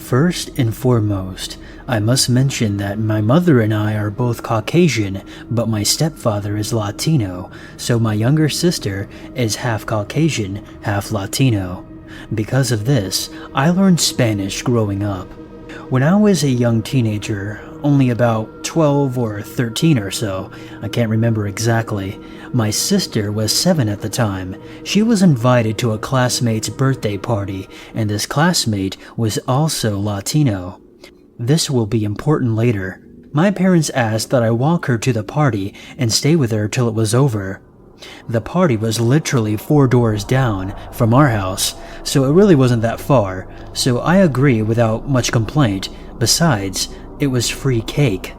First and foremost, I must mention that my mother and I are both Caucasian, but my stepfather is Latino, so my younger sister is half Caucasian, half Latino. Because of this, I learned Spanish growing up. When I was a young teenager, only about 12 or 13 or so, I can't remember exactly, my sister was 7 at the time. She was invited to a classmate's birthday party, and this classmate was also Latino. This will be important later. My parents asked that I walk her to the party and stay with her till it was over. The party was literally 4 doors down from our house, so it really wasn't that far, so I agree without much complaint. Besides, it was free cake.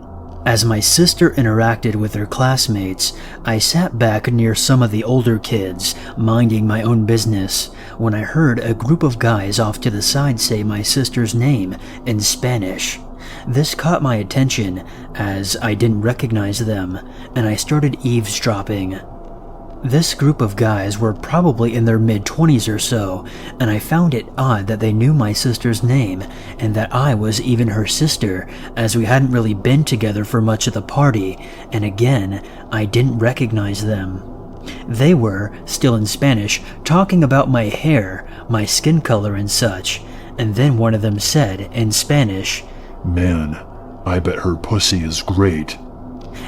As my sister interacted with her classmates, I sat back near some of the older kids, minding my own business, when I heard a group of guys off to the side say my sister's name in Spanish. This caught my attention, as I didn't recognize them, and I started eavesdropping. This group of guys were probably in their mid-20s or so, and I found it odd that they knew my sister's name, and that I was even her sister, as we hadn't really been together for much of the party, and again, I didn't recognize them. They were, still in Spanish, talking about my hair, my skin color and such, and then one of them said, in Spanish, "Man, I bet her pussy is great."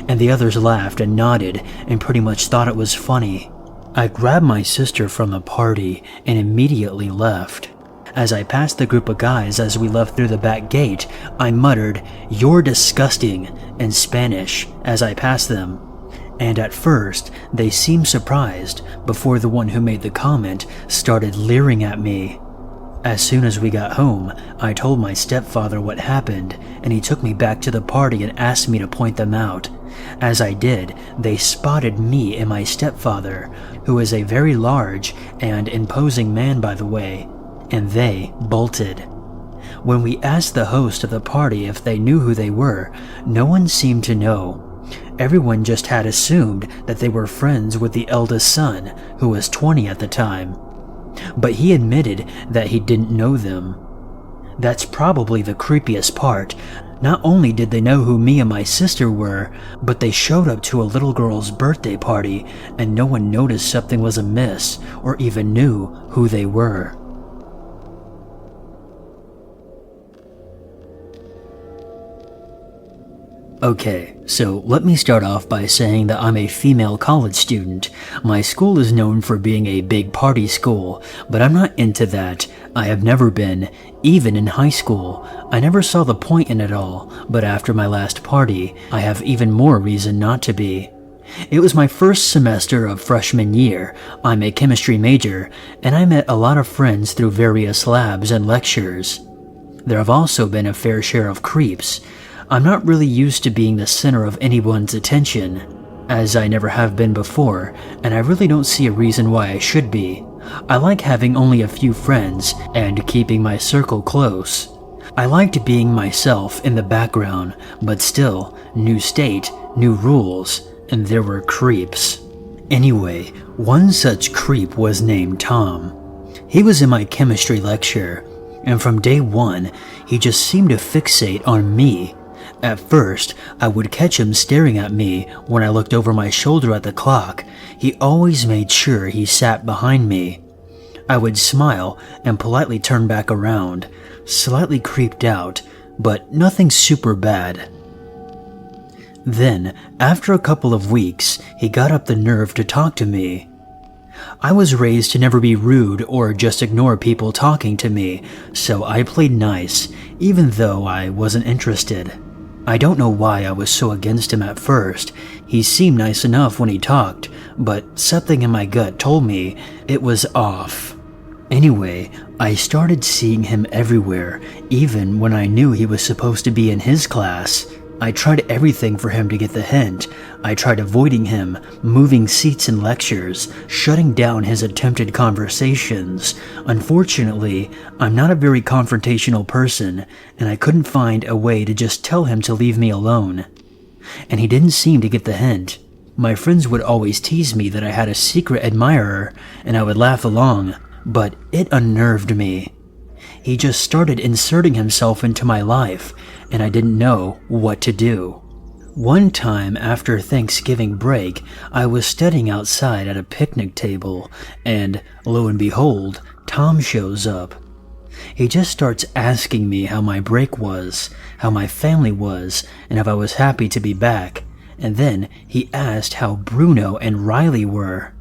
And the others laughed and nodded and pretty much thought it was funny. I grabbed my sister from the party and immediately left. As I passed the group of guys as we left through the back gate, I muttered, "You're disgusting," in Spanish as I passed them. And at first, they seemed surprised before the one who made the comment started leering at me. As soon as we got home, I told my stepfather what happened, and he took me back to the party and asked me to point them out. As I did, they spotted me and my stepfather, who is a very large and imposing man by the way, and they bolted. When we asked the host of the party if they knew who they were, no one seemed to know. Everyone just had assumed that they were friends with the eldest son, who was 20 at the time. But he admitted that he didn't know them. That's probably the creepiest part. Not only did they know who me and my sister were, but they showed up to a little girl's birthday party and no one noticed something was amiss or even knew who they were. Okay, so let me start off by saying that I'm a female college student. My school is known for being a big party school, but I'm not into that. I have never been, even in high school. I never saw the point in it all, but after my last party, I have even more reason not to be. It was my first semester of freshman year. I'm a chemistry major, and I met a lot of friends through various labs and lectures. There have also been a fair share of creeps. I'm not really used to being the center of anyone's attention, as I never have been before, and I really don't see a reason why I should be. I like having only a few friends and keeping my circle close. I liked being myself in the background, but still, new state, new rules, and there were creeps. Anyway, one such creep was named Tom. He was in my chemistry lecture, and from day one, he just seemed to fixate on me. At first, I would catch him staring at me when I looked over my shoulder at the clock. He always made sure he sat behind me. I would smile and politely turn back around, slightly creeped out, but nothing super bad. Then, after a couple of weeks, he got up the nerve to talk to me. I was raised to never be rude or just ignore people talking to me, so I played nice, even though I wasn't interested. I don't know why I was so against him at first. He seemed nice enough when he talked, but something in my gut told me it was off. Anyway, I started seeing him everywhere, even when I knew he was supposed to be in his class. I tried everything for him to get the hint. I tried avoiding him, moving seats in lectures, shutting down his attempted conversations. Unfortunately, I'm not a very confrontational person, and I couldn't find a way to just tell him to leave me alone. And he didn't seem to get the hint. My friends would always tease me that I had a secret admirer, and I would laugh along, but it unnerved me. He just started inserting himself into my life, and I didn't know what to do. One time after Thanksgiving break, I was studying outside at a picnic table, and lo and behold, Tom shows up. He just starts asking me how my break was, how my family was, and if I was happy to be back, and then he asked how Bruno and Riley were.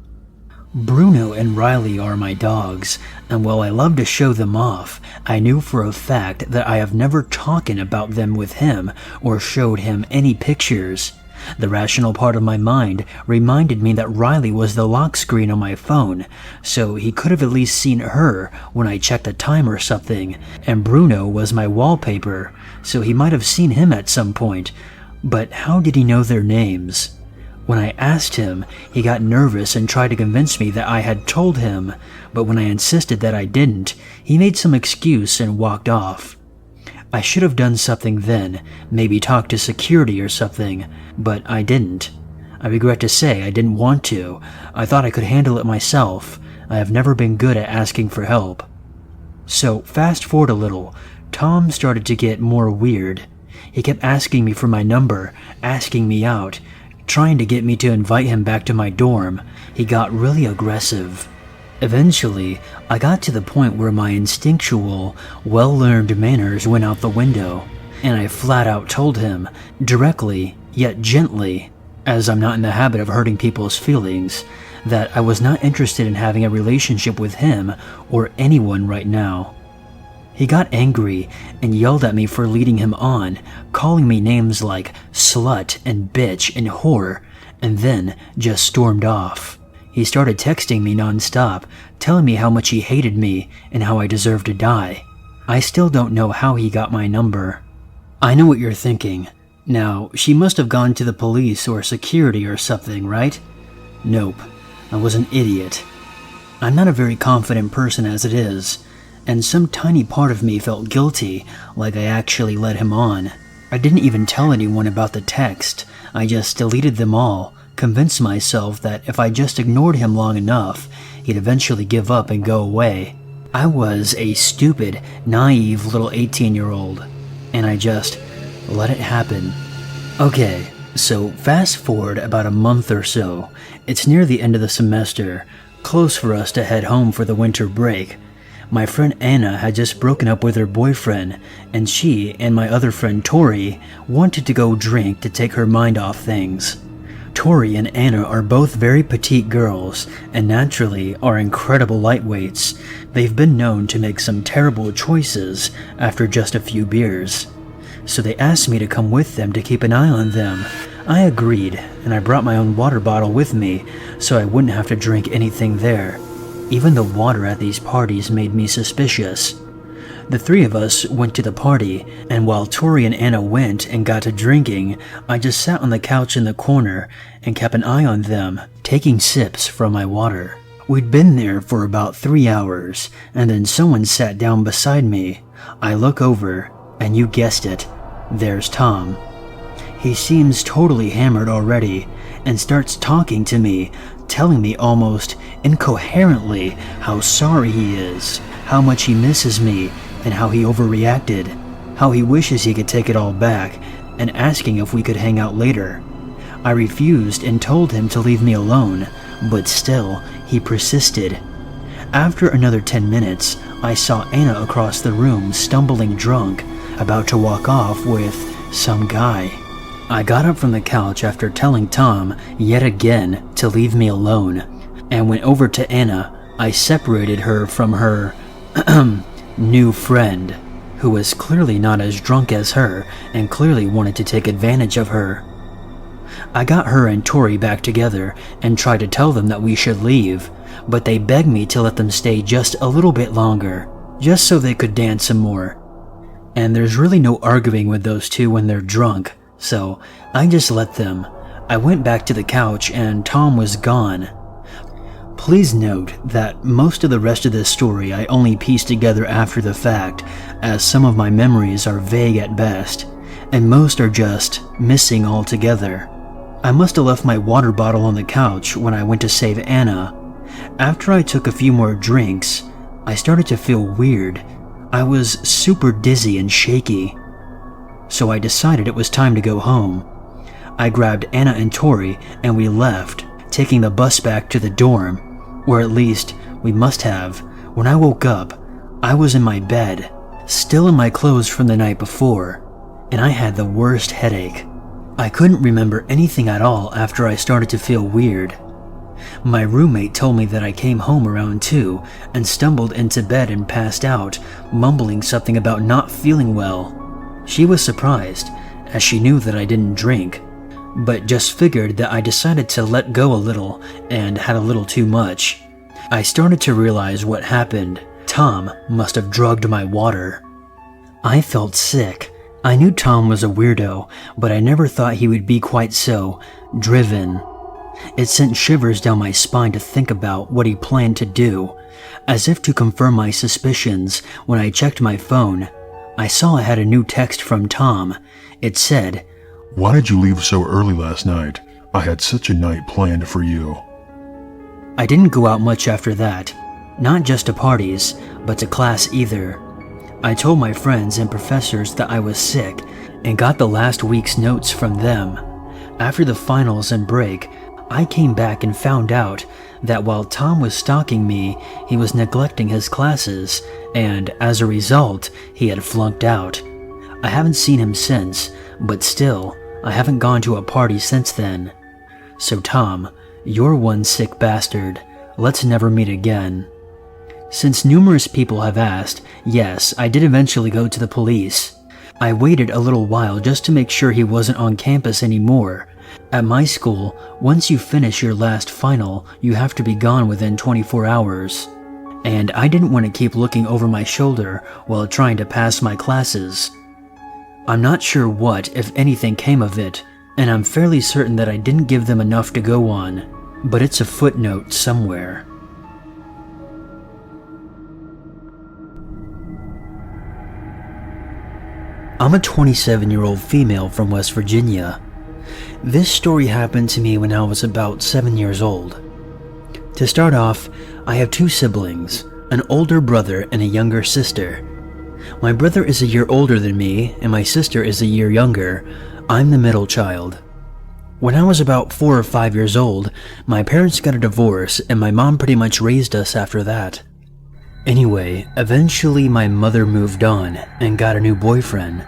Bruno and Riley are my dogs, and while I love to show them off, I knew for a fact that I have never talked about them with him or showed him any pictures. The rational part of my mind reminded me that Riley was the lock screen on my phone, so he could have at least seen her when I checked the time or something, and Bruno was my wallpaper, so he might have seen him at some point, but how did he know their names? When I asked him, he got nervous and tried to convince me that I had told him, but when I insisted that I didn't, he made some excuse and walked off. I should have done something then, maybe talk to security or something, but I didn't. I regret to say I didn't want to. I thought I could handle it myself. I have never been good at asking for help. So fast forward a little, Tom started to get more weird. He kept asking me for my number, asking me out, trying to get me to invite him back to my dorm. He got really aggressive. Eventually, I got to the point where my instinctual, well-learned manners went out the window, and I flat out told him, directly yet gently, as I'm not in the habit of hurting people's feelings, that I was not interested in having a relationship with him or anyone right now. He got angry and yelled at me for leading him on, calling me names like slut and bitch and whore, and then just stormed off. He started texting me non-stop, telling me how much he hated me and how I deserved to die. I still don't know how he got my number. I know what you're thinking. Now, she must have gone to the police or security or something, right? Nope. I was an idiot. I'm not a very confident person as it is, and some tiny part of me felt guilty, like I actually led him on. I didn't even tell anyone about the text. I just deleted them all, convinced myself that if I just ignored him long enough, he'd eventually give up and go away. I was a stupid, naive little 18-year-old, and I just let it happen. Okay, so fast forward about a month or so. It's near the end of the semester, close for us to head home for the winter break. My friend Anna had just broken up with her boyfriend, and she and my other friend Tori wanted to go drink to take her mind off things. Tori and Anna are both very petite girls, and naturally are incredible lightweights. They've been known to make some terrible choices after just a few beers. So they asked me to come with them to keep an eye on them. I agreed, and I brought my own water bottle with me, so I wouldn't have to drink anything there. Even the water at these parties made me suspicious. The three of us went to the party, and while Tori and Anna went and got to drinking, I just sat on the couch in the corner and kept an eye on them, taking sips from my water. We'd been there for about 3 hours, and then someone sat down beside me. I look over, and you guessed it, there's Tom. He seems totally hammered already, and starts talking to me, telling me almost incoherently how sorry he is, how much he misses me, and how he overreacted, how he wishes he could take it all back, and asking if we could hang out later. I refused and told him to leave me alone, but still, he persisted. After another 10 minutes, I saw Anna across the room stumbling drunk, about to walk off with some guy. I got up from the couch after telling Tom, yet again, to leave me alone, and went over to Anna. I separated her from her new friend, who was clearly not as drunk as her and clearly wanted to take advantage of her. I got her and Tori back together and tried to tell them that we should leave, but they begged me to let them stay just a little bit longer, just so they could dance some more. And there's really no arguing with those two when they're drunk, so I just let them. I went back to the couch and Tom was gone. Please note that most of the rest of this story I only pieced together after the fact, as some of my memories are vague at best, and most are just missing altogether. I must have left my water bottle on the couch when I went to save Anna. After I took a few more drinks, I started to feel weird. I was super dizzy and shaky, so I decided it was time to go home. I grabbed Anna and Tori and we left, taking the bus back to the dorm, or at least we must have. When I woke up, I was in my bed, still in my clothes from the night before, and I had the worst headache. I couldn't remember anything at all after I started to feel weird. My roommate told me that I came home around 2 and stumbled into bed and passed out, mumbling something about not feeling well. She was surprised, as she knew that I didn't drink, but just figured that I decided to let go a little and had a little too much. I started to realize what happened. Tom must have drugged my water. I felt sick. I knew Tom was a weirdo, but I never thought he would be quite so driven. It sent shivers down my spine to think about what he planned to do. As if to confirm my suspicions, when I checked my phone, I saw I had a new text from Tom. It said, "Why did you leave so early last night? I had such a night planned for you." I didn't go out much after that, not just to parties, but to class either. I told my friends and professors that I was sick and got the last week's notes from them. After the finals and break, I came back and found out that while Tom was stalking me, he was neglecting his classes, and as a result, he had flunked out. I haven't seen him since, but still, I haven't gone to a party since then. So Tom, you're one sick bastard. Let's never meet again. Since numerous people have asked, yes, I did eventually go to the police. I waited a little while just to make sure he wasn't on campus anymore. At my school, once you finish your last final, you have to be gone within 24 hours. And I didn't want to keep looking over my shoulder while trying to pass my classes. I'm not sure what, if anything, came of it, and I'm fairly certain that I didn't give them enough to go on, but it's a footnote somewhere. I'm a 27-year-old female from West Virginia. This story happened to me when I was about 7 years old. To start off, I have 2 siblings, an older brother and a younger sister. My brother is a year older than me, and my sister is a year younger. I'm the middle child. When I was about 4 or 5 years old, my parents got a divorce, and my mom pretty much raised us after that. Anyway, eventually my mother moved on and got a new boyfriend.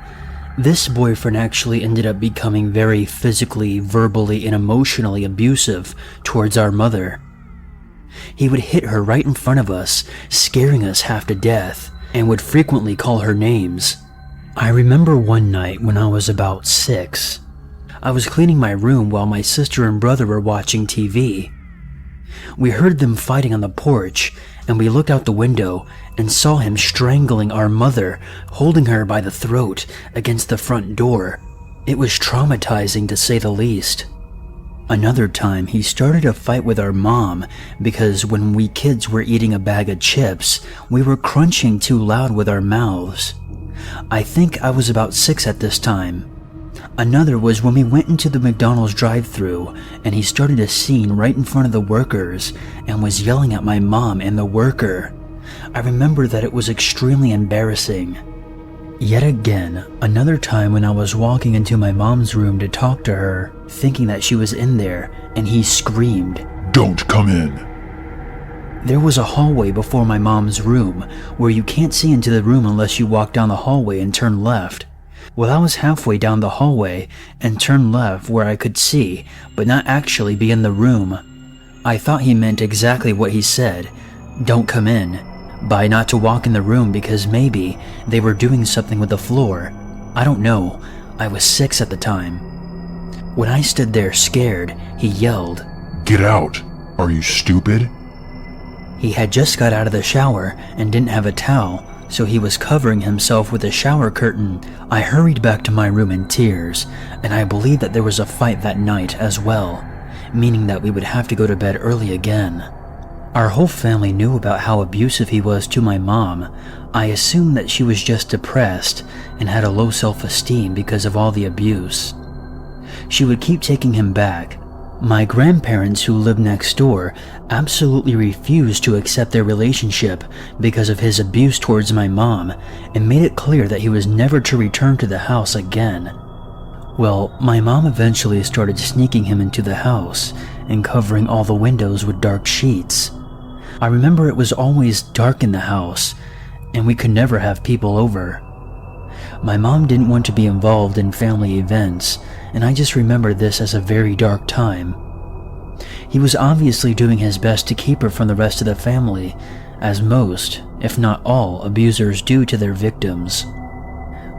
This boyfriend actually ended up becoming very physically, verbally, and emotionally abusive towards our mother. He would hit her right in front of us, scaring us half to death, and would frequently call her names. I remember one night when I was about 6. I was cleaning my room while my sister and brother were watching TV. We heard them fighting on the porch, and we looked out the window and saw him strangling our mother, holding her by the throat against the front door. It was traumatizing to say the least. Another time, he started a fight with our mom because when we kids were eating a bag of chips, we were crunching too loud with our mouths. I think I was about 6 at this time. Another was when we went into the McDonald's drive-thru and he started a scene right in front of the workers and was yelling at my mom and the worker. I remember that it was extremely embarrassing. Yet again, another time when I was walking into my mom's room to talk to her, thinking that she was in there, and he screamed, "Don't come in." There was a hallway before my mom's room where you can't see into the room unless you walk down the hallway and turn left. Well, I was halfway down the hallway and turned left where I could see, but not actually be in the room. I thought he meant exactly what he said, "Don't come in," by not to walk in the room because maybe they were doing something with the floor. I don't know. I was 6 at the time. When I stood there scared, he yelled, "Get out! Are you stupid?" He had just got out of the shower and didn't have a towel, so he was covering himself with a shower curtain. I hurried back to my room in tears, and I believe that there was a fight that night as well, meaning that we would have to go to bed early again. Our whole family knew about how abusive he was to my mom. I assumed that she was just depressed and had a low self-esteem because of all the abuse. She would keep taking him back. My grandparents, who lived next door, absolutely refused to accept their relationship because of his abuse towards my mom, and made it clear that he was never to return to the house again. Well, my mom eventually started sneaking him into the house and covering all the windows with dark sheets. I remember it was always dark in the house, and we could never have people over. My mom didn't want to be involved in family events, and I just remember this as a very dark time. He was obviously doing his best to keep her from the rest of the family, as most, if not all, abusers do to their victims.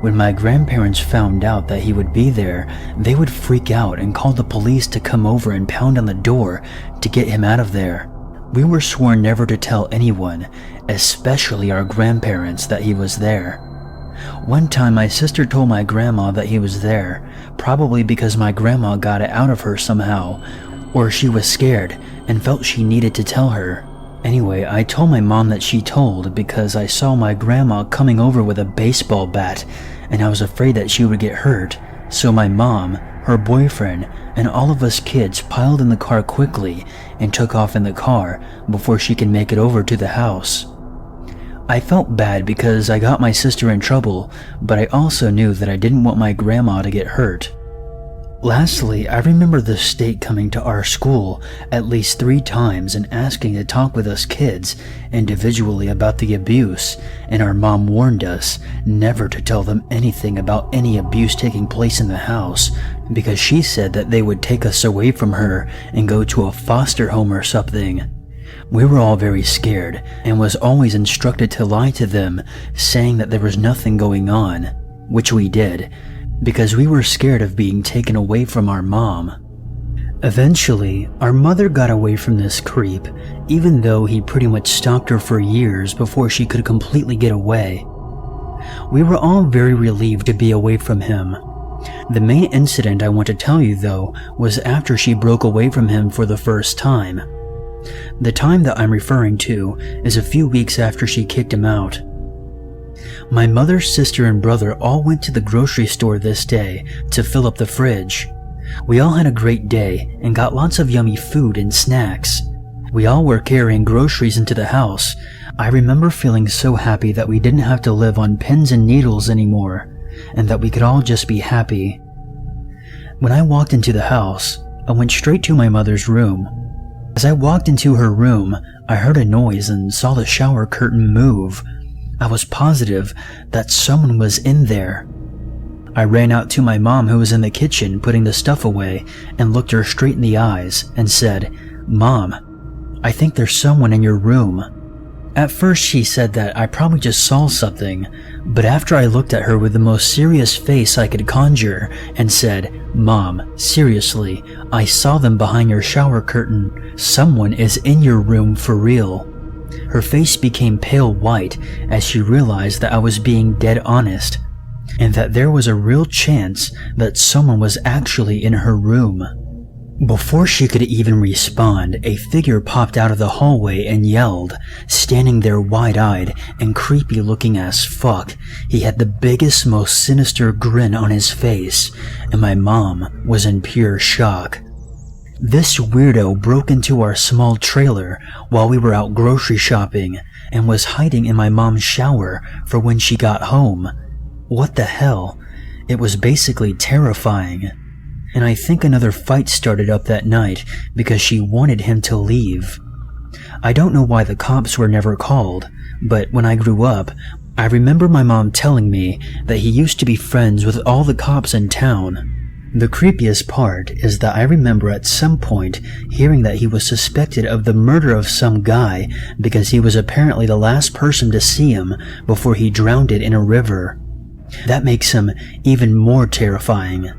When my grandparents found out that he would be there, they would freak out and call the police to come over and pound on the door to get him out of there. We were sworn never to tell anyone, especially our grandparents, that he was there. One time my sister told my grandma that he was there, probably because my grandma got it out of her somehow, or she was scared and felt she needed to tell her. Anyway, I told my mom that she told because I saw my grandma coming over with a baseball bat, and I was afraid that she would get hurt, so my mom, her boyfriend, and all of us kids piled in the car quickly and took off in the car before she could make it over to the house. I felt bad because I got my sister in trouble, but I also knew that I didn't want my grandma to get hurt. Lastly, I remember the state coming to our school at least 3 times and asking to talk with us kids individually about the abuse, and our mom warned us never to tell them anything about any abuse taking place in the house because she said that they would take us away from her and go to a foster home or something. We were all very scared and was always instructed to lie to them, saying that there was nothing going on, which we did, because we were scared of being taken away from our mom. Eventually, our mother got away from this creep, even though he pretty much stalked her for years before she could completely get away. We were all very relieved to be away from him. The main incident I want to tell you, though, was after she broke away from him for the first time. The time that I'm referring to is a few weeks after she kicked him out. My mother's sister and brother all went to the grocery store this day to fill up the fridge. We all had a great day and got lots of yummy food and snacks. We all were carrying groceries into the house. I remember feeling so happy that we didn't have to live on pins and needles anymore, and that we could all just be happy. When I walked into the house, I went straight to my mother's room. As I walked into her room, I heard a noise and saw the shower curtain move. I was positive that someone was in there. I ran out to my mom, who was in the kitchen putting the stuff away, and looked her straight in the eyes and said, "Mom, I think there's someone in your room." At first she said that I probably just saw something, but after I looked at her with the most serious face I could conjure and said, "Mom, seriously, I saw them behind your shower curtain. Someone is in your room for real." Her face became pale white as she realized that I was being dead honest, and that there was a real chance that someone was actually in her room. Before she could even respond, a figure popped out of the hallway and yelled, standing there wide-eyed and creepy looking as fuck. He had the biggest, most sinister grin on his face, and my mom was in pure shock. This weirdo broke into our small trailer while we were out grocery shopping and was hiding in my mom's shower for when she got home. What the hell? It was basically terrifying. And I think another fight started up that night because she wanted him to leave. I don't know why the cops were never called, but when I grew up, I remember my mom telling me that he used to be friends with all the cops in town. The creepiest part is that I remember at some point hearing that he was suspected of the murder of some guy because he was apparently the last person to see him before he drowned it in a river. That makes him even more terrifying.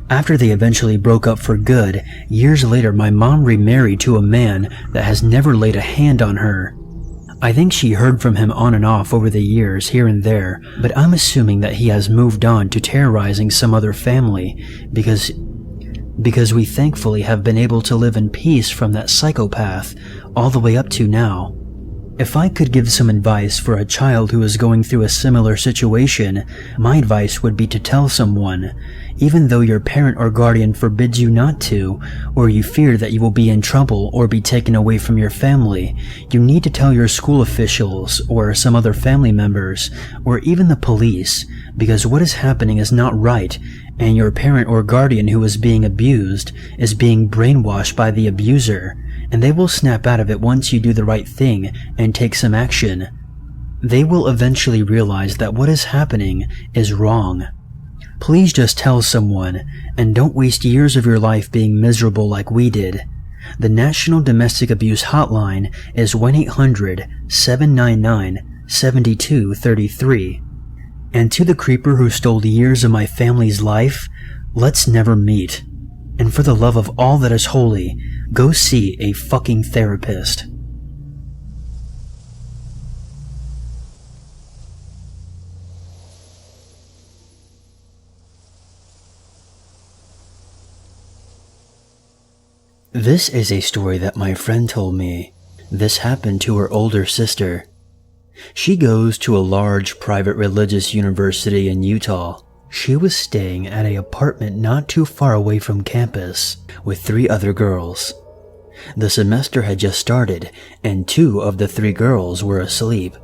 After they eventually broke up for good, years later my mom remarried to a man that has never laid a hand on her. I think she heard from him on and off over the years here and there, but I'm assuming that he has moved on to terrorizing some other family because we thankfully have been able to live in peace from that psychopath all the way up to now. If I could give some advice for a child who is going through a similar situation, my advice would be to tell someone, even though your parent or guardian forbids you not to, or you fear that you will be in trouble or be taken away from your family. You need to tell your school officials or some other family members, or even the police, because what is happening is not right, and your parent or guardian who is being abused is being brainwashed by the abuser, and they will snap out of it once you do the right thing and take some action. They will eventually realize that what is happening is wrong. Please just tell someone, and don't waste years of your life being miserable like we did. The National Domestic Abuse Hotline is 1-800-799-7233. And to the creeper who stole years of my family's life, let's never meet. And for the love of all that is holy, go see a fucking therapist. This is a story that my friend told me. This happened to her older sister. She goes to a large private religious university in Utah. She was staying at an apartment not too far away from campus with 3 other girls. The semester had just started, and 2 of the 3 girls were asleep.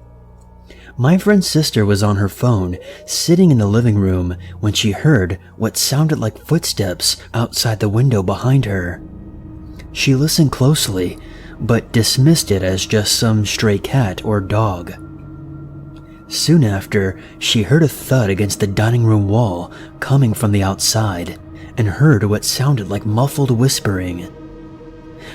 My friend's sister was on her phone, sitting in the living room, when she heard what sounded like footsteps outside the window behind her. She listened closely, but dismissed it as just some stray cat or dog. Soon after, she heard a thud against the dining room wall coming from the outside, and heard what sounded like muffled whispering.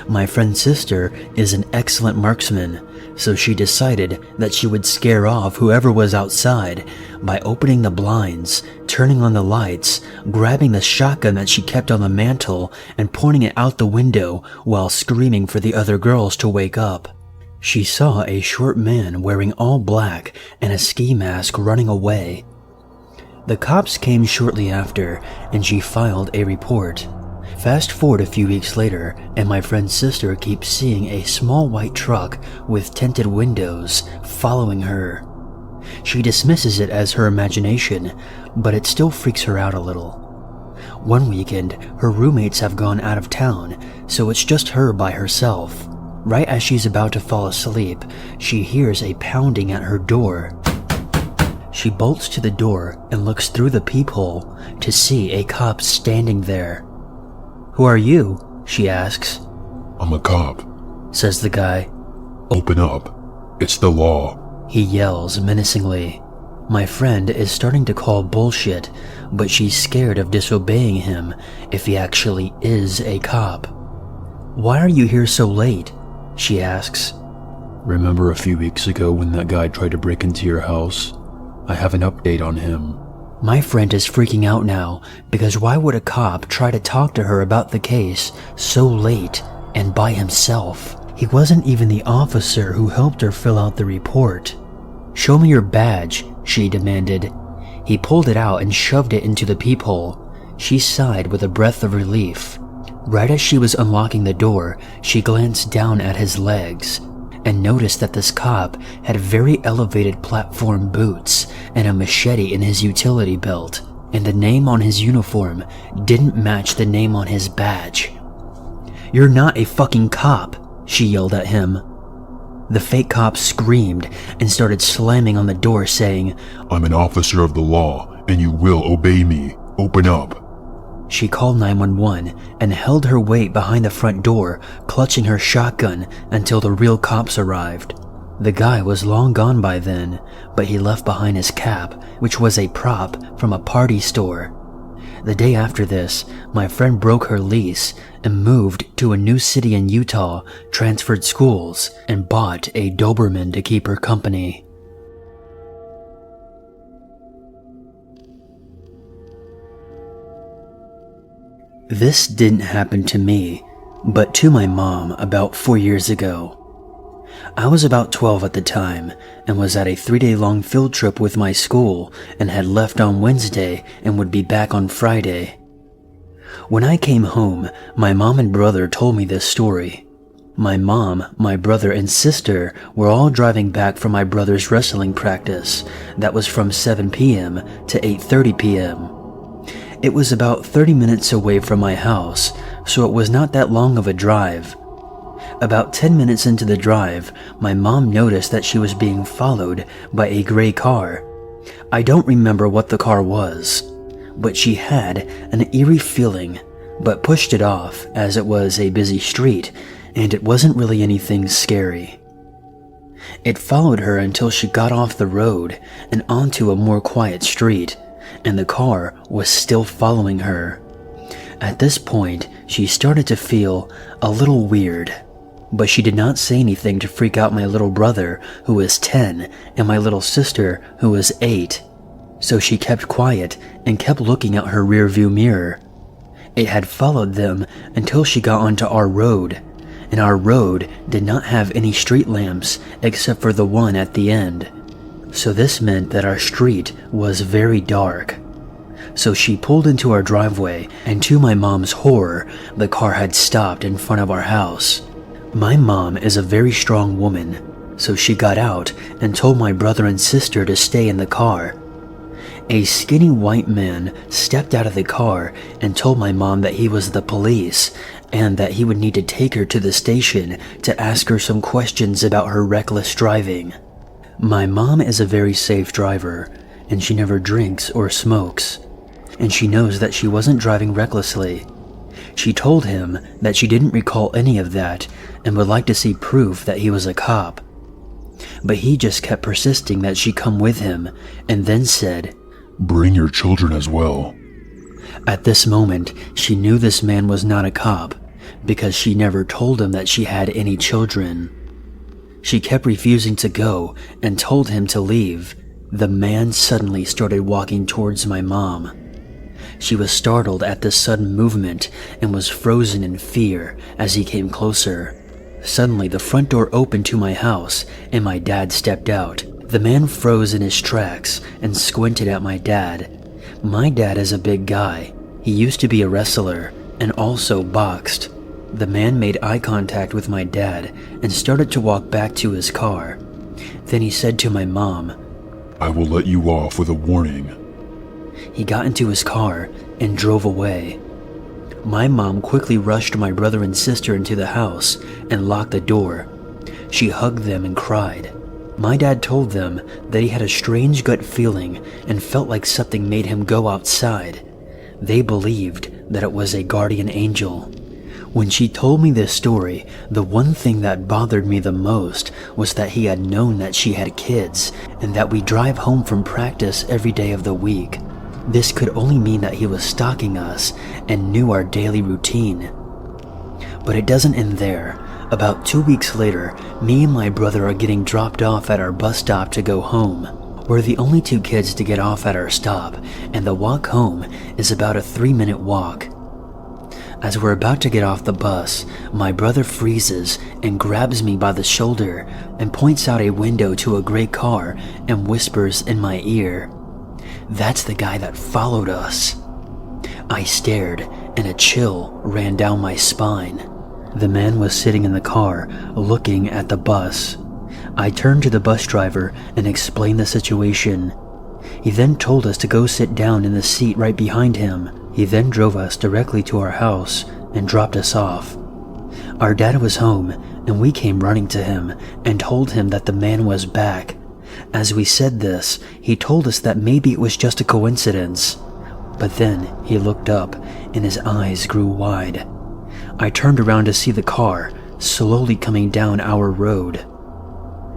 My friend's sister is an excellent marksman, so she decided that she would scare off whoever was outside by opening the blinds, turning on the lights, grabbing the shotgun that she kept on the mantle, and pointing it out the window while screaming for the other girls to wake up. She saw a short man wearing all black and a ski mask running away. The cops came shortly after, and she filed a report. Fast forward a few weeks later, and my friend's sister keeps seeing a small white truck with tinted windows following her. She dismisses it as her imagination, but it still freaks her out a little. One weekend, her roommates have gone out of town, so it's just her by herself. Right as she's about to fall asleep, she hears a pounding at her door. She bolts to the door and looks through the peephole to see a cop standing there. "Who are you?" she asks. I'm a cop. Says the guy. Open up. It's the law. He yells menacingly. My friend is starting to call bullshit, but she's scared of disobeying him if he actually is a cop. "Why are you here so late?" she asks. Remember a few weeks ago when that guy tried to break into your house? I have an update on him. My friend is freaking out now, because why would a cop try to talk to her about the case so late and by himself? He wasn't even the officer who helped her fill out the report. "Show me your badge," she demanded. He pulled it out and shoved it into the peephole. She sighed with a breath of relief. Right as she was unlocking the door, she glanced down at his legs and noticed that this cop had very elevated platform boots and a machete in his utility belt, and the name on his uniform didn't match the name on his badge. "You're not a fucking cop," she yelled at him. The fake cop screamed and started slamming on the door, saying, I'm an officer of the law, and you will obey me. Open up. She called 911 and held her weight behind the front door, clutching her shotgun until the real cops arrived. The guy was long gone by then, but he left behind his cap, which was a prop from a party store. The day after this, my friend broke her lease and moved to a new city in Utah, transferred schools, and bought a Doberman to keep her company. This didn't happen to me, but to my mom about 4 years ago. I was about 12 at the time and was at a 3-day-long field trip with my school and had left on Wednesday and would be back on Friday. When I came home, my mom and brother told me this story. My mom, my brother, and sister were all driving back from my brother's wrestling practice that was from 7 p.m. to 8:30 p.m. It was about 30 minutes away from my house, so it was not that long of a drive. About 10 minutes into the drive, my mom noticed that she was being followed by a gray car. I don't remember what the car was, but she had an eerie feeling, but pushed it off as it was a busy street and it wasn't really anything scary. It followed her until she got off the road and onto a more quiet street, and the car was still following her. At this point, she started to feel a little weird, but she did not say anything to freak out my little brother, who was 10, and my little sister, who was 8. So she kept quiet and kept looking out her rearview mirror. It had followed them until she got onto our road, and our road did not have any street lamps except for the one at the end. So this meant that our street was very dark. So she pulled into our driveway, and to my mom's horror, the car had stopped in front of our house. My mom is a very strong woman, so she got out and told my brother and sister to stay in the car. A skinny white man stepped out of the car and told my mom that he was the police and that he would need to take her to the station to ask her some questions about her reckless driving. My mom is a very safe driver, and she never drinks or smokes, and she knows that she wasn't driving recklessly. She told him that she didn't recall any of that and would like to see proof that he was a cop. But he just kept persisting that she come with him and then said, "Bring your children as well." At this moment, she knew this man was not a cop because she never told him that she had any children. She kept refusing to go and told him to leave. The man suddenly started walking towards my mom. She was startled at this sudden movement and was frozen in fear as he came closer. Suddenly, the front door opened to my house and my dad stepped out. The man froze in his tracks and squinted at my dad. My dad is a big guy. He used to be a wrestler and also boxed. The man made eye contact with my dad and started to walk back to his car. Then he said to my mom, "I will let you off with a warning." He got into his car and drove away. My mom quickly rushed my brother and sister into the house and locked the door. She hugged them and cried. My dad told them that he had a strange gut feeling and felt like something made him go outside. They believed that it was a guardian angel. When she told me this story, the one thing that bothered me the most was that he had known that she had kids and that we drive home from practice every day of the week. This could only mean that he was stalking us and knew our daily routine. But it doesn't end there. About 2 weeks later, me and my brother are getting dropped off at our bus stop to go home. We're the only 2 kids to get off at our stop, and the walk home is about a 3-minute walk. As we're about to get off the bus, my brother freezes and grabs me by the shoulder and points out a window to a gray car and whispers in my ear, "That's the guy that followed us." I stared and a chill ran down my spine. The man was sitting in the car, looking at the bus. I turned to the bus driver and explained the situation. He then told us to go sit down in the seat right behind him. He then drove us directly to our house and dropped us off. Our dad was home, and we came running to him and told him that the man was back. As we said this, he told us that maybe it was just a coincidence. But then he looked up, and his eyes grew wide. I turned around to see the car slowly coming down our road.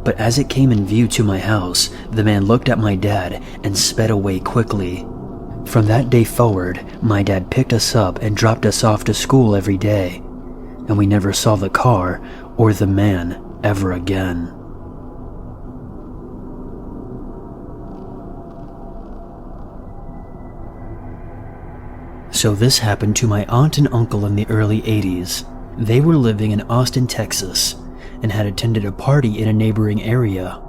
But as it came in view to my house, the man looked at my dad and sped away quickly. From that day forward, my dad picked us up and dropped us off to school every day, and we never saw the car or the man ever again. So this happened to my aunt and uncle in the early 80s. They were living in Austin, Texas, and had attended a party in a neighboring area.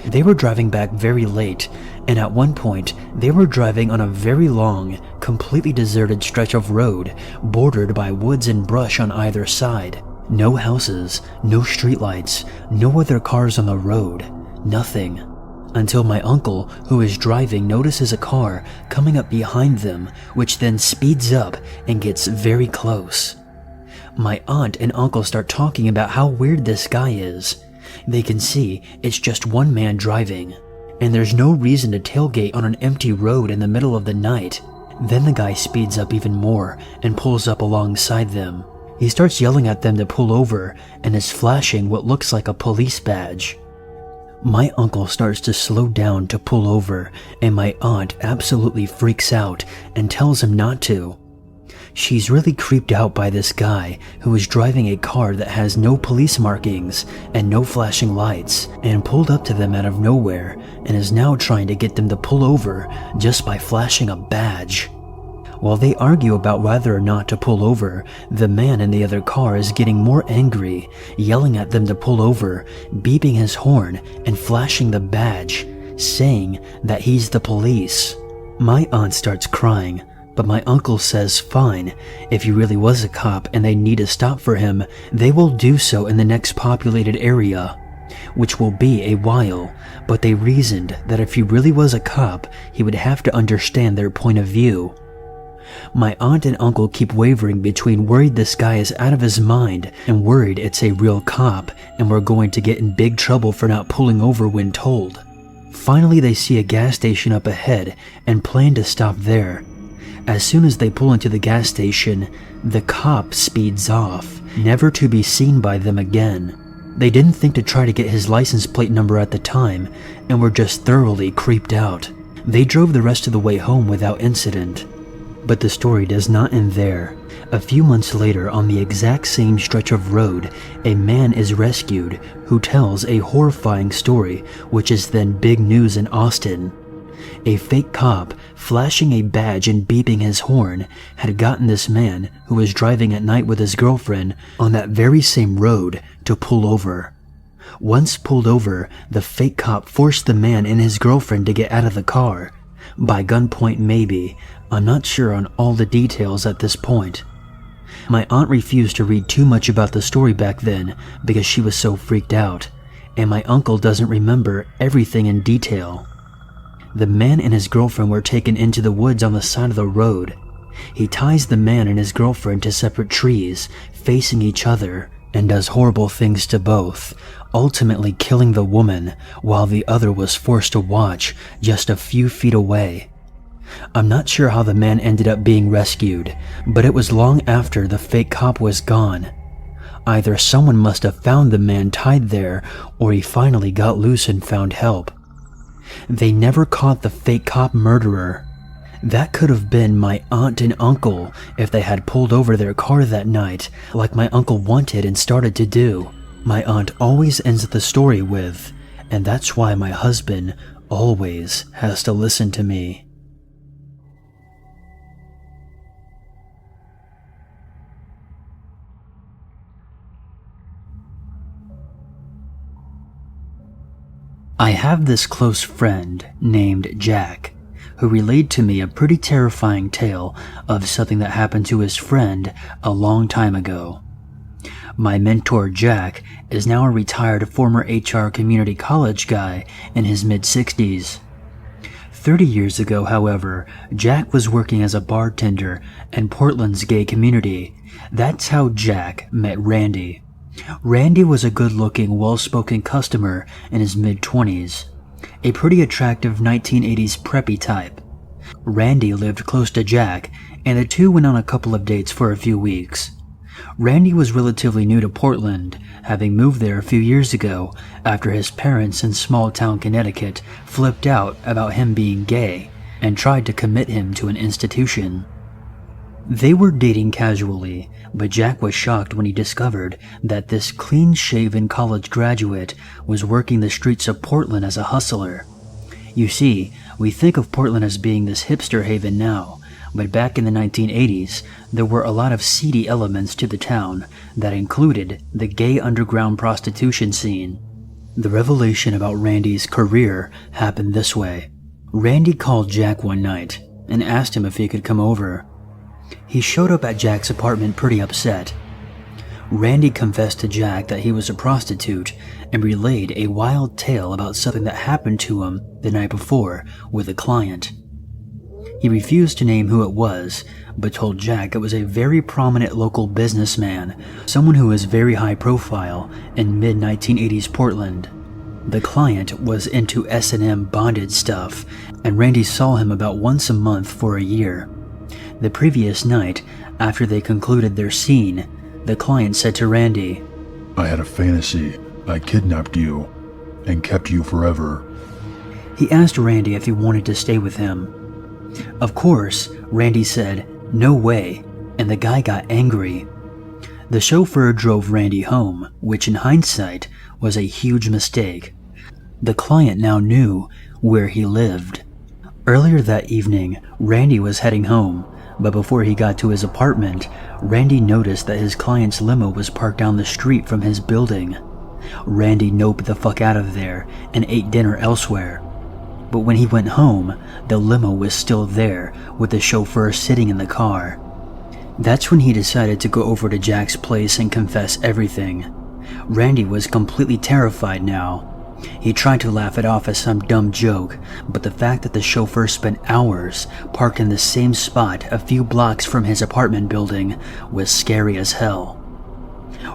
They were driving back very late, and at one point, they were driving on a very long, completely deserted stretch of road, bordered by woods and brush on either side. No houses, no streetlights, no other cars on the road, nothing. Until my uncle, who is driving, notices a car coming up behind them, which then speeds up and gets very close. My aunt and uncle start talking about how weird this guy is. They can see it's just one man driving, and there's no reason to tailgate on an empty road in the middle of the night. Then the guy speeds up even more and pulls up alongside them. He starts yelling at them to pull over and is flashing what looks like a police badge. My uncle starts to slow down to pull over, and my aunt absolutely freaks out and tells him not to. She's really creeped out by this guy who is driving a car that has no police markings and no flashing lights, and pulled up to them out of nowhere and is now trying to get them to pull over just by flashing a badge. While they argue about whether or not to pull over, the man in the other car is getting more angry, yelling at them to pull over, beeping his horn and flashing the badge, saying that he's the police. My aunt starts crying, but my uncle says fine, if he really was a cop and they need to stop for him, they will do so in the next populated area, which will be a while, but they reasoned that if he really was a cop, he would have to understand their point of view. My aunt and uncle keep wavering between worried this guy is out of his mind and worried it's a real cop and we're going to get in big trouble for not pulling over when told. Finally, they see a gas station up ahead and plan to stop there. As soon as they pull into the gas station, the cop speeds off, never to be seen by them again. They didn't think to try to get his license plate number at the time and were just thoroughly creeped out. They drove the rest of the way home without incident. But the story does not end there. A few months later, on the exact same stretch of road, a man is rescued who tells a horrifying story, which is then big news in Austin. A fake cop, flashing a badge and beeping his horn, had gotten this man, who was driving at night with his girlfriend, on that very same road to pull over. Once pulled over, the fake cop forced the man and his girlfriend to get out of the car. By gunpoint maybe, I'm not sure on all the details at this point. My aunt refused to read too much about the story back then because she was so freaked out, and my uncle doesn't remember everything in detail. The man and his girlfriend were taken into the woods on the side of the road. He ties the man and his girlfriend to separate trees, facing each other, and does horrible things to both, ultimately killing the woman while the other was forced to watch just a few feet away. I'm not sure how the man ended up being rescued, but it was long after the fake cop was gone. Either someone must have found the man tied there, or he finally got loose and found help. They never caught the fake cop murderer. That could have been my aunt and uncle if they had pulled over their car that night, like my uncle wanted and started to do. My aunt always ends the story with, and that's why my husband always has to listen to me. I have this close friend named Jack, who relayed to me a pretty terrifying tale of something that happened to his friend a long time ago. My mentor Jack is now a retired former HR community college guy in his mid-60s. 30 years ago, however, Jack was working as a bartender in Portland's gay community. That's how Jack met Randy. Randy was a good-looking, well-spoken customer in his mid-20s, a pretty attractive 1980s preppy type. Randy lived close to Jack, and the two went on a couple of dates for a few weeks. Randy was relatively new to Portland, having moved there a few years ago after his parents in small-town Connecticut flipped out about him being gay and tried to commit him to an institution. They were dating casually, but Jack was shocked when he discovered that this clean-shaven college graduate was working the streets of Portland as a hustler. You see, we think of Portland as being this hipster haven now, but back in the 1980s, there were a lot of seedy elements to the town that included the gay underground prostitution scene. The revelation about Randy's career happened this way. Randy called Jack one night and asked him if he could come over. He showed up at Jack's apartment pretty upset. Randy confessed to Jack that he was a prostitute and relayed a wild tale about something that happened to him the night before with a client. He refused to name who it was, but told Jack it was a very prominent local businessman, someone who was very high profile in mid-1980s Portland. The client was into S&M bondage stuff, and Randy saw him about once a month for a year. The previous night, after they concluded their scene, the client said to Randy, "I had a fantasy. I kidnapped you and kept you forever." He asked Randy if he wanted to stay with him. Of course, Randy said, "No way," and the guy got angry. The chauffeur drove Randy home, which in hindsight was a huge mistake. The client now knew where he lived. Earlier that evening, Randy was heading home, but before he got to his apartment, Randy noticed that his client's limo was parked down the street from his building. Randy noped the fuck out of there and ate dinner elsewhere. But when he went home, the limo was still there with the chauffeur sitting in the car. That's when he decided to go over to Jack's place and confess everything. Randy was completely terrified now. He tried to laugh it off as some dumb joke, but the fact that the chauffeur spent hours parked in the same spot a few blocks from his apartment building was scary as hell.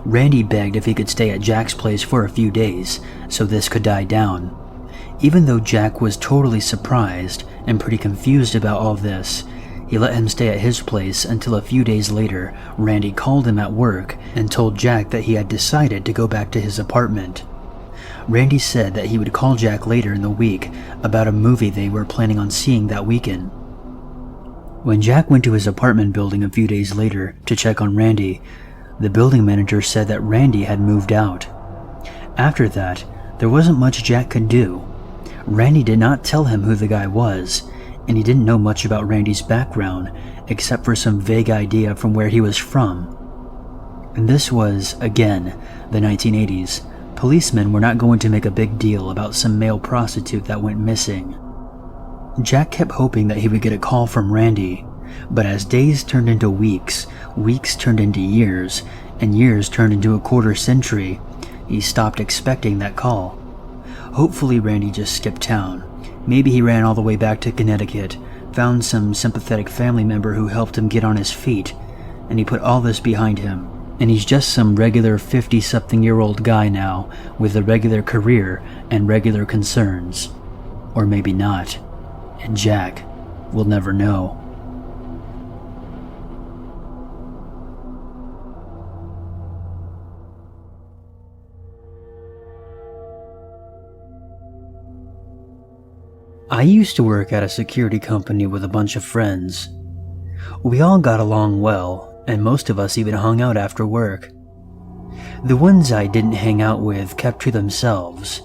Randy begged if he could stay at Jack's place for a few days so this could die down. Even though Jack was totally surprised and pretty confused about all this, he let him stay at his place until a few days later, Randy called him at work and told Jack that he had decided to go back to his apartment. Randy said that he would call Jack later in the week about a movie they were planning on seeing that weekend. When Jack went to his apartment building a few days later to check on Randy, the building manager said that Randy had moved out. After that, there wasn't much Jack could do. Randy did not tell him who the guy was, and he didn't know much about Randy's background except for some vague idea from where he was from. And this was, again, the 1980s. Policemen were not going to make a big deal about some male prostitute that went missing. Jack kept hoping that he would get a call from Randy, but as days turned into weeks, weeks turned into years, and years turned into a quarter century, he stopped expecting that call. Hopefully Randy just skipped town. Maybe he ran all the way back to Connecticut, found some sympathetic family member who helped him get on his feet, and he put all this behind him. And he's just some regular 50-something-year-old guy now with a regular career and regular concerns. Or maybe not. And Jack will never know. I used to work at a security company with a bunch of friends. We all got along well, and most of us even hung out after work. The ones I didn't hang out with kept to themselves.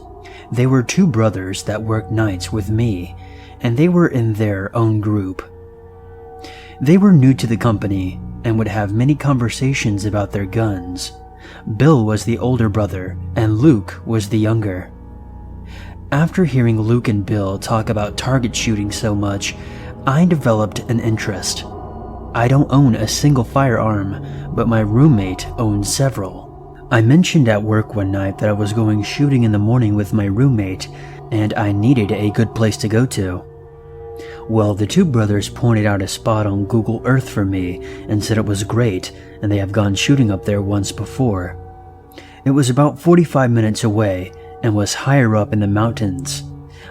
They were two brothers that worked nights with me, and they were in their own group. They were new to the company and would have many conversations about their guns. Bill was the older brother, and Luke was the younger. After hearing Luke and Bill talk about target shooting so much, I developed an interest. I don't own a single firearm, but my roommate owns several. I mentioned at work one night that I was going shooting in the morning with my roommate, and I needed a good place to go to. Well, the two brothers pointed out a spot on Google Earth for me and said it was great, and they have gone shooting up there once before. It was about 45 minutes away and was higher up in the mountains.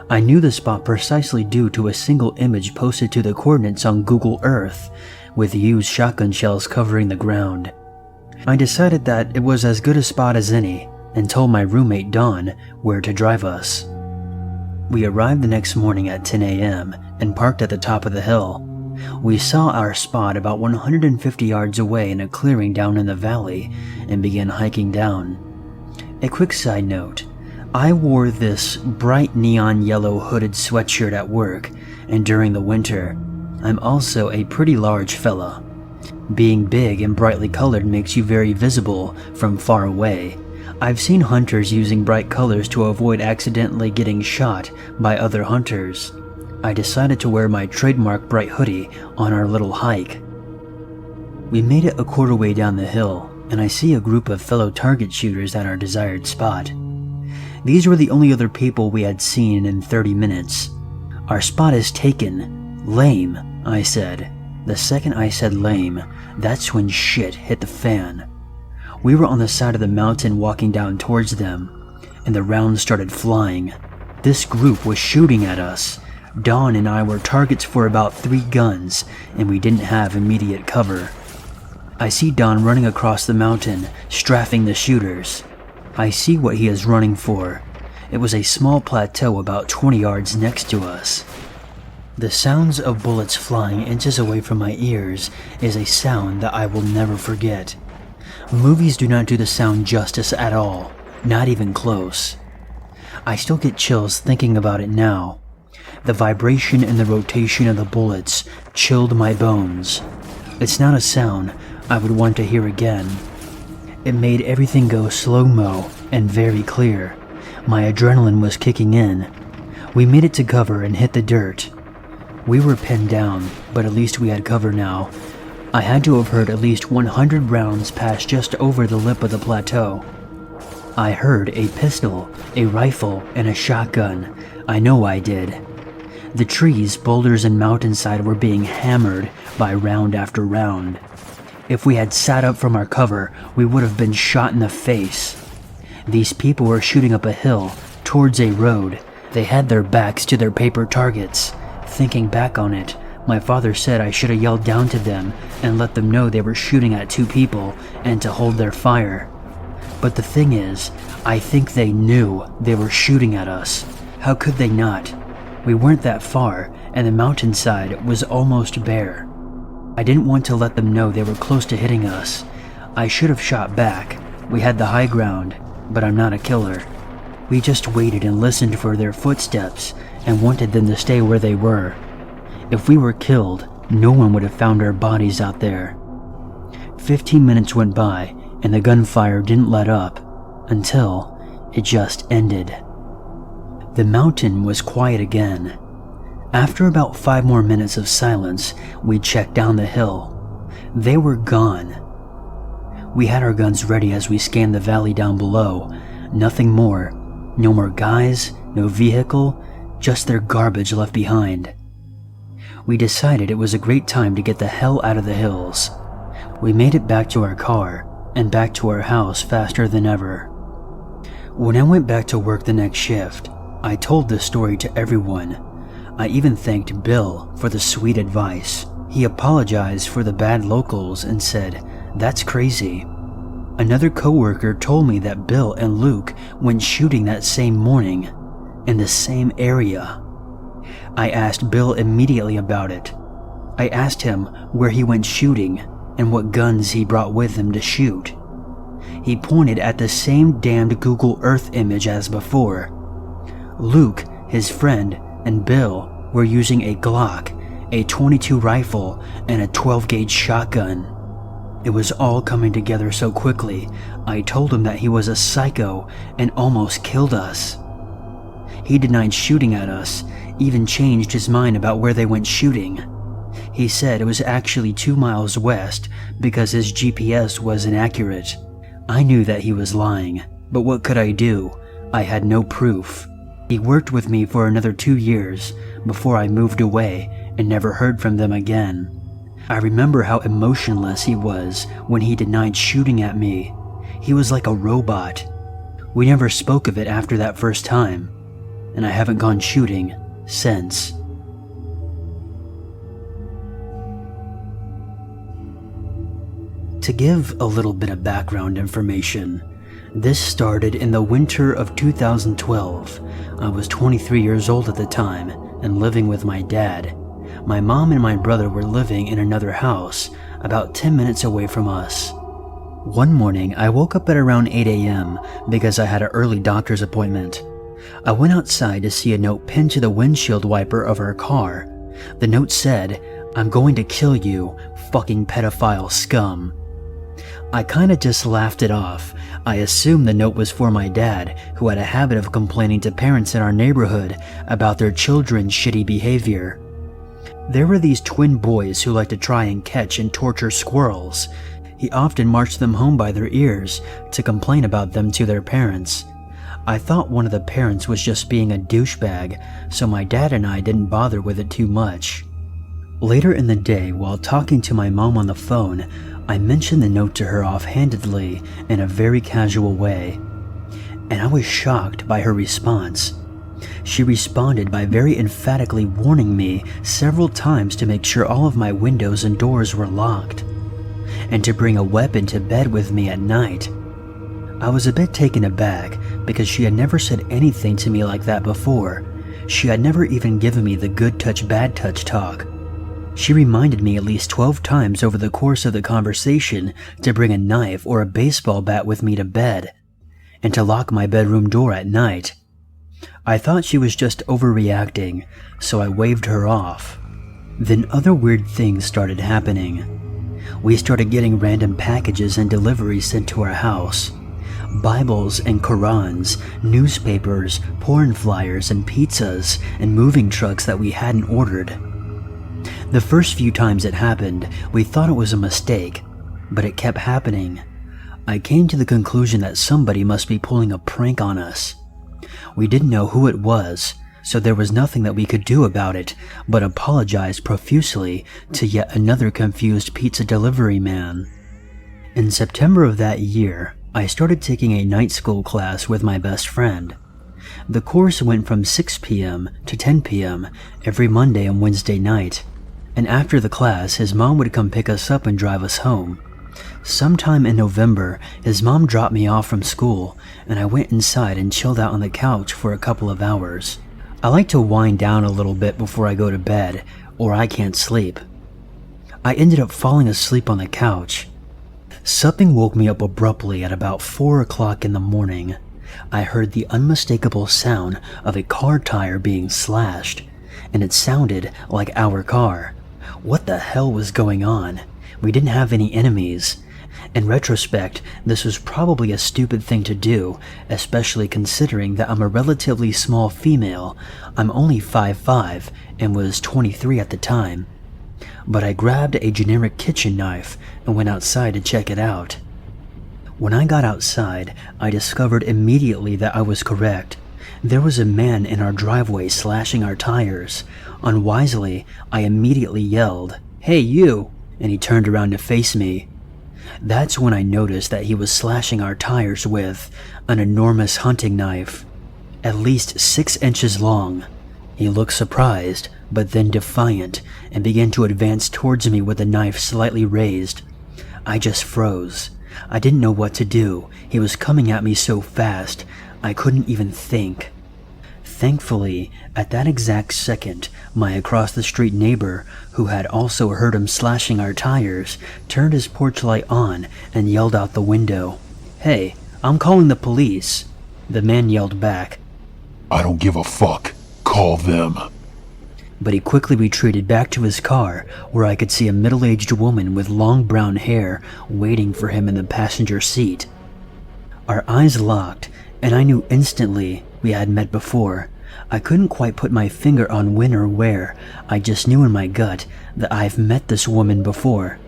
I knew the spot precisely due to a single image posted to the coordinates on Google Earth, with used shotgun shells covering the ground. I decided that it was as good a spot as any, and told my roommate Don where to drive us. We arrived the next morning at 10 a.m. and parked at the top of the hill. We saw our spot about 150 yards away in a clearing down in the valley and began hiking down. A quick side note, I wore this bright neon yellow hooded sweatshirt at work, and during the winter, I'm also a pretty large fella. Being big and brightly colored makes you very visible from far away. I've seen hunters using bright colors to avoid accidentally getting shot by other hunters. I decided to wear my trademark bright hoodie on our little hike. We made it a quarter way down the hill and I see a group of fellow target shooters at our desired spot. These were the only other people we had seen in 30 minutes. Our spot is taken. Lame, I said. The second I said lame, that's when shit hit the fan. We were on the side of the mountain walking down towards them, and the rounds started flying. This group was shooting at us. Dawn and I were targets for about 3 guns, and we didn't have immediate cover. I see Dawn running across the mountain, strafing the shooters. I see what he is running for. It was a small plateau about 20 yards next to us. The sounds of bullets flying inches away from my ears is a sound that I will never forget. Movies do not do the sound justice at all, not even close. I still get chills thinking about it now. The vibration and the rotation of the bullets chilled my bones. It's not a sound I would want to hear again. It made everything go slow-mo and very clear. My adrenaline was kicking in. We made it to cover and hit the dirt. We were pinned down, but at least we had cover now. I had to have heard at least 100 rounds pass just over the lip of the plateau. I heard a pistol, a rifle, and a shotgun. I know I did. The trees, boulders, and mountainside were being hammered by round after round. If we had sat up from our cover, we would have been shot in the face. These people were shooting up a hill, towards a road. They had their backs to their paper targets. Thinking back on it, my father said I should have yelled down to them and let them know they were shooting at 2 people and to hold their fire. But the thing is, I think they knew they were shooting at us. How could they not? We weren't that far, and the mountainside was almost bare. I didn't want to let them know they were close to hitting us. I should have shot back. We had the high ground, but I'm not a killer. We just waited and listened for their footsteps and wanted them to stay where they were. If we were killed, no one would have found our bodies out there. 15 minutes went by, and the gunfire didn't let up until it just ended. The mountain was quiet again. After about 5 more minutes of silence, we checked down the hill. They were gone. We had our guns ready as we scanned the valley down below. Nothing more. No more guys, no vehicle, just their garbage left behind. We decided it was a great time to get the hell out of the hills. We made it back to our car and back to our house faster than ever. When I went back to work the next shift, I told this story to everyone. I even thanked Bill for the sweet advice. He apologized for the bad locals and said, "That's crazy." Another coworker told me that Bill and Luke went shooting that same morning in the same area. I asked Bill immediately about it. I asked him where he went shooting and what guns he brought with him to shoot. He pointed at the same damned Google Earth image as before. Luke, his friend, and Bill were using a Glock, a .22 rifle, and a 12-gauge shotgun. It was all coming together so quickly, I told him that he was a psycho and almost killed us. He denied shooting at us, even changed his mind about where they went shooting. He said it was actually 2 miles west because his GPS was inaccurate. I knew that he was lying, but what could I do? I had no proof. He worked with me for another 2 years before I moved away and never heard from them again. I remember how emotionless he was when he denied shooting at me. He was like a robot. We never spoke of it after that first time, and I haven't gone shooting since. To give a little bit of background information, this started in the winter of 2012. I was 23 years old at the time and living with my dad. My mom and my brother were living in another house about 10 minutes away from us. One morning, I woke up at around 8 a.m. because I had an early doctor's appointment. I went outside to see a note pinned to the windshield wiper of our car. The note said, "I'm going to kill you, fucking pedophile scum." I kinda just laughed it off. I assumed the note was for my dad, who had a habit of complaining to parents in our neighborhood about their children's shitty behavior. There were these twin boys who liked to try and catch and torture squirrels. He often marched them home by their ears to complain about them to their parents. I thought one of the parents was just being a douchebag, so my dad and I didn't bother with it too much. Later in the day, while talking to my mom on the phone, I mentioned the note to her offhandedly in a very casual way, and I was shocked by her response. She responded by very emphatically warning me several times to make sure all of my windows and doors were locked, and to bring a weapon to bed with me at night. I was a bit taken aback because she had never said anything to me like that before. She had never even given me the good touch bad touch talk. She reminded me at least 12 times over the course of the conversation to bring a knife or a baseball bat with me to bed, and to lock my bedroom door at night. I thought she was just overreacting, so I waved her off. Then other weird things started happening. We started getting random packages and deliveries sent to our house. Bibles and Qurans, newspapers, porn flyers and pizzas, and moving trucks that we hadn't ordered. The first few times it happened, we thought it was a mistake, but it kept happening. I came to the conclusion that somebody must be pulling a prank on us. We didn't know who it was, so there was nothing that we could do about it but apologize profusely to yet another confused pizza delivery man. In September of that year, I started taking a night school class with my best friend. The course went from 6 p.m. to 10 p.m. every Monday and Wednesday night, and after the class, his mom would come pick us up and drive us home. Sometime in November, his mom dropped me off from school, and I went inside and chilled out on the couch for a couple of hours. I like to wind down a little bit before I go to bed, or I can't sleep. I ended up falling asleep on the couch. Something woke me up abruptly at about 4 o'clock in the morning. I heard the unmistakable sound of a car tire being slashed, and it sounded like our car. What the hell was going on? We didn't have any enemies. In retrospect, this was probably a stupid thing to do, especially considering that I'm a relatively small female. I'm only 5'5" and was 23 at the time. But I grabbed a generic kitchen knife and went outside to check it out. When I got outside, I discovered immediately that I was correct. There was a man in our driveway slashing our tires. Unwisely, I immediately yelled, "Hey you!" and he turned around to face me. That's when I noticed that he was slashing our tires with an enormous hunting knife, at least 6 inches long. He looked surprised, but then defiant, and began to advance towards me with the knife slightly raised. I just froze. I didn't know what to do. He was coming at me so fast, I couldn't even think. Thankfully, at that exact second, my across-the-street neighbor, who had also heard him slashing our tires, turned his porch light on and yelled out the window, "Hey, I'm calling the police." The man yelled back, I don't give a fuck. Call them. but he quickly retreated back to his car, where I could see a middle-aged woman with long brown hair waiting for him in the passenger seat. Our eyes locked, and I knew instantly we had met before. I couldn't quite put my finger on when or where. I just knew in my gut that I've met this woman before.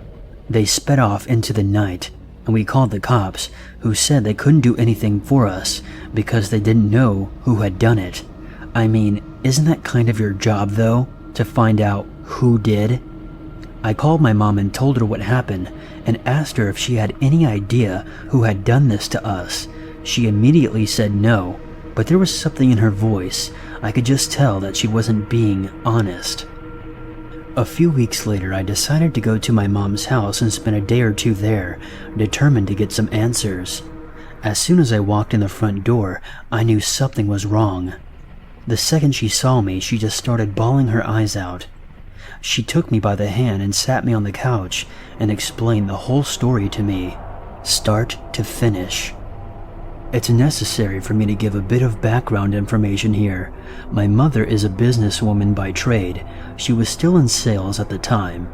They sped off into the night, and we called the cops, who said they couldn't do anything for us because they didn't know who had done it. I mean, isn't that kind of your job though, to find out who did? I called my mom and told her what happened and asked her if she had any idea who had done this to us. She immediately said no, but there was something in her voice. I could just tell that she wasn't being honest. A few weeks later, I decided to go to my mom's house and spend a day or two there, determined to get some answers. As soon as I walked in the front door, I knew something was wrong. The second she saw me, she just started bawling her eyes out. She took me by the hand and sat me on the couch and explained the whole story to me, start to finish. It's necessary for me to give a bit of background information here. My mother is a businesswoman by trade. She was still in sales at the time,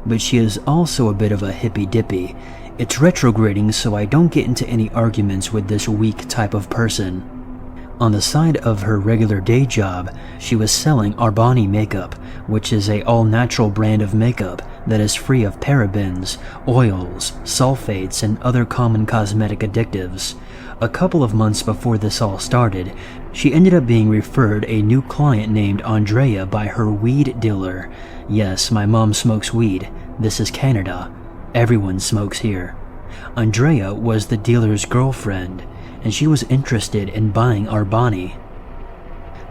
but she is also a bit of a hippy-dippy. It's retrograding, so I don't get into any arguments with this weak type of person. On the side of her regular day job, she was selling Arbani makeup, which is a all-natural brand of makeup that is free of parabens, oils, sulfates, and other common cosmetic additives. A couple of months before this all started, she ended up being referred a new client named Andrea by her weed dealer. Yes, my mom smokes weed. This is Canada. Everyone smokes here. Andrea was the dealer's girlfriend, and she was interested in buying our Bonnie.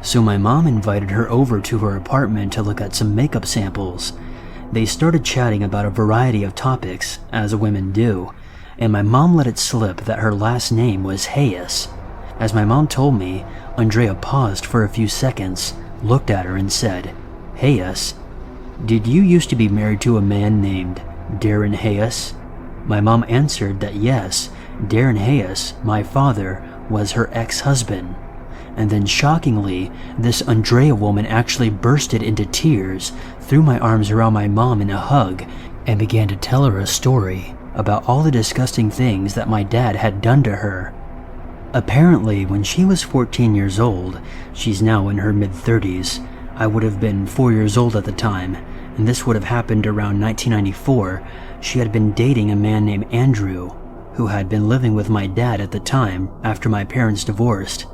So my mom invited her over to her apartment to look at some makeup samples. They started chatting about a variety of topics, as women do, and my mom let it slip that her last name was Hayes. As my mom told me, Andrea paused for a few seconds, looked at her and said, "Hayes, did you used to be married to a man named Darren Hayes?" My mom answered that yes, Darren Hayes, my father, was her ex-husband. And then shockingly, this Andrea woman actually bursted into tears, threw my arms around my mom in a hug, and began to tell her a story about all the disgusting things that my dad had done to her. Apparently, when she was 14 years old, she's now in her mid-30s, I would have been 4 years old at the time, and this would have happened around 1994, she had been dating a man named Andrew, who had been living with my dad at the time after my parents divorced.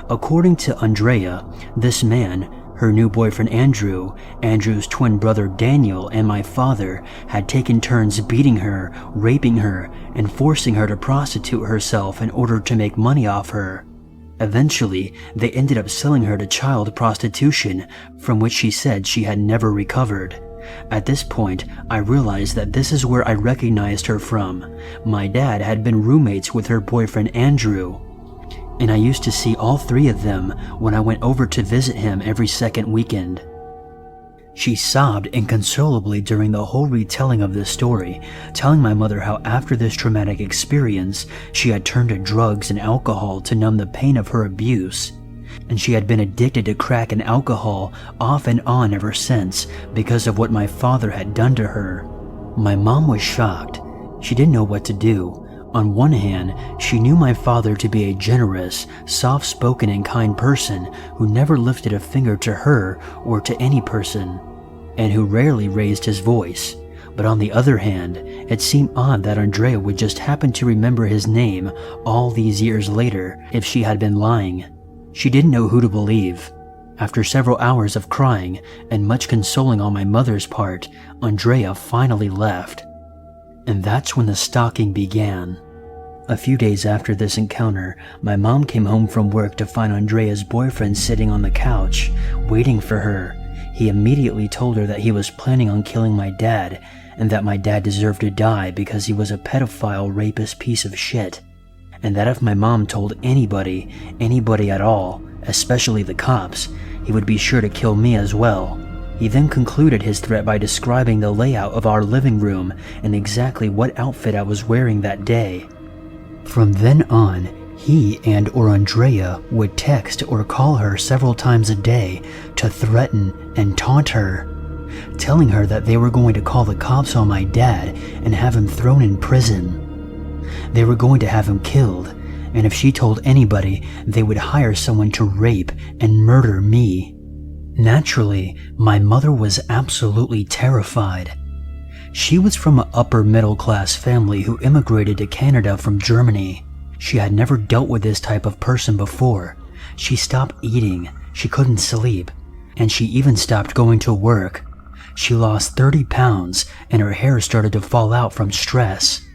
According to Andrea, this man, her new boyfriend Andrew, Andrew's twin brother Daniel, and my father had taken turns beating her, raping her, and forcing her to prostitute herself in order to make money off her. Eventually, they ended up selling her to child prostitution, from which she said she had never recovered. At this point, I realized that this is where I recognized her from. My dad had been roommates with her boyfriend Andrew, and I used to see all three of them when I went over to visit him every second weekend. She sobbed inconsolably during the whole retelling of this story, telling my mother how after this traumatic experience, she had turned to drugs and alcohol to numb the pain of her abuse, and she had been addicted to crack and alcohol off and on ever since because of what my father had done to her. My mom was shocked. She didn't know what to do. On one hand, she knew my father to be a generous, soft-spoken and kind person who never lifted a finger to her or to any person, and who rarely raised his voice. But on the other hand, it seemed odd that Andrea would just happen to remember his name all these years later if she had been lying. She didn't know who to believe. After several hours of crying and much consoling on my mother's part, Andrea finally left. And that's when the stalking began. A few days after this encounter, my mom came home from work to find Andrea's boyfriend sitting on the couch, waiting for her. He immediately told her that he was planning on killing my dad, and that my dad deserved to die because he was a pedophile, rapist piece of shit. And that if my mom told anybody at all, especially the cops, he would be sure to kill me as well. He then concluded his threat by describing the layout of our living room and exactly what outfit I was wearing that day. From then on, he and/or Andrea would text or call her several times a day to threaten and taunt her, telling her that they were going to call the cops on my dad and have him thrown in prison. They were going to have him killed, and if she told anybody, they would hire someone to rape and murder me. Naturally, my mother was absolutely terrified. She was from an upper middle class family who immigrated to Canada from Germany. She had never dealt with this type of person before. She stopped eating, she couldn't sleep, and she even stopped going to work. She lost 30 pounds and her hair started to fall out from stress.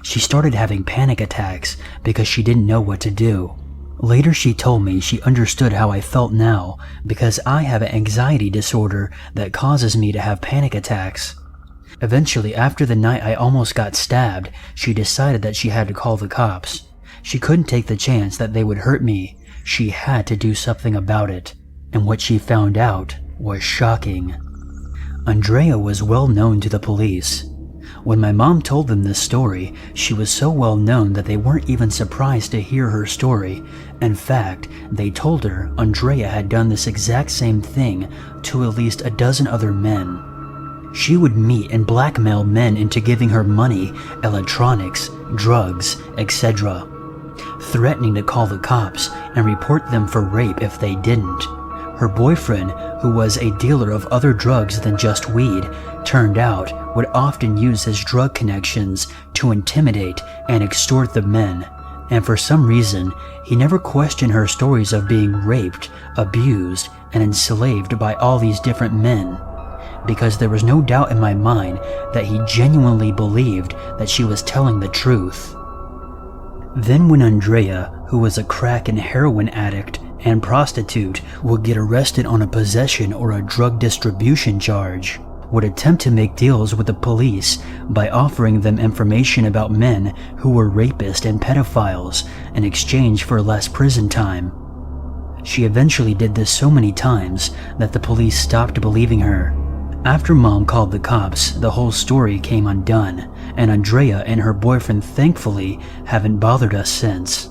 She started having panic attacks because she didn't know what to do. Later she told me she understood how I felt now because I have an anxiety disorder that causes me to have panic attacks. Eventually, after the night I almost got stabbed, she decided that she had to call the cops. She couldn't take the chance that they would hurt me. She had to do something about it. And what she found out was shocking. Andrea was well known to the police. When my mom told them this story, she was so well known that they weren't even surprised to hear her story. In fact, they told her Andrea had done this exact same thing to at least a dozen other men. She would meet and blackmail men into giving her money, electronics, drugs, etc., threatening to call the cops and report them for rape if they didn't, Her boyfriend, who was a dealer of other drugs than just weed, turned out would often use his drug connections to intimidate and extort the men, and for some reason, he never questioned her stories of being raped, abused, and enslaved by all these different men, because there was no doubt in my mind that he genuinely believed that she was telling the truth. Then when Andrea, who was a crack and heroin addict and prostitute, would get arrested on a possession or a drug distribution charge, would attempt to make deals with the police by offering them information about men who were rapists and pedophiles in exchange for less prison time. She eventually did this so many times that the police stopped believing her. After Mom called the cops, the whole story came undone, and Andrea and her boyfriend thankfully haven't bothered us since.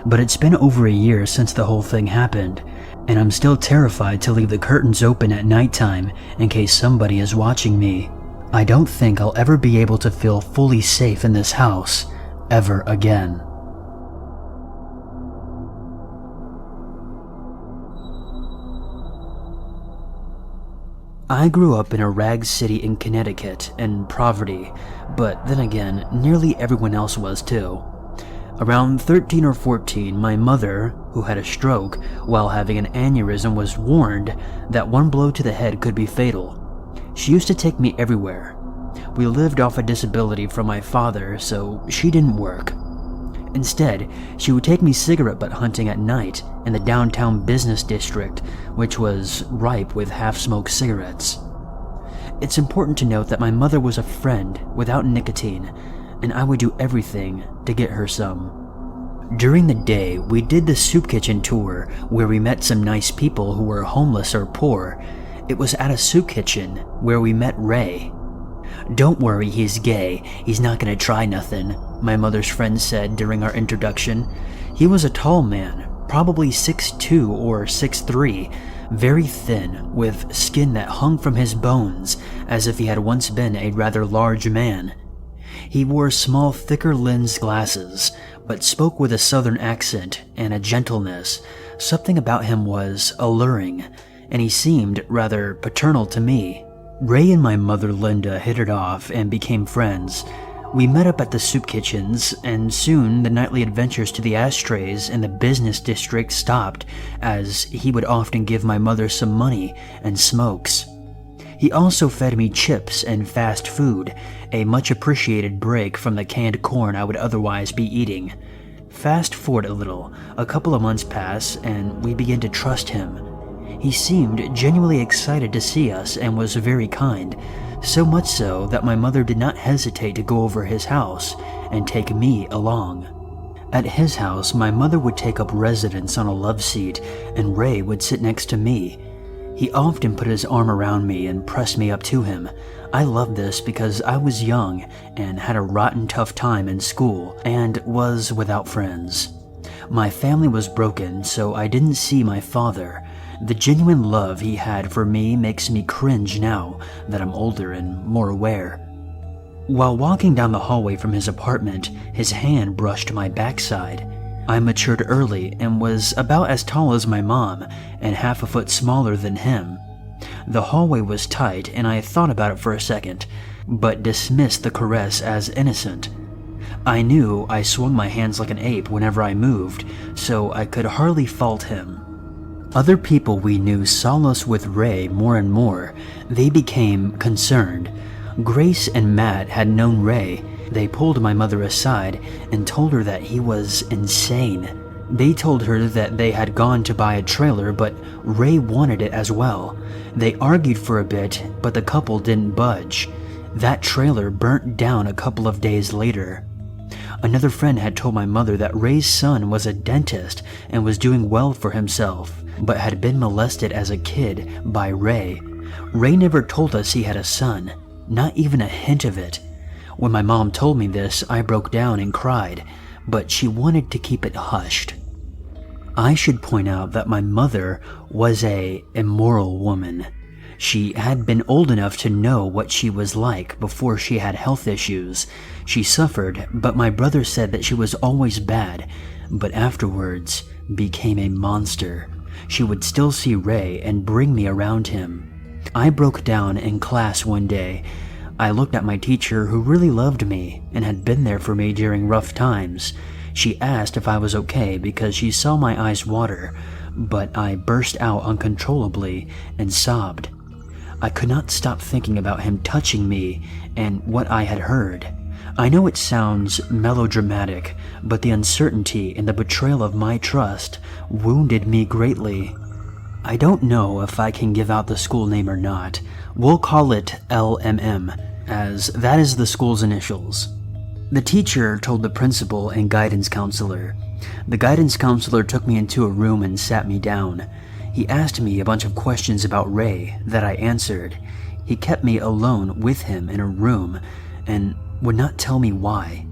But it's been over a year since the whole thing happened, and I'm still terrified to leave the curtains open at nighttime in case somebody is watching me. I don't think I'll ever be able to feel fully safe in this house, ever again. I grew up in a rag city in Connecticut in poverty, but then again, nearly everyone else was too. Around 13 or 14, my mother, who had a stroke while having an aneurysm, was warned that one blow to the head could be fatal. She used to take me everywhere. We lived off a disability from my father, so she didn't work. Instead, she would take me cigarette butt hunting at night in the downtown business district, which was ripe with half-smoked cigarettes. It's important to note that my mother was a friend without nicotine, and I would do everything to get her some. During the day, we did the soup kitchen tour where we met some nice people who were homeless or poor. It was at a soup kitchen where we met Ray. "Don't worry, he's gay. He's not gonna try nothing," my mother's friend said during our introduction. He was a tall man, probably 6'2" or 6'3", very thin, with skin that hung from his bones as if he had once been a rather large man. He wore small, thicker lens glasses, but spoke with a southern accent and a gentleness. Something about him was alluring, and he seemed rather paternal to me. Ray and my mother Linda hit it off and became friends. We met up at the soup kitchens, and soon the nightly adventures to the ashtrays in the business district stopped, as he would often give my mother some money and smokes. He also fed me chips and fast food, a much appreciated break from the canned corn I would otherwise be eating. Fast forward a little, a couple of months pass, and we begin to trust him. He seemed genuinely excited to see us and was very kind, so much so that my mother did not hesitate to go over his house and take me along. At his house, my mother would take up residence on a love seat, and Ray would sit next to me. He often put his arm around me and pressed me up to him. I loved this because I was young and had a rotten tough time in school and was without friends. My family was broken, so I didn't see my father. The genuine love he had for me makes me cringe now that I'm older and more aware. While walking down the hallway from his apartment, his hand brushed my backside. I matured early and was about as tall as my mom and half a foot smaller than him. The hallway was tight and I thought about it for a second, but dismissed the caress as innocent. I knew I swung my hands like an ape whenever I moved, so I could hardly fault him. Other people we knew saw us with Ray more and more. They became concerned. Grace and Matt had known Ray. They pulled my mother aside and told her that he was insane. They told her that they had gone to buy a trailer, but Ray wanted it as well. They argued for a bit, but the couple didn't budge. That trailer burnt down a couple of days later. Another friend had told my mother that Ray's son was a dentist and was doing well for himself, but had been molested as a kid by Ray. Ray never told us he had a son, not even a hint of it. When my mom told me this, I broke down and cried, but she wanted to keep it hushed. I should point out that my mother was an immoral woman. She had been old enough to know what she was like before she had health issues. She suffered, but my brother said that she was always bad, but afterwards became a monster. she would still see Ray and bring me around him. I broke down in class one day. I looked at my teacher, who really loved me and had been there for me during rough times. She asked if I was okay because she saw my eyes water, but I burst out uncontrollably and sobbed. I could not stop thinking about him touching me and what I had heard. I know it sounds melodramatic, but the uncertainty and the betrayal of my trust wounded me greatly. I don't know if I can give out the school name or not. We'll call it LMM, as that is the school's initials. The teacher told the principal and guidance counselor. The guidance counselor took me into a room and sat me down. He asked me a bunch of questions about Ray that I answered. He kept me alone with him in a room and would not tell me why.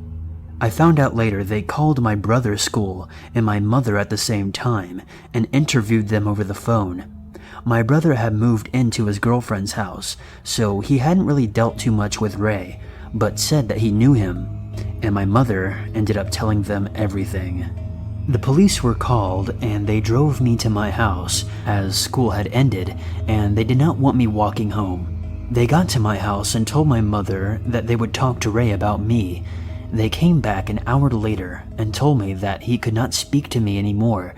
I found out later they called my brother's school and my mother at the same time and interviewed them over the phone. My brother had moved into his girlfriend's house, so he hadn't really dealt too much with Ray, but said that he knew him, and my mother ended up telling them everything. The police were called and they drove me to my house as school had ended, and they did not want me walking home. They got to my house and told my mother that they would talk to Ray about me. They came back an hour later and told me that he could not speak to me anymore.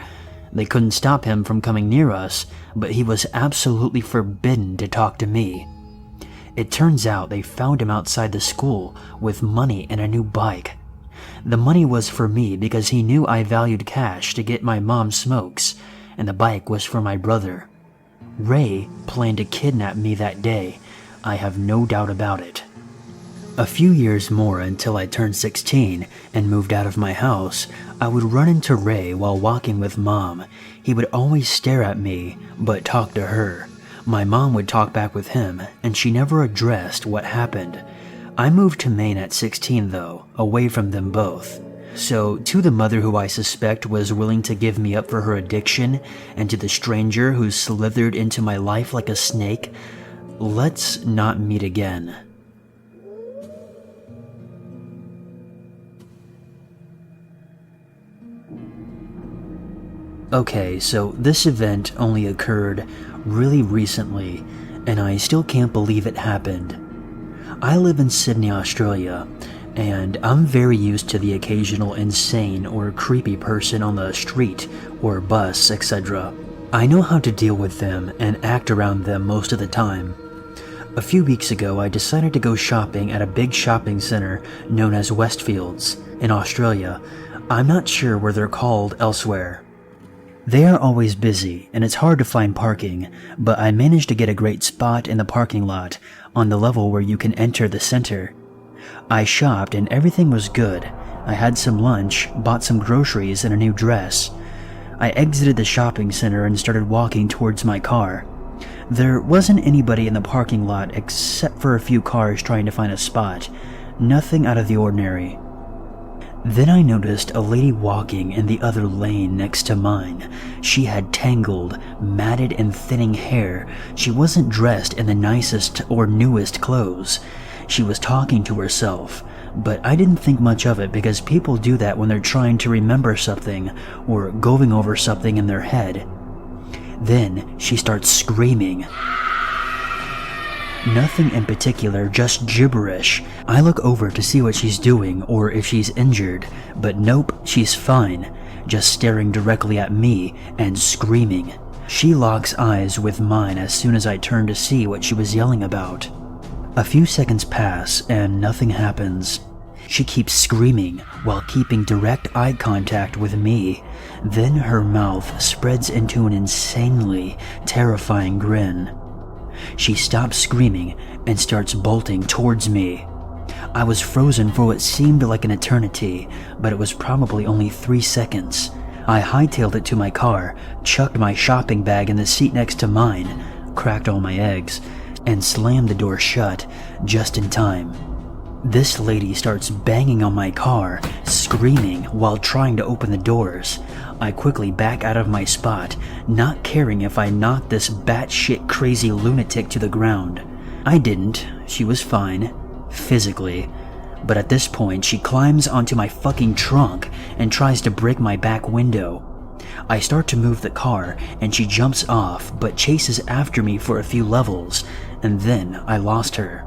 They couldn't stop him from coming near us, but he was absolutely forbidden to talk to me. It turns out they found him outside the school with money and a new bike. The money was for me because he knew I valued cash to get my mom smokes, and the bike was for my brother. Ray planned to kidnap me that day. I have no doubt about it. A few years more until I turned 16 and moved out of my house, I would run into Ray while walking with Mom. He would always stare at me, but talk to her. My mom would talk back with him, and she never addressed what happened. I moved to Maine at 16 though, away from them both. So, to the mother who I suspect was willing to give me up for her addiction, and to the stranger who slithered into my life like a snake, let's not meet again. Okay, so this event only occurred really recently, and I still can't believe it happened. I live in Sydney, Australia, and I'm very used to the occasional insane or creepy person on the street or bus, etc. I know how to deal with them and act around them most of the time. A few weeks ago, I decided to go shopping at a big shopping center known as Westfields in Australia. I'm not sure where they're called elsewhere. They are always busy, and it's hard to find parking, but I managed to get a great spot in the parking lot on the level where you can enter the center. I shopped and everything was good. I had some lunch, bought some groceries, and a new dress. I exited the shopping center and started walking towards my car. There wasn't anybody in the parking lot except for a few cars trying to find a spot. Nothing out of the ordinary. Then I noticed a lady walking in the other lane next to mine. She had tangled, matted and thinning hair. She wasn't dressed in the nicest or newest clothes. She was talking to herself, but I didn't think much of it because people do that when they're trying to remember something or going over something in their head. Then she starts screaming. Nothing in particular, just gibberish. I look over to see what she's doing or if she's injured, but nope, she's fine, just staring directly at me and screaming. She locks eyes with mine as soon as I turn to see what she was yelling about. A few seconds pass and nothing happens. She keeps screaming while keeping direct eye contact with me. Then her mouth spreads into an insanely terrifying grin. She stops screaming and starts bolting towards me. I was frozen for what seemed like an eternity, but it was probably only 3 seconds. I hightailed it to my car, chucked my shopping bag in the seat next to mine, cracked all my eggs, and slammed the door shut just in time. This lady starts banging on my car, screaming while trying to open the doors. I quickly back out of my spot, not caring if I knocked this batshit crazy lunatic to the ground. I didn't. She was fine, physically. But at this point, she climbs onto my fucking trunk and tries to break my back window. I start to move the car and she jumps off but chases after me for a few levels, and then I lost her.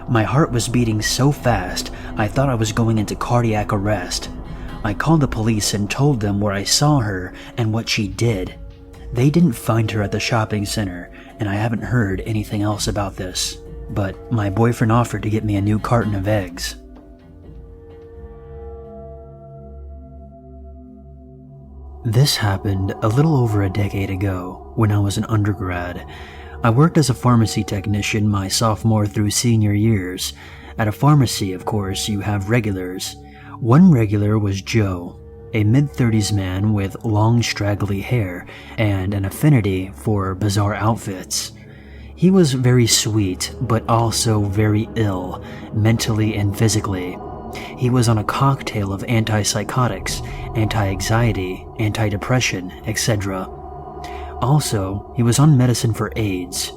My heart was beating so fast I thought I was going into cardiac arrest. I called the police and told them where I saw her and what she did. They didn't find her at the shopping center, and I haven't heard anything else about this. But my boyfriend offered to get me a new carton of eggs. This happened a little over a decade ago when I was an undergrad. I worked as a pharmacy technician my sophomore through senior years. At a pharmacy, of course, you have regulars. One regular was Joe, a mid-30s man with long straggly hair and an affinity for bizarre outfits. He was very sweet, but also very ill, mentally and physically. He was on a cocktail of antipsychotics, anti-anxiety, anti-depression, etc. Also, he was on medicine for AIDS.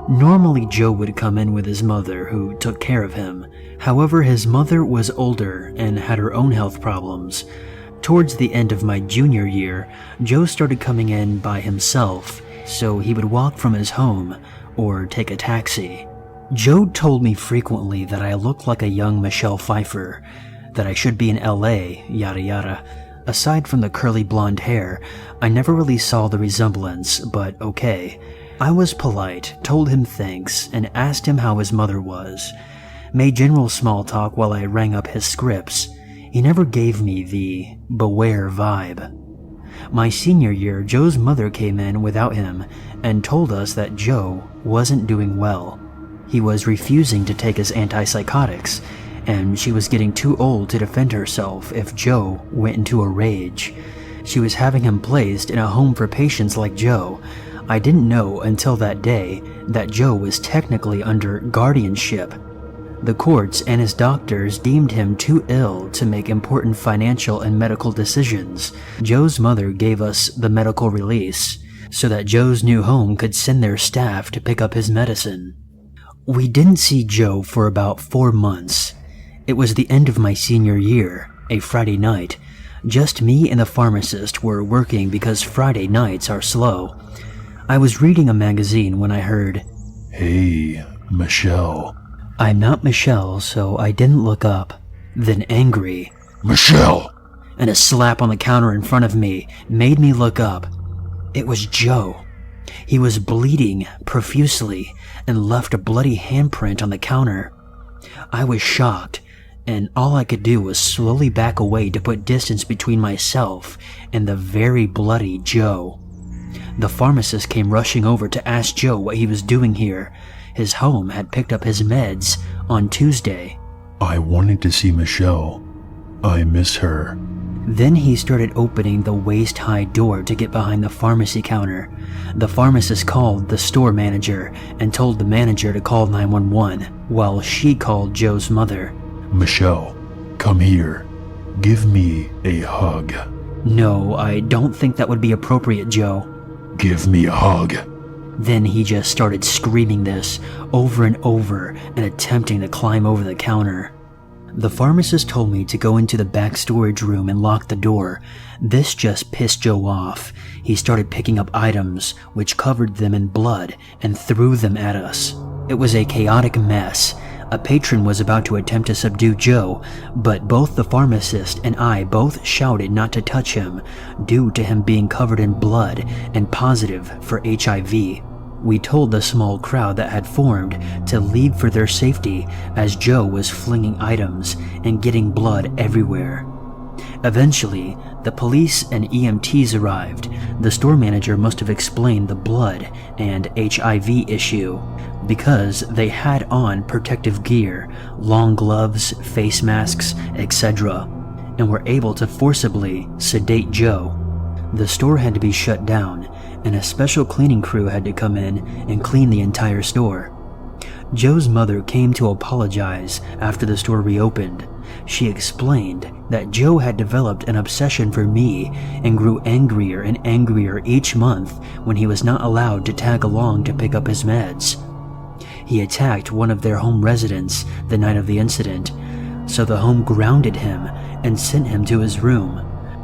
Normally, Joe would come in with his mother, who took care of him. However, his mother was older and had her own health problems. Towards the end of my junior year, Joe started coming in by himself, so he would walk from his home or take a taxi. Joe told me frequently that I looked like a young Michelle Pfeiffer, that I should be in LA, yada yada. Aside from the curly blonde hair, I never really saw the resemblance, but okay. I was polite, told him thanks, and asked him how his mother was. Made general small talk while I rang up his scripts. He never gave me the beware vibe. My senior year, Joe's mother came in without him and told us that Joe wasn't doing well. He was refusing to take his antipsychotics, and she was getting too old to defend herself if Joe went into a rage. She was having him placed in a home for patients like Joe. I didn't know until that day that Joe was technically under guardianship. The courts and his doctors deemed him too ill to make important financial and medical decisions. Joe's mother gave us the medical release so that Joe's new home could send their staff to pick up his medicine. We didn't see Joe for about 4 months. It was the end of my senior year, a Friday night. Just me and the pharmacist were working because Friday nights are slow. I was reading a magazine when I heard, "Hey, Michelle." I'm not Michelle, so I didn't look up. Then angry, "Michelle!" and a slap on the counter in front of me made me look up. It was Joe. He was bleeding profusely and left a bloody handprint on the counter. I was shocked, and all I could do was slowly back away to put distance between myself and the very bloody Joe. The pharmacist came rushing over to ask Joe what he was doing here. His home had picked up his meds on Tuesday. "I wanted to see Michelle. I miss her." Then he started opening the waist-high door to get behind the pharmacy counter. The pharmacist called the store manager and told the manager to call 911, while she called Joe's mother. "Michelle, come here. Give me a hug." No, I don't think that would be appropriate, Joe. "Give me a hug." Then he just started screaming this over and over and attempting to climb over the counter. The pharmacist told me to go into the back storage room and lock the door. This just pissed Joe off. He started picking up items, which covered them in blood, and threw them at us. It was a chaotic mess. A patron was about to attempt to subdue Joe, but both the pharmacist and I both shouted not to touch him, due to him being covered in blood and positive for HIV. We told the small crowd that had formed to leave for their safety as Joe was flinging items and getting blood everywhere. Eventually, the police and EMTs arrived. The store manager must have explained the blood and HIV issue because they had on protective gear, long gloves, face masks, etc., and were able to forcibly sedate Joe. The store had to be shut down, and a special cleaning crew had to come in and clean the entire store. Joe's mother came to apologize after the store reopened. She explained that Joe had developed an obsession for me and grew angrier and angrier each month when he was not allowed to tag along to pick up his meds. He attacked one of their home residents the night of the incident, so the home grounded him and sent him to his room.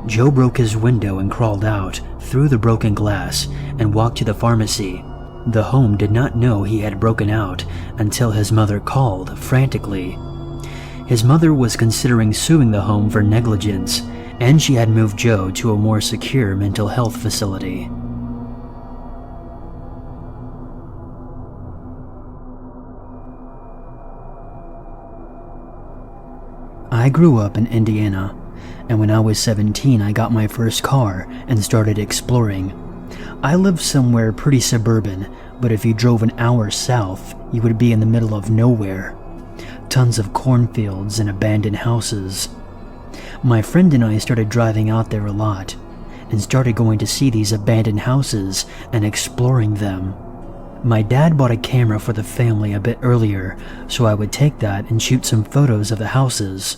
Joe broke his window and crawled out through the broken glass and walked to the pharmacy. The home did not know he had broken out until his mother called frantically. His mother was considering suing the home for negligence, and she had moved Joe to a more secure mental health facility. I grew up in Indiana, and when I was 17 I got my first car and started exploring. I lived somewhere pretty suburban, but if you drove an hour south, you would be in the middle of nowhere. Tons of cornfields and abandoned houses. My friend and I started driving out there a lot, and started going to see these abandoned houses and exploring them. My dad bought a camera for the family a bit earlier, so I would take that and shoot some photos of the houses.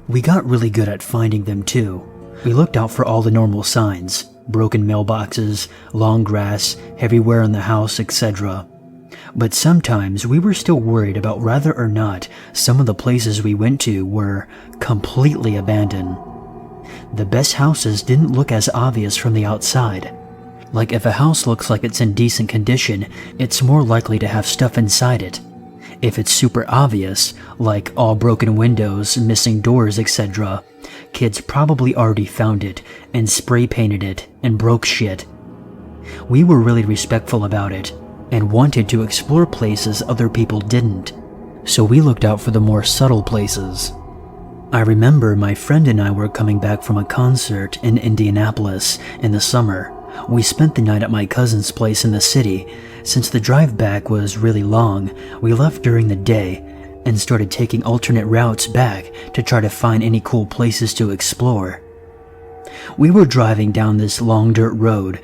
We got really good at finding them too. We looked out for all the normal signs, broken mailboxes, long grass, heavy wear on the house, etc. But sometimes we were still worried about whether or not some of the places we went to were completely abandoned. The best houses didn't look as obvious from the outside. Like if a house looks like it's in decent condition, it's more likely to have stuff inside it. If it's super obvious, like all broken windows, missing doors, etc., kids probably already found it and spray painted it and broke shit. We were really respectful about it and wanted to explore places other people didn't, so we looked out for the more subtle places. I remember my friend and I were coming back from a concert in Indianapolis in the summer. We spent the night at my cousin's place in the city. Since the drive back was really long, we left during the day and started taking alternate routes back to try to find any cool places to explore. We were driving down this long dirt road,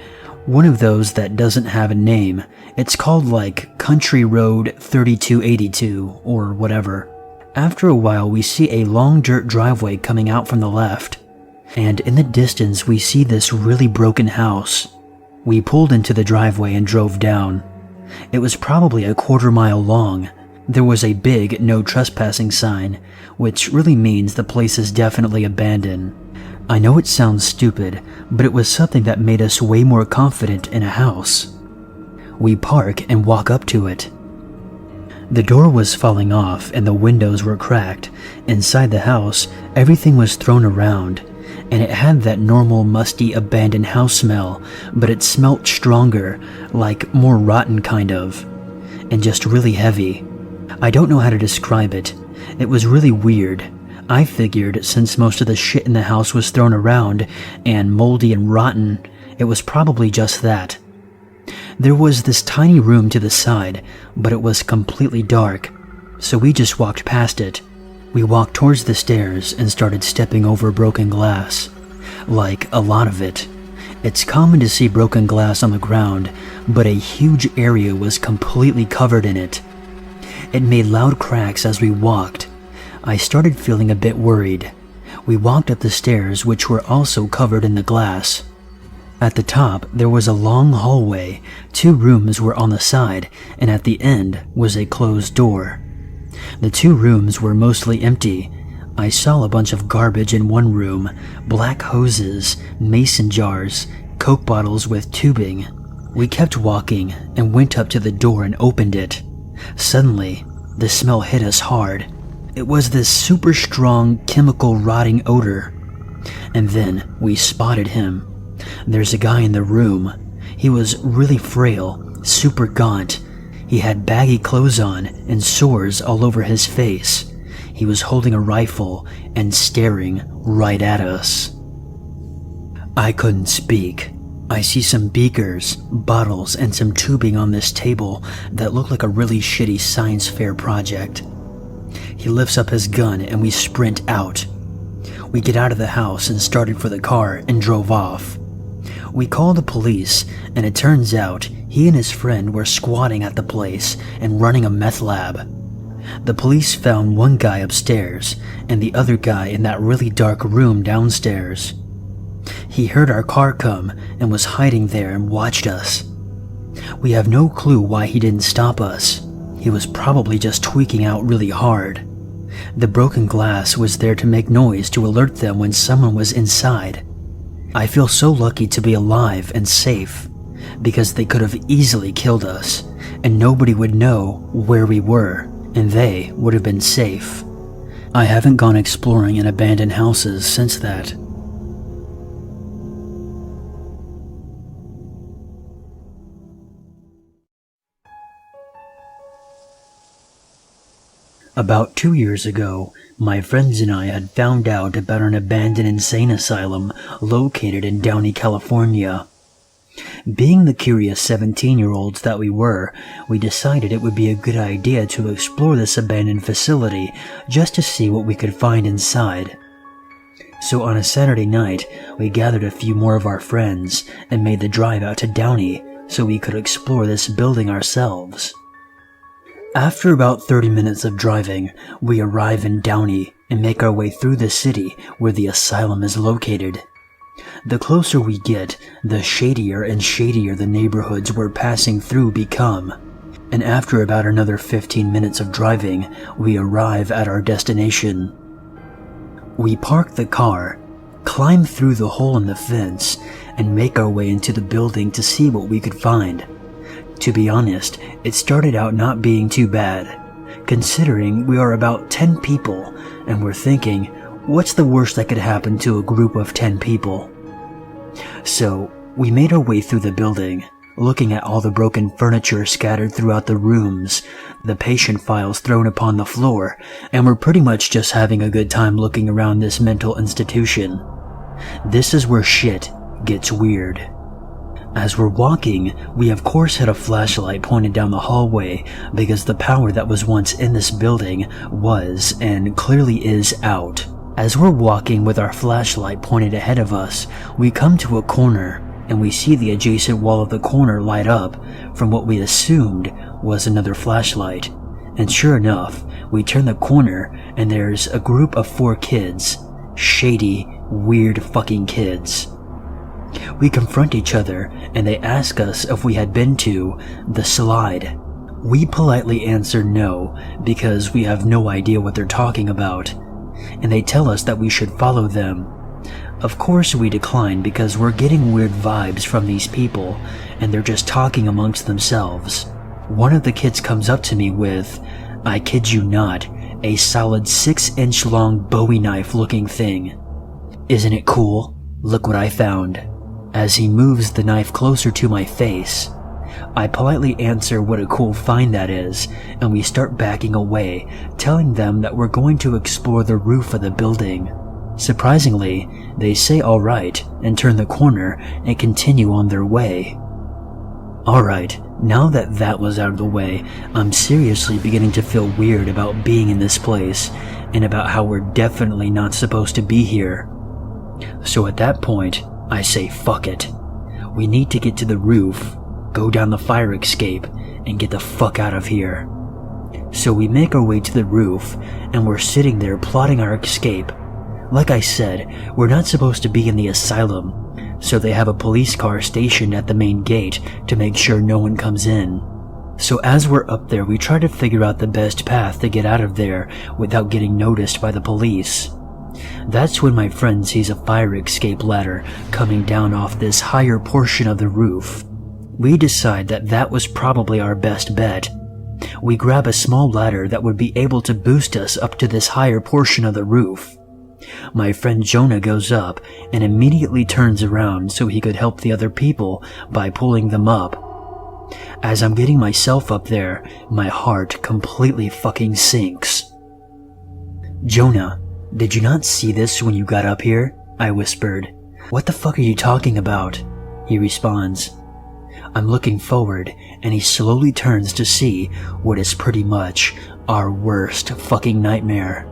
one of those that doesn't have a name. It's called like Country Road 3282 or whatever. After a while we see a long dirt driveway coming out from the left, and in the distance we see this really broken house. We pulled into the driveway and drove down. It was probably a quarter-mile long. There was a big no trespassing sign, which really means the place is definitely abandoned. I know it sounds stupid, but it was something that made us way more confident in a house. We park and walk up to it. The door was falling off and the windows were cracked. Inside the house, everything was thrown around, and it had that normal musty abandoned house smell, but it smelt stronger, like more rotten kind of, and just really heavy. I don't know how to describe it. It was really weird. I figured since most of the shit in the house was thrown around and moldy and rotten, it was probably just that. There was this tiny room to the side, but it was completely dark, so we just walked past it. We walked towards the stairs and started stepping over broken glass. Like, a lot of it. It's common to see broken glass on the ground, but a huge area was completely covered in it. It made loud cracks as we walked. I started feeling a bit worried. We walked up the stairs, which were also covered in the glass. At the top, there was a long hallway. 2 rooms were on the side, and at the end was a closed door. The 2 rooms were mostly empty. I saw a bunch of garbage in one room, black hoses, mason jars, Coke bottles with tubing. We kept walking and went up to the door and opened it. Suddenly, the smell hit us hard. It was this super strong chemical rotting odor. And then we spotted him. There's a guy in the room. He was really frail, super gaunt. He had baggy clothes on and sores all over his face. He was holding a rifle and staring right at us. I couldn't speak. I see some beakers, bottles, and some tubing on this table that look like a really shitty science fair project. He lifts up his gun and we sprint out. We get out of the house and started for the car and drove off. We called the police, and it turns out he and his friend were squatting at the place and running a meth lab. The police found one guy upstairs and the other guy in that really dark room downstairs. He heard our car come and was hiding there and watched us. We have no clue why he didn't stop us. He was probably just tweaking out really hard. The broken glass was there to make noise to alert them when someone was inside. I feel so lucky to be alive and safe, because they could have easily killed us, and nobody would know where we were, and they would have been safe. I haven't gone exploring in abandoned houses since that. About 2 years ago, my friends and I had found out about an abandoned insane asylum located in Downey, California. Being the curious 17-year-olds that we were, we decided it would be a good idea to explore this abandoned facility just to see what we could find inside. So on a Saturday night, we gathered a few more of our friends and made the drive out to Downey so we could explore this building ourselves. After about 30 minutes of driving, we arrive in Downey and make our way through the city where the asylum is located. The closer we get, the shadier and shadier the neighborhoods we're passing through become. And after about another 15 minutes of driving, we arrive at our destination. We park the car, climb through the hole in the fence, and make our way into the building to see what we could find. To be honest, it started out not being too bad, considering we are about 10 people, and we're thinking, what's the worst that could happen to a group of 10 people? So, we made our way through the building, looking at all the broken furniture scattered throughout the rooms, the patient files thrown upon the floor, and we're pretty much just having a good time looking around this mental institution. This is where shit gets weird. As we're walking, we of course had a flashlight pointed down the hallway because the power that was once in this building was, and clearly is, out. As we're walking with our flashlight pointed ahead of us, we come to a corner and we see the adjacent wall of the corner light up from what we assumed was another flashlight. And sure enough, we turn the corner and there's a group of 4 kids. Shady, weird fucking kids. We confront each other and they ask us if we had been to the slide. We politely answer no because we have no idea what they're talking about, and they tell us that we should follow them. Of course we decline because we're getting weird vibes from these people and they're just talking amongst themselves. One of the kids comes up to me with, I kid you not, a solid 6-inch long Bowie knife looking thing. Isn't it cool? Look what I found. As he moves the knife closer to my face, I politely answer what a cool find that is, and we start backing away, telling them that we're going to explore the roof of the building. Surprisingly, they say alright and turn the corner and continue on their way. Alright, now that that was out of the way, I'm seriously beginning to feel weird about being in this place, and about how we're definitely not supposed to be here. So at that point, I say fuck it. We need to get to the roof, go down the fire escape, and get the fuck out of here. So we make our way to the roof, and we're sitting there plotting our escape. Like I said, we're not supposed to be in the asylum, so they have a police car stationed at the main gate to make sure no one comes in. So as we're up there, we try to figure out the best path to get out of there without getting noticed by the police. That's when my friend sees a fire escape ladder coming down off this higher portion of the roof. We decide that that was probably our best bet. We grab a small ladder that would be able to boost us up to this higher portion of the roof. My friend Jonah goes up and immediately turns around so he could help the other people by pulling them up. As I'm getting myself up there, my heart completely fucking sinks. Jonah, did you not see this when you got up here? I whispered. What the fuck are you talking about? He responds. I'm looking forward, and he slowly turns to see what is pretty much our worst fucking nightmare.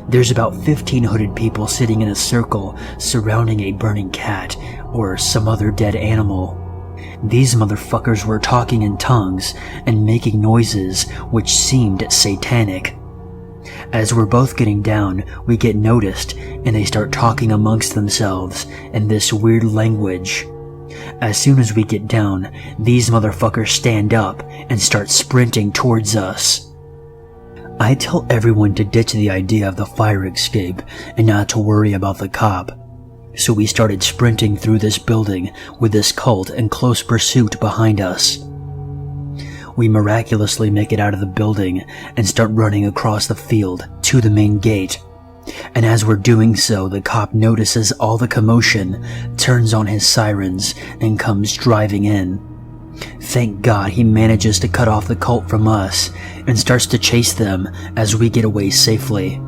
There's about 15 hooded people sitting in a circle surrounding a burning cat or some other dead animal. These motherfuckers were talking in tongues and making noises which seemed satanic. As we're both getting down, we get noticed and they start talking amongst themselves in this weird language. As soon as we get down, these motherfuckers stand up and start sprinting towards us. I tell everyone to ditch the idea of the fire escape and not to worry about the cop. So we started sprinting through this building with this cult in close pursuit behind us. We miraculously make it out of the building and start running across the field to the main gate. And as we're doing so, the cop notices all the commotion, turns on his sirens, and comes driving in. Thank God he manages to cut off the cult from us and starts to chase them as we get away safely.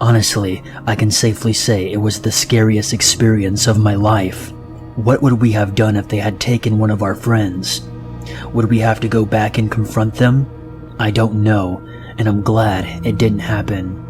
Honestly, I can safely say it was the scariest experience of my life. What would we have done if they had taken one of our friends? Would we have to go back and confront them? I don't know, and I'm glad it didn't happen.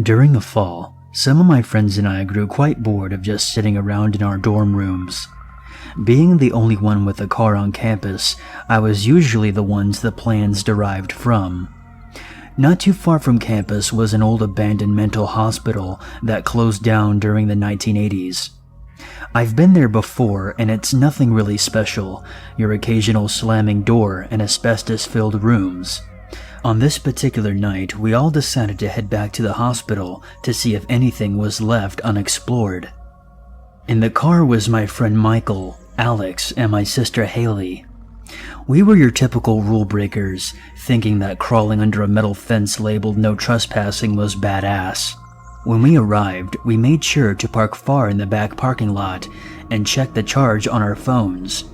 During the fall, some of my friends and I grew quite bored of just sitting around in our dorm rooms. Being the only one with a car on campus, I was usually the ones the plans derived from. Not too far from campus was an old abandoned mental hospital that closed down during the 1980s. I've been there before and it's nothing really special, your occasional slamming door and asbestos-filled rooms. On this particular night, we all decided to head back to the hospital to see if anything was left unexplored. In the car was my friend Michael, Alex, and my sister Haley. We were your typical rule breakers, thinking that crawling under a metal fence labeled no trespassing was badass. When we arrived, we made sure to park far in the back parking lot and check the charge on our phones.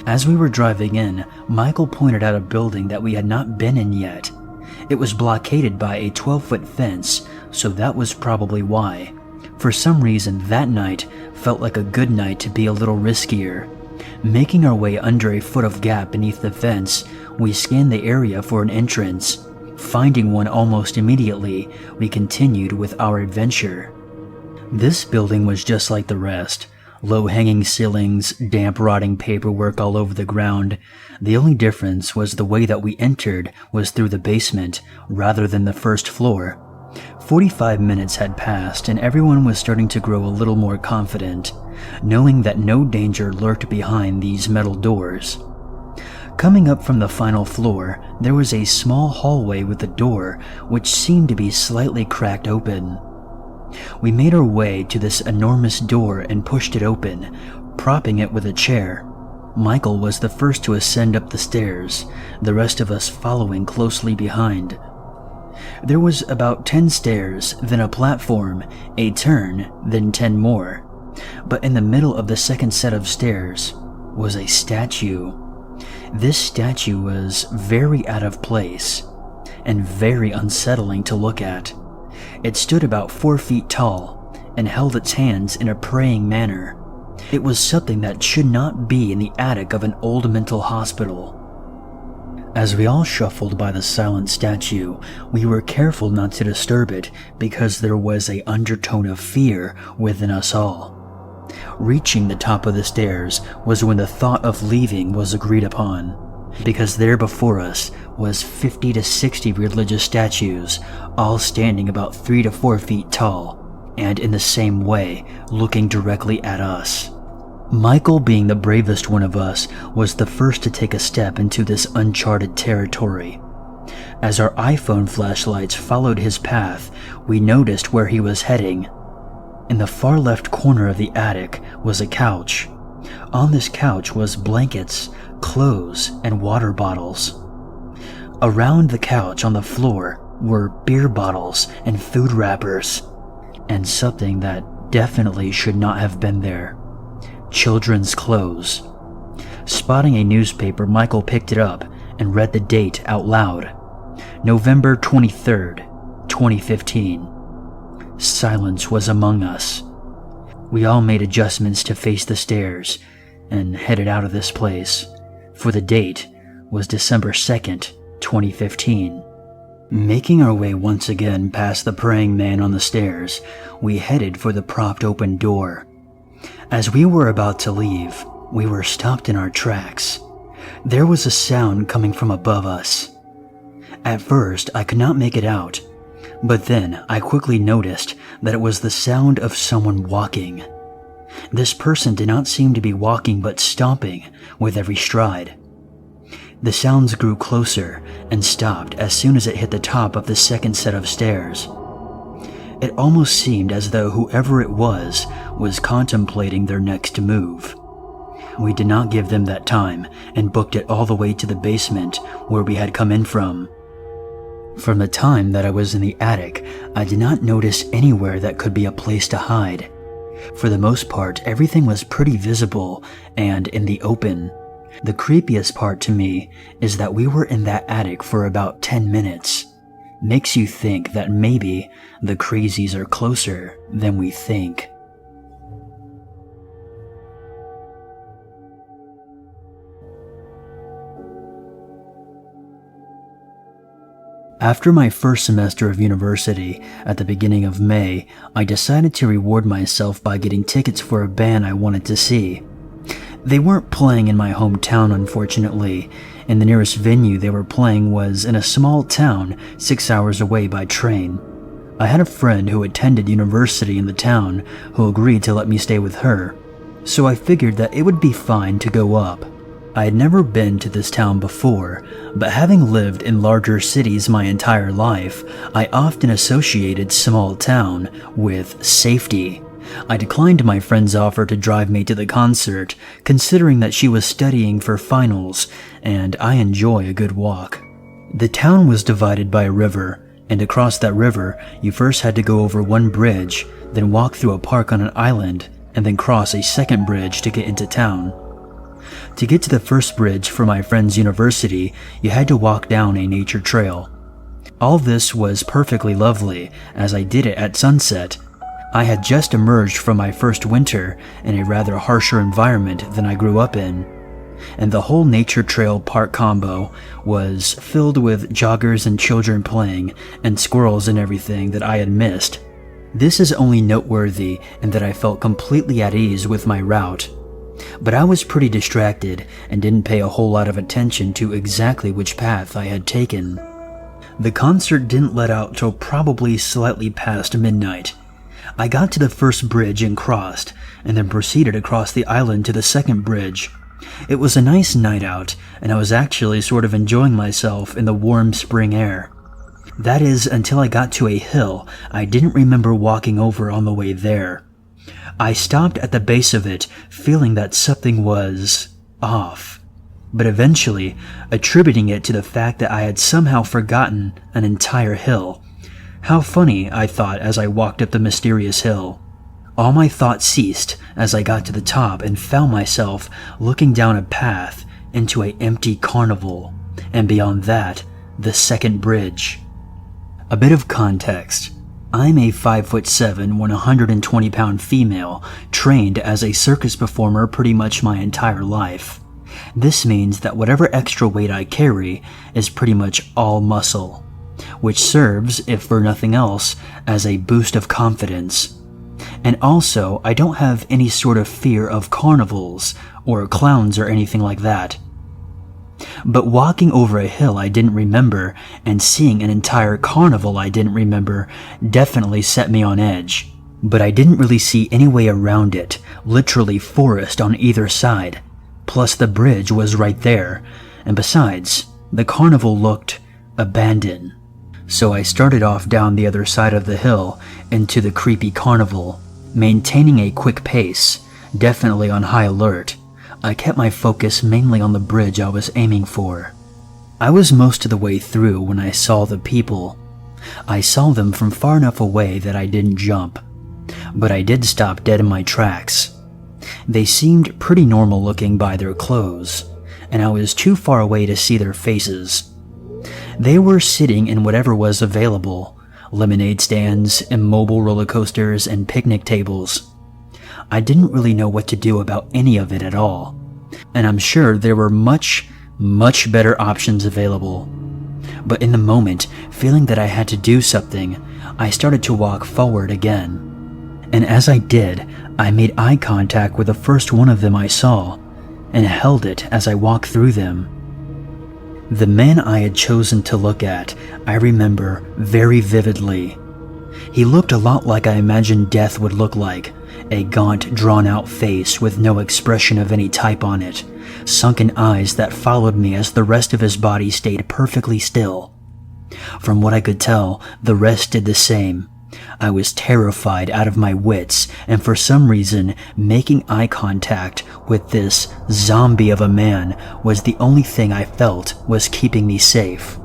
As we were driving in, Michael pointed out a building that we had not been in yet. It was blockaded by a 12-foot fence, so that was probably why. For some reason, that night felt like a good night to be a little riskier. Making our way under a foot of gap beneath the fence, we scanned the area for an entrance. Finding one almost immediately, we continued with our adventure. This building was just like the rest. Low-hanging ceilings, damp rotting paperwork all over the ground. The only difference was the way that we entered was through the basement rather than the first floor. 45 minutes had passed and everyone was starting to grow a little more confident, knowing that no danger lurked behind these metal doors. Coming up from the final floor, there was a small hallway with a door which seemed to be slightly cracked open. We made our way to this enormous door and pushed it open, propping it with a chair. Michael was the first to ascend up the stairs, the rest of us following closely behind. There was about 10 stairs, then a platform, a turn, then 10 more. But in the middle of the second set of stairs was a statue. This statue was very out of place and very unsettling to look at. It stood about 4 feet tall and held its hands in a praying manner. It was something that should not be in the attic of an old mental hospital. As we all shuffled by the silent statue, we were careful not to disturb it because there was an undertone of fear within us all. Reaching the top of the stairs was when the thought of leaving was agreed upon, because there before us was 50 to 60 religious statues, all standing about 3 to 4 feet tall, and in the same way, looking directly at us. Michael, being the bravest one of us, was the first to take a step into this uncharted territory. As our iPhone flashlights followed his path, we noticed where he was heading. In the far left corner of the attic was a couch. On this couch was blankets, clothes, and water bottles. Around the couch on the floor were beer bottles and food wrappers, and something that definitely should not have been there: children's clothes. Spotting a newspaper, Michael picked it up and read the date out loud. November 23rd, 2015. Silence was among us. We all made adjustments to face the stairs and headed out of this place, for the date was December 2nd, 2015. Making our way once again past the praying man on the stairs, we headed for the propped open door. As we were about to leave, we were stopped in our tracks. There was a sound coming from above us. At first, I could not make it out, but then I quickly noticed that it was the sound of someone walking. This person did not seem to be walking but stomping with every stride. The sounds grew closer and stopped as soon as it hit the top of the second set of stairs. It almost seemed as though whoever it was contemplating their next move. We did not give them that time and booked it all the way to the basement where we had come in from. From the time that I was in the attic, I did not notice anywhere that could be a place to hide. For the most part, everything was pretty visible and in the open. The creepiest part to me is that we were in that attic for about 10 minutes. Makes you think that maybe the crazies are closer than we think. After my first semester of university, at the beginning of May, I decided to reward myself by getting tickets for a band I wanted to see. They weren't playing in my hometown, unfortunately, and the nearest venue they were playing was in a small town 6 hours away by train. I had a friend who attended university in the town who agreed to let me stay with her, so I figured that it would be fine to go up. I had never been to this town before, but having lived in larger cities my entire life, I often associated small town with safety. I declined my friend's offer to drive me to the concert, considering that she was studying for finals, and I enjoy a good walk. The town was divided by a river, and to cross that river, you first had to go over one bridge, then walk through a park on an island, and then cross a second bridge to get into town. To get to the first bridge for my friend's university, you had to walk down a nature trail. All this was perfectly lovely, as I did it at sunset. I had just emerged from my first winter in a rather harsher environment than I grew up in, and the whole nature trail park combo was filled with joggers and children playing, and squirrels and everything that I had missed. This is only noteworthy in that I felt completely at ease with my route. But I was pretty distracted and didn't pay a whole lot of attention to exactly which path I had taken. The concert didn't let out till probably slightly past midnight. I got to the first bridge and crossed, and then proceeded across the island to the second bridge. It was a nice night out, and I was actually sort of enjoying myself in the warm spring air. That is, until I got to a hill I didn't remember walking over on the way there. I stopped at the base of it, feeling that something was off, but eventually attributing it to the fact that I had somehow forgotten an entire hill. How funny, I thought as I walked up the mysterious hill. All my thoughts ceased as I got to the top and found myself looking down a path into an empty carnival, and beyond that, the second bridge. A bit of context. I'm a 5'7", 120-pound female, trained as a circus performer pretty much my entire life. This means that whatever extra weight I carry is pretty much all muscle, which serves, if for nothing else, as a boost of confidence. And also, I don't have any sort of fear of carnivals or clowns or anything like that. But walking over a hill I didn't remember and seeing an entire carnival I didn't remember definitely set me on edge. But I didn't really see any way around it, literally forest on either side. Plus the bridge was right there, and besides, the carnival looked abandoned. So I started off down the other side of the hill into the creepy carnival, maintaining a quick pace, definitely on high alert. I kept my focus mainly on the bridge I was aiming for. I was most of the way through when I saw the people. I saw them from far enough away that I didn't jump, but I did stop dead in my tracks. They seemed pretty normal looking by their clothes, and I was too far away to see their faces. They were sitting in whatever was available, lemonade stands, immobile roller coasters, and picnic tables. I didn't really know what to do about any of it at all, and I'm sure there were much better options available. But in the moment, feeling that I had to do something, I started to walk forward again. And as I did, I made eye contact with the first one of them I saw, and held it as I walked through them. The man I had chosen to look at, I remember very vividly. He looked a lot like I imagined death would look like, a gaunt, drawn-out face with no expression of any type on it, sunken eyes that followed me as the rest of his body stayed perfectly still. From what I could tell, the rest did the same. I was terrified out of my wits, and for some reason, making eye contact with this zombie of a man was the only thing I felt was keeping me safe.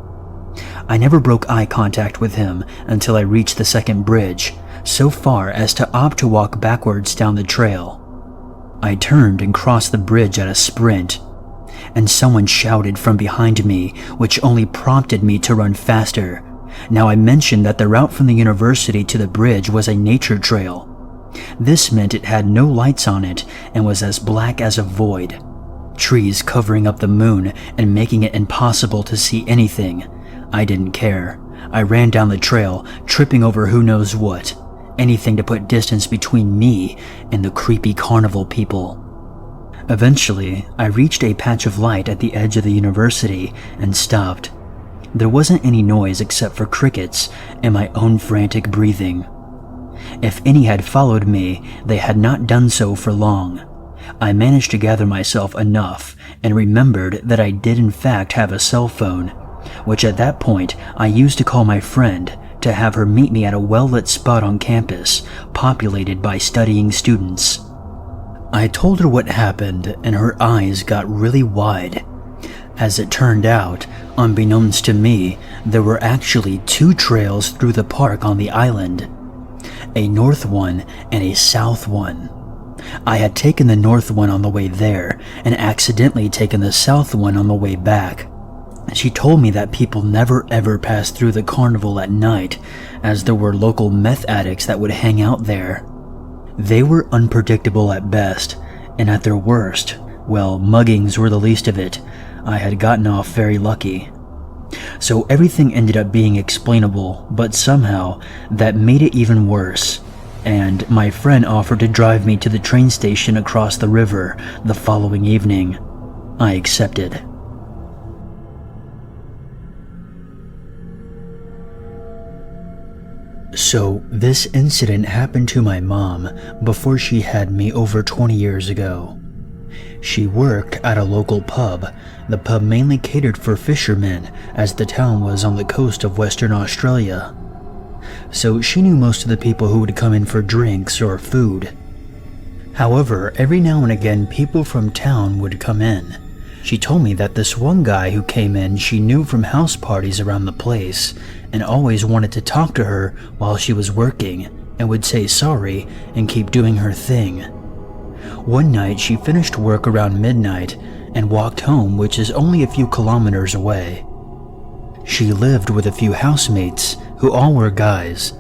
I never broke eye contact with him until I reached the second bridge, so far as to opt to walk backwards down the trail. I turned and crossed the bridge at a sprint, and someone shouted from behind me, which only prompted me to run faster. Now I mentioned that the route from the university to the bridge was a nature trail. This meant it had no lights on it and was as black as a void. Trees covering up the moon and making it impossible to see anything. I didn't care. I ran down the trail, tripping over who knows what. Anything to put distance between me and the creepy carnival people. Eventually, I reached a patch of light at the edge of the university and stopped. There wasn't any noise except for crickets and my own frantic breathing. If any had followed me, they had not done so for long. I managed to gather myself enough and remembered that I did in fact have a cell phone, which at that point I used to call my friend to have her meet me at a well-lit spot on campus, populated by studying students. I told her what happened, and her eyes got really wide. As it turned out, unbeknownst to me, there were actually two trails through the park on the island. A north one and a south one. I had taken the north one on the way there, and accidentally taken the south one on the way back. She told me that people never ever passed through the carnival at night, as there were local meth addicts that would hang out there. They were unpredictable at best, and at their worst, well, muggings were the least of it. I had gotten off very lucky. So everything ended up being explainable, but somehow that made it even worse. And my friend offered to drive me to the train station across the river the following evening. I accepted. So this incident happened to my mom before she had me over 20 years ago. She worked at a local pub. The pub mainly catered for fishermen, as the town was on the coast of Western Australia. So she knew most of the people who would come in for drinks or food. However, every now and again people from town would come in. She told me that this one guy who came in she knew from house parties around the place, and always wanted to talk to her while she was working, and would say sorry and keep doing her thing. One night she finished work around midnight and walked home, which is only a few kilometers away. She lived with a few housemates who all were guys.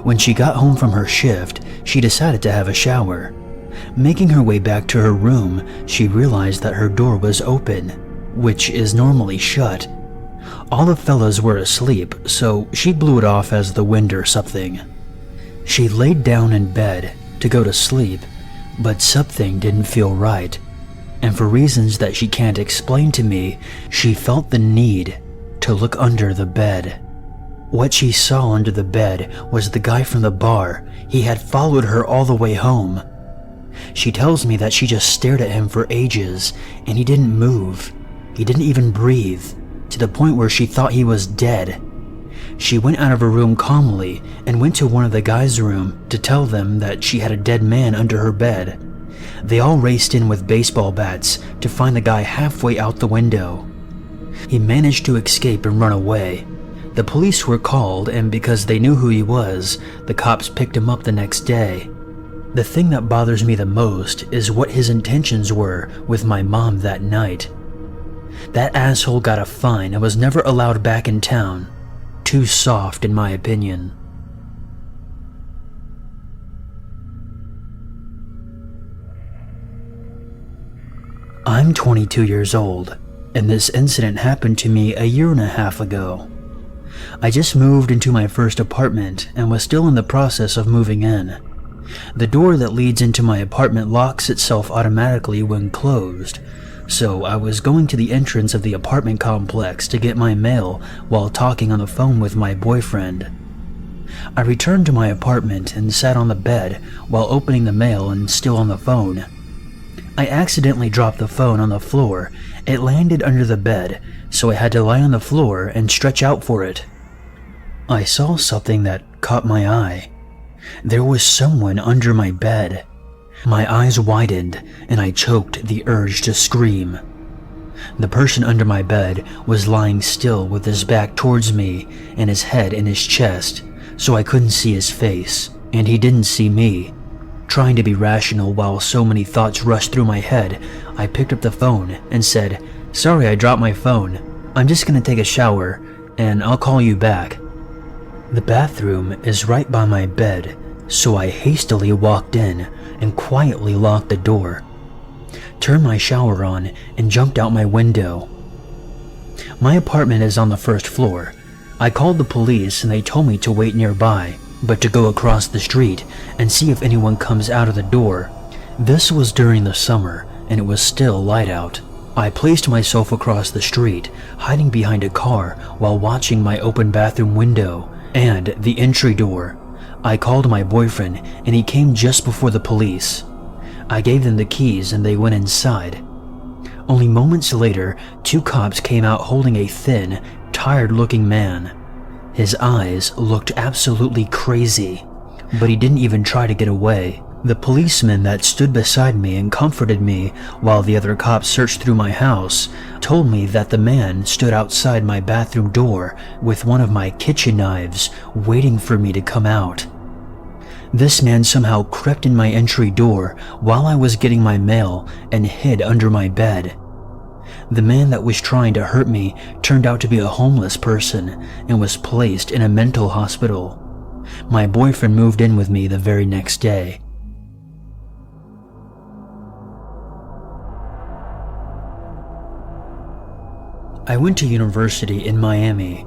When she got home from her shift, she decided to have a shower. Making her way back to her room, she realized that her door was open, which is normally shut. All the fellas were asleep, so she blew it off as the wind or something. She laid down in bed to go to sleep, but something didn't feel right, and for reasons that she can't explain to me, she felt the need to look under the bed. What she saw under the bed was the guy from the bar. He had followed her all the way home. She tells me that she just stared at him for ages, and he didn't move. He didn't even breathe, to the point where she thought he was dead. She went out of her room calmly and went to one of the guys' room to tell them that she had a dead man under her bed. They all raced in with baseball bats to find the guy halfway out the window. He managed to escape and run away. The police were called, and because they knew who he was, the cops picked him up the next day. The thing that bothers me the most is what his intentions were with my mom that night. That asshole got a fine and was never allowed back in town. Too soft, in my opinion. I'm 22 years old, and this incident happened to me a year and a half ago. I just moved into my first apartment and was still in the process of moving in. The door that leads into my apartment locks itself automatically when closed, so I was going to the entrance of the apartment complex to get my mail while talking on the phone with my boyfriend. I returned to my apartment and sat on the bed while opening the mail and still on the phone. I accidentally dropped the phone on the floor. It landed under the bed, so I had to lie on the floor and stretch out for it. I saw something that caught my eye. There was someone under my bed. My eyes widened and I choked the urge to scream. The person under my bed was lying still with his back towards me and his head in his chest, so I couldn't see his face, and he didn't see me. Trying to be rational while so many thoughts rushed through my head, I picked up the phone and said, "Sorry, I dropped my phone. I'm just gonna take a shower, and I'll call you back." The bathroom is right by my bed, so I hastily walked in and quietly locked the door, turned my shower on, and jumped out my window. My apartment is on the first floor. I called the police and they told me to wait nearby, but to go across the street and see if anyone comes out of the door. This was during the summer and it was still light out. I placed myself across the street, hiding behind a car while watching my open bathroom window and the entry door. I called my boyfriend and he came just before the police. I gave them the keys and they went inside. Only moments later, 2 cops came out holding a thin, tired-looking man. His eyes looked absolutely crazy, but he didn't even try to get away. The policeman that stood beside me and comforted me while the other cops searched through my house told me that the man stood outside my bathroom door with one of my kitchen knives waiting for me to come out. This man somehow crept in my entry door while I was getting my mail and hid under my bed. The man that was trying to hurt me turned out to be a homeless person and was placed in a mental hospital. My boyfriend moved in with me the very next day. I went to university in Miami.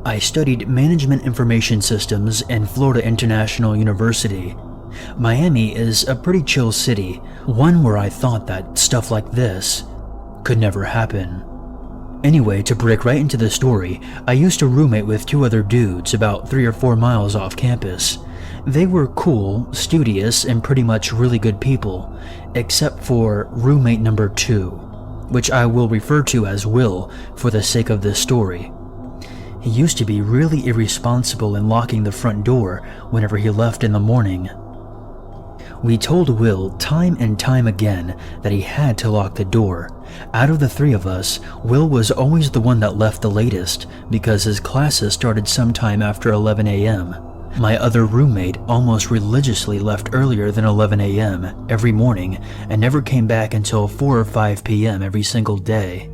I studied Management Information Systems in Florida International University. Miami is a pretty chill city, one where I thought that stuff like this could never happen. Anyway, to break right into the story, I used to roommate with 2 other dudes about 3 or 4 miles off campus. They were cool, studious, and pretty much really good people, except for roommate number 2, which I will refer to as Will for the sake of this story. He used to be really irresponsible in locking the front door whenever he left in the morning. We told Will time and time again that he had to lock the door. Out of the 3 of us, Will was always the one that left the latest because his classes started sometime after 11 a.m. My other roommate almost religiously left earlier than 11 a.m. every morning and never came back until 4 or 5 p.m. every single day.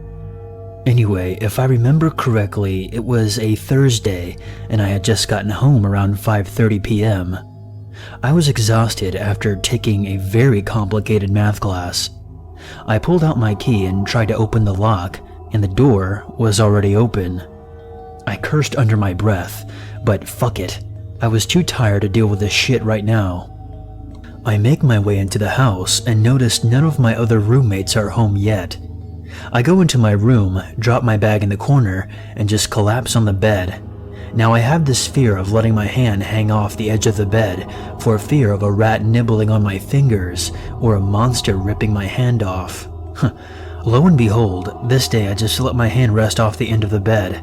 Anyway, if I remember correctly, it was a Thursday and I had just gotten home around 5:30 p.m. I was exhausted after taking a very complicated math class. I pulled out my key and tried to open the lock, and the door was already open. I cursed under my breath, but fuck it. I was too tired to deal with this shit right now. I make my way into the house and notice none of my other roommates are home yet. I go into my room, drop my bag in the corner, and just collapse on the bed. Now I have this fear of letting my hand hang off the edge of the bed for fear of a rat nibbling on my fingers or a monster ripping my hand off. Lo and behold, this day I just let my hand rest off the end of the bed.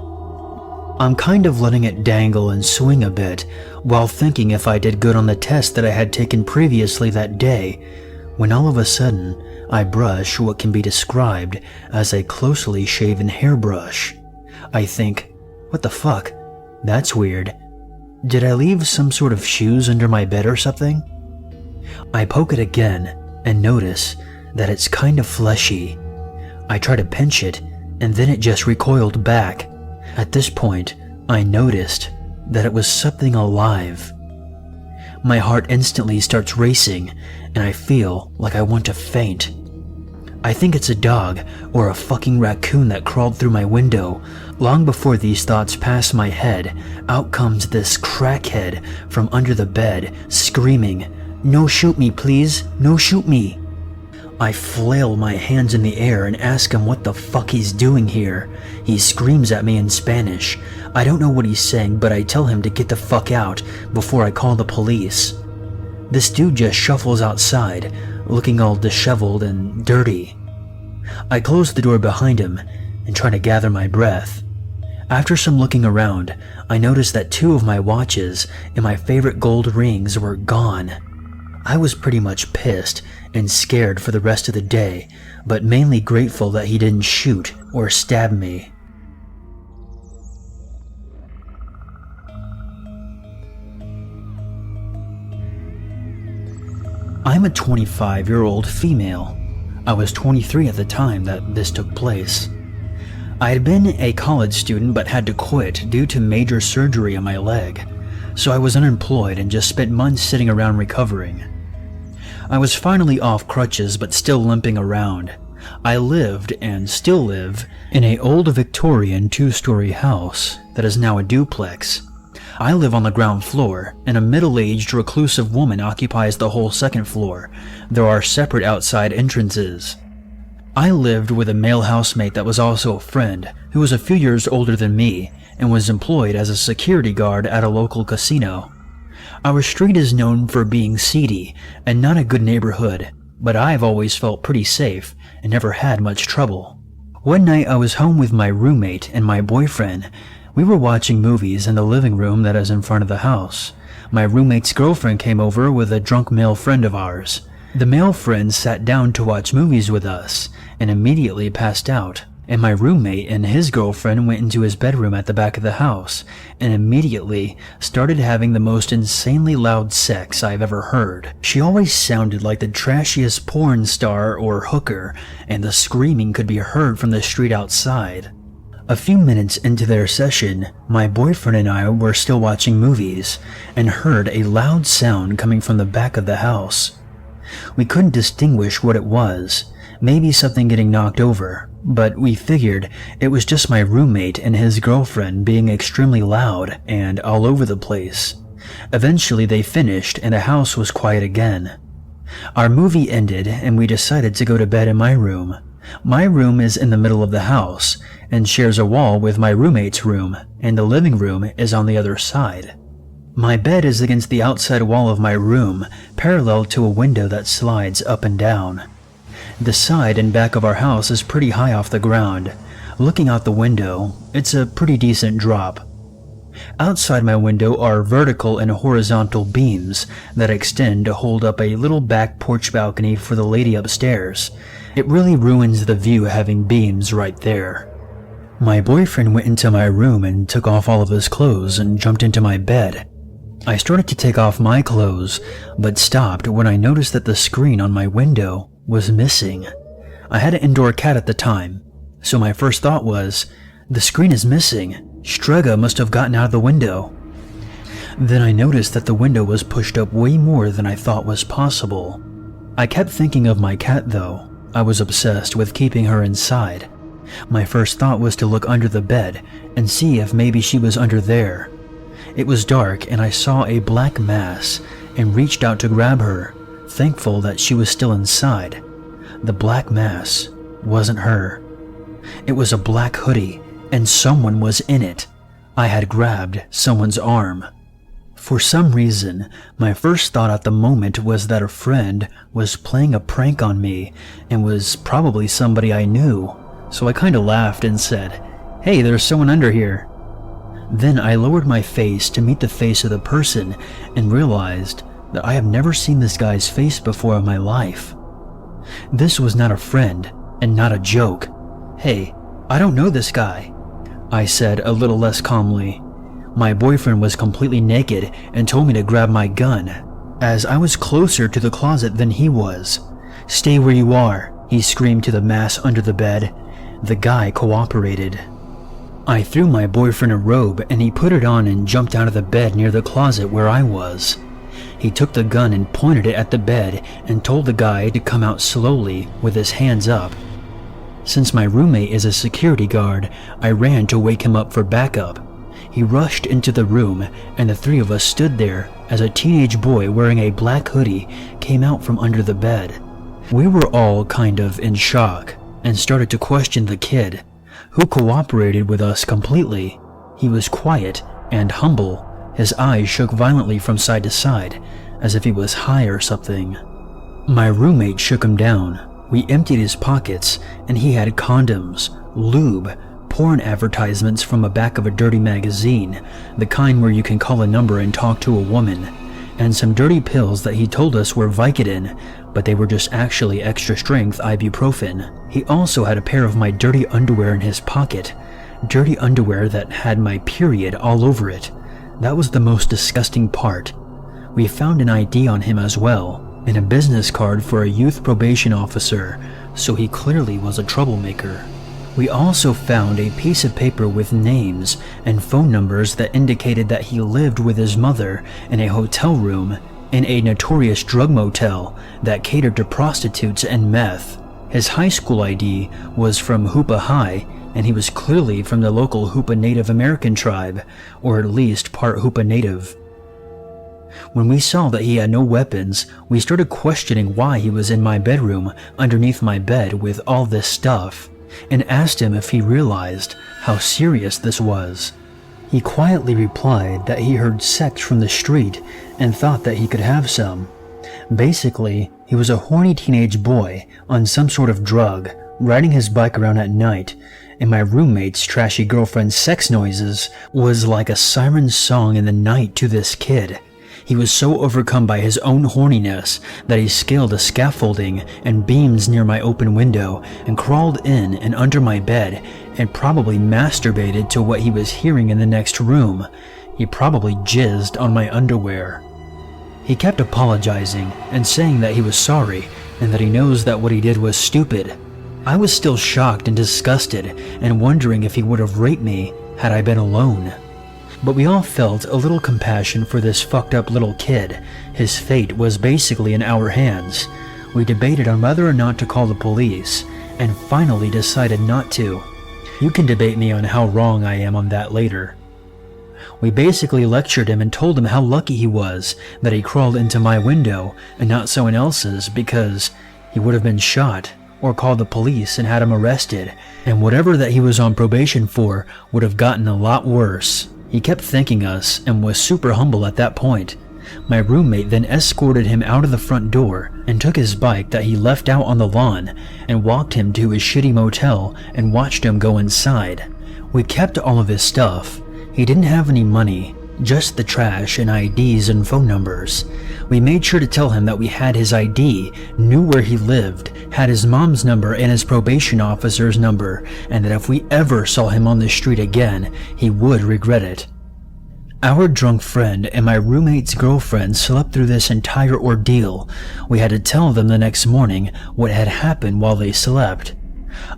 I'm kind of letting it dangle and swing a bit while thinking if I did good on the test that I had taken previously that day, when all of a sudden I brush what can be described as a closely shaven hairbrush. I think, what the fuck? That's weird. Did I leave some sort of shoes under my bed or something? I poke it again and notice that it's kind of fleshy. I try to pinch it and then it just recoiled back. At this point, I noticed that it was something alive. My heart instantly starts racing and I feel like I want to faint. I think it's a dog or a fucking raccoon that crawled through my window. Long before these thoughts pass my head, out comes this crackhead from under the bed, screaming, "No shoot me, please, no shoot me." I flail my hands in the air and ask him what the fuck he's doing here. He screams at me in Spanish. I don't know what he's saying, but I tell him to get the fuck out before I call the police. This dude just shuffles outside, looking all disheveled and dirty. I close the door behind him and try to gather my breath. After some looking around, I noticed that 2 of my watches and my favorite gold rings were gone. I was pretty much pissed and scared for the rest of the day, but mainly grateful that he didn't shoot or stab me. I'm a 25-year-old female. I was 23 at the time that this took place. I had been a college student but had to quit due to major surgery on my leg, so I was unemployed and just spent months sitting around recovering. I was finally off crutches but still limping around. I lived, and still live, in an old Victorian 2-story house that is now a duplex. I live on the ground floor, and a middle-aged reclusive woman occupies the whole 2nd floor. There are separate outside entrances. I lived with a male housemate that was also a friend, who was a few years older than me, and was employed as a security guard at a local casino. Our street is known for being seedy and not a good neighborhood, but I've always felt pretty safe and never had much trouble. One night I was home with my roommate and my boyfriend. We were watching movies in the living room that is in front of the house. My roommate's girlfriend came over with a drunk male friend of ours. The male friend sat down to watch movies with us and immediately passed out, and my roommate and his girlfriend went into his bedroom at the back of the house and immediately started having the most insanely loud sex I've ever heard. She always sounded like the trashiest porn star or hooker, and the screaming could be heard from the street outside. A few minutes into their session, my boyfriend and I were still watching movies and heard a loud sound coming from the back of the house. We couldn't distinguish what it was, maybe something getting knocked over, but we figured it was just my roommate and his girlfriend being extremely loud and all over the place. Eventually they finished and the house was quiet again. Our movie ended and we decided to go to bed in my room. My room is in the middle of the house and shares a wall with my roommate's room, and the living room is on the other side. My bed is against the outside wall of my room, parallel to a window that slides up and down. The side and back of our house is pretty high off the ground. Looking out the window, it's a pretty decent drop. Outside my window are vertical and horizontal beams that extend to hold up a little back porch balcony for the lady upstairs. It really ruins the view having beams right there. My boyfriend went into my room and took off all of his clothes and jumped into my bed. I started to take off my clothes, but stopped when I noticed that the screen on my window was missing. I had an indoor cat at the time, so my first thought was, the screen is missing. Strega must have gotten out of the window. Then I noticed that the window was pushed up way more than I thought was possible. I kept thinking of my cat though. I was obsessed with keeping her inside. My first thought was to look under the bed and see if maybe she was under there. It was dark and I saw a black mass and reached out to grab her, thankful that she was still inside. The black mass wasn't her. It was a black hoodie and someone was in it. I had grabbed someone's arm. For some reason, my first thought at the moment was that a friend was playing a prank on me and was probably somebody I knew, so I kinda laughed and said, "Hey, there's someone under here." Then I lowered my face to meet the face of the person and realized that I have never seen this guy's face before in my life. This was not a friend and not a joke. "Hey, I don't know this guy," I said a little less calmly. My boyfriend was completely naked and told me to grab my gun, as I was closer to the closet than he was. "Stay where you are," he screamed to the mass under the bed. The guy cooperated. I threw my boyfriend a robe and he put it on and jumped out of the bed near the closet where I was. He took the gun and pointed it at the bed and told the guy to come out slowly with his hands up. Since my roommate is a security guard, I ran to wake him up for backup. He rushed into the room and the three of us stood there as a teenage boy wearing a black hoodie came out from under the bed. We were all kind of in shock and started to question the kid, who cooperated with us completely. He was quiet and humble. His eyes shook violently from side to side, as if he was high or something. My roommate shook him down. We emptied his pockets, and he had condoms, lube, porn advertisements from the back of a dirty magazine, the kind where you can call a number and talk to a woman, and some dirty pills that he told us were Vicodin, but they were just actually extra-strength ibuprofen. He also had a pair of my dirty underwear in his pocket, dirty underwear that had my period all over it. That was the most disgusting part. We found an ID on him as well, and a business card for a youth probation officer, so he clearly was a troublemaker. We also found a piece of paper with names and phone numbers that indicated that he lived with his mother in a hotel room in a notorious drug motel that catered to prostitutes and meth. His high school ID was from Hoopa High, and he was clearly from the local Hoopa Native American tribe, or at least part Hoopa Native. When we saw that he had no weapons, we started questioning why he was in my bedroom underneath my bed with all this stuff, and asked him if he realized how serious this was. He quietly replied that he heard sex from the street and thought that he could have some. Basically, he was a horny teenage boy on some sort of drug, riding his bike around at night, and my roommate's trashy girlfriend's sex noises was like a siren song in the night to this kid. He was so overcome by his own horniness that he scaled the scaffolding and beams near my open window and crawled in and under my bed and probably masturbated to what he was hearing in the next room. He probably jizzed on my underwear. He kept apologizing and saying that he was sorry and that he knows that what he did was stupid. I was still shocked and disgusted and wondering if he would have raped me had I been alone. But we all felt a little compassion for this fucked up little kid. His fate was basically in our hands. We debated on whether or not to call the police, and finally decided not to. You can debate me on how wrong I am on that later. We basically lectured him and told him how lucky he was that he crawled into my window and not someone else's, because he would have been shot or called the police and had him arrested, and whatever that he was on probation for would have gotten a lot worse. He kept thanking us and was super humble at that point. My roommate then escorted him out of the front door and took his bike that he left out on the lawn and walked him to his shitty motel and watched him go inside. We kept all of his stuff. He didn't have any money, just the trash and IDs and phone numbers. We made sure to tell him that we had his ID, knew where he lived, had his mom's number and his probation officer's number, and that if we ever saw him on the street again, he would regret it. Our drunk friend and my roommate's girlfriend slept through this entire ordeal. We had to tell them the next morning what had happened while they slept.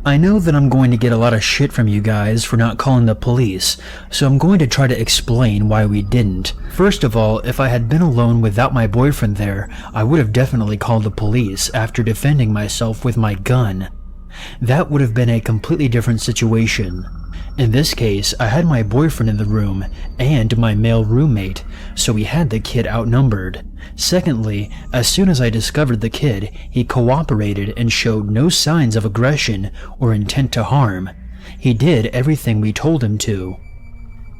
I know that I'm going to get a lot of shit from you guys for not calling the police, so I'm going to try to explain why we didn't. First of all, if I had been alone without my boyfriend there, I would have definitely called the police after defending myself with my gun. That would have been a completely different situation. In this case, I had my boyfriend in the room and my male roommate, so we had the kid outnumbered. Secondly, as soon as I discovered the kid, he cooperated and showed no signs of aggression or intent to harm. He did everything we told him to.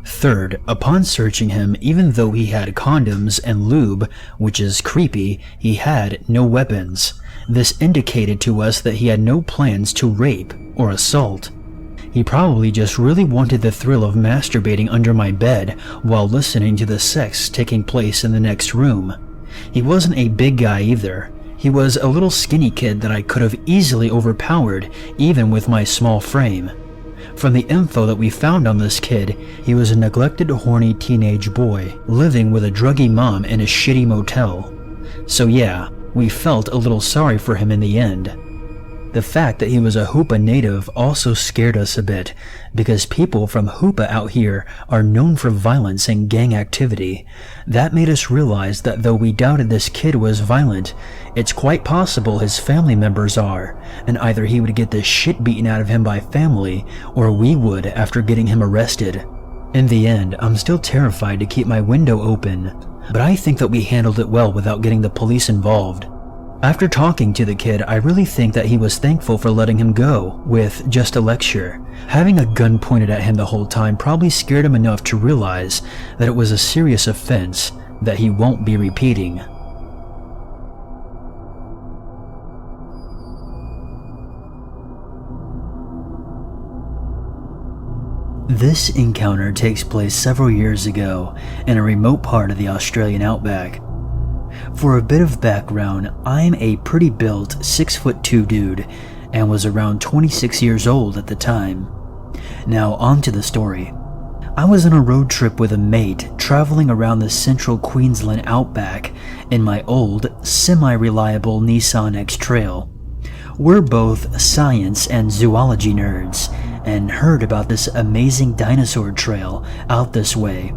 Third, upon searching him, even though he had condoms and lube, which is creepy, he had no weapons. This indicated to us that he had no plans to rape or assault. He probably just really wanted the thrill of masturbating under my bed while listening to the sex taking place in the next room. He wasn't a big guy either. He was a little skinny kid that I could have easily overpowered even with my small frame. From the info that we found on this kid, he was a neglected, horny teenage boy living with a druggy mom in a shitty motel. So yeah, we felt a little sorry for him in the end. The fact that he was a Hoopa native also scared us a bit, because people from Hoopa out here are known for violence and gang activity. That made us realize that though we doubted this kid was violent, it's quite possible his family members are, and either he would get the shit beaten out of him by family, or we would after getting him arrested. In the end, I'm still terrified to keep my window open, but I think that we handled it well without getting the police involved. After talking to the kid, I really think that he was thankful for letting him go with just a lecture. Having a gun pointed at him the whole time probably scared him enough to realize that it was a serious offense that he won't be repeating. This encounter takes place several years ago in a remote part of the Australian outback. For a bit of background, I'm a pretty built 6'2" dude and was around 26 years old at the time. Now on to the story. I was on a road trip with a mate traveling around the central Queensland outback in my old, semi-reliable Nissan X-Trail. We're both science and zoology nerds and heard about this amazing dinosaur trail out this way,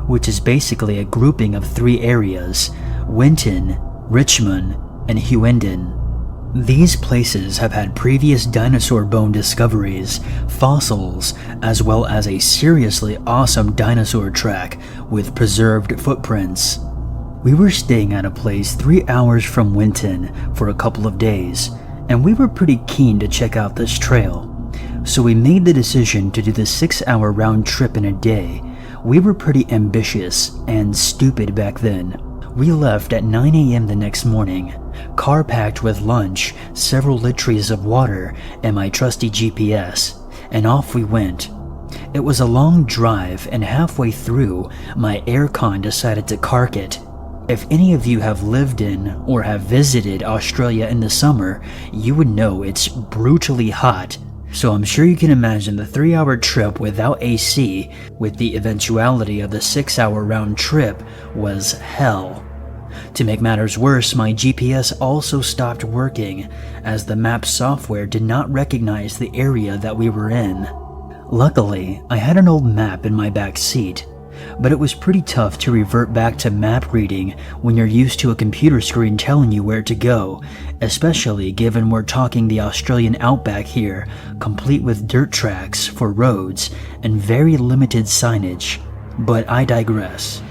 which is basically a grouping of 3 areas: Winton, Richmond, and Hughenden. These places have had previous dinosaur bone discoveries, fossils, as well as a seriously awesome dinosaur track with preserved footprints. We were staying at a place 3 hours from Winton for a couple of days, and we were pretty keen to check out this trail. So we made the decision to do the 6-hour round trip in a day. We were pretty ambitious and stupid back then. We left at 9 a.m. the next morning, car packed with lunch, several liters of water, and my trusty GPS, and off we went. It was a long drive, and halfway through, my aircon decided to cark it. If any of you have lived in or have visited Australia in the summer, you would know it's brutally hot. So I'm sure you can imagine the 3-hour trip without AC, with the eventuality of the 6-hour round trip, was hell. To make matters worse, my GPS also stopped working, as the map software did not recognize the area that we were in. Luckily, I had an old map in my back seat, but it was pretty tough to revert back to map reading when you're used to a computer screen telling you where to go, especially given we're talking the Australian outback here, complete with dirt tracks for roads and very limited signage. But I digress.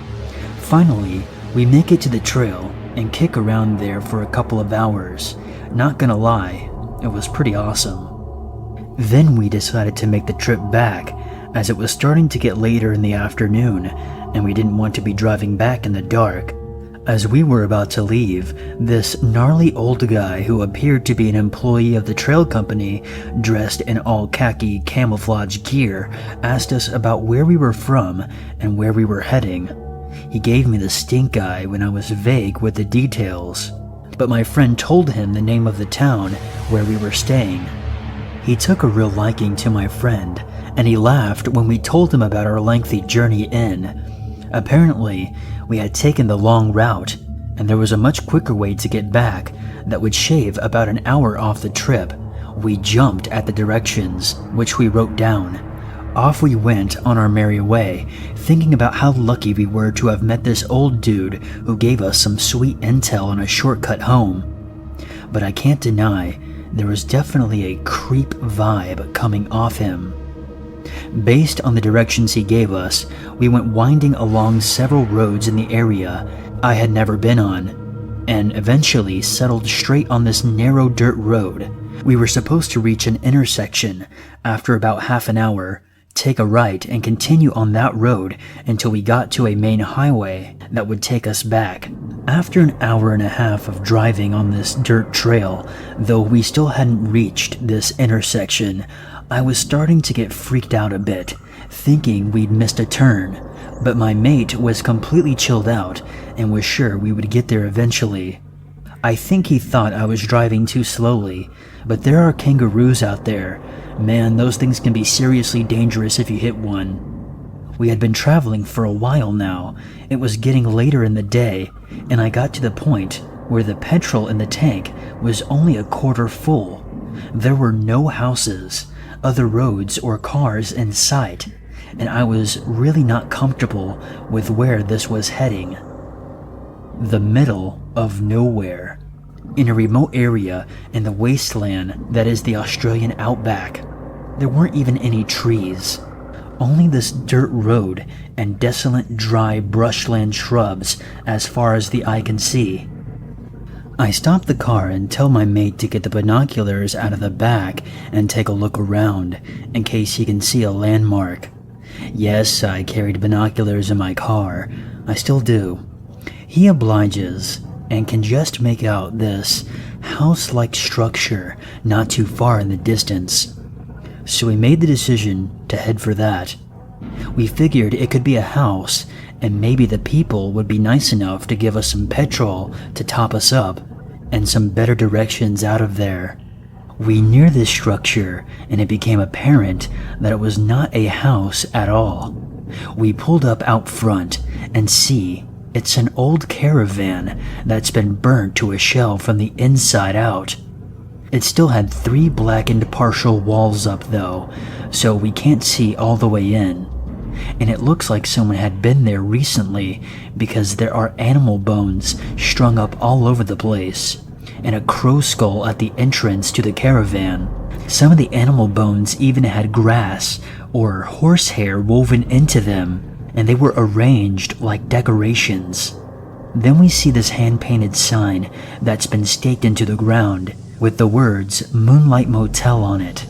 Finally, we make it to the trail and kick around there for a couple of hours. Not gonna lie, it was pretty awesome. Then we decided to make the trip back, as it was starting to get later in the afternoon, and we didn't want to be driving back in the dark. As we were about to leave, this gnarly old guy who appeared to be an employee of the trail company, dressed in all khaki camouflage gear, asked us about where we were from and where we were heading. He gave me the stink eye when I was vague with the details, but my friend told him the name of the town where we were staying. He took a real liking to my friend, and he laughed when we told him about our lengthy journey in. Apparently, we had taken the long route, and there was a much quicker way to get back that would shave about an hour off the trip. We jumped at the directions, which we wrote down. Off we went on our merry way, thinking about how lucky we were to have met this old dude who gave us some sweet intel on a shortcut home. But I can't deny, there was definitely a creep vibe coming off him. Based on the directions he gave us, we went winding along several roads in the area I had never been on, and eventually settled straight on this narrow dirt road. We were supposed to reach an intersection after about half an hour, take a right and continue on that road until we got to a main highway that would take us back. After an hour and a half of driving on this dirt trail, though we still hadn't reached this intersection, I was starting to get freaked out a bit, thinking we'd missed a turn, but my mate was completely chilled out and was sure we would get there eventually. I think he thought I was driving too slowly, but there are kangaroos out there. Man, those things can be seriously dangerous if you hit one. We had been traveling for a while now. It was getting later in the day, and I got to the point where the petrol in the tank was only a quarter full. There were no houses, other roads or cars in sight, and I was really not comfortable with where this was heading. The middle of nowhere, in a remote area in the wasteland that is the Australian outback. There weren't even any trees, only this dirt road and desolate dry brushland shrubs as far as the eye can see. I stop the car and tell my mate to get the binoculars out of the back and take a look around in case he can see a landmark. Yes, I carried binoculars in my car. I still do. He obliges and can just make out this house-like structure not too far in the distance. So we made the decision to head for that. We figured it could be a house, and maybe the people would be nice enough to give us some petrol to top us up, and some better directions out of there. We near this structure, and it became apparent that it was not a house at all. We pulled up out front, and see, it's an old caravan that's been burnt to a shell from the inside out. It still had 3 blackened partial walls up though, so we can't see all the way in. And it looks like someone had been there recently because there are animal bones strung up all over the place, and a crow skull at the entrance to the caravan. Some of the animal bones even had grass or horsehair woven into them, and they were arranged like decorations. Then we see this hand-painted sign that's been staked into the ground with the words Moonlight Motel on it.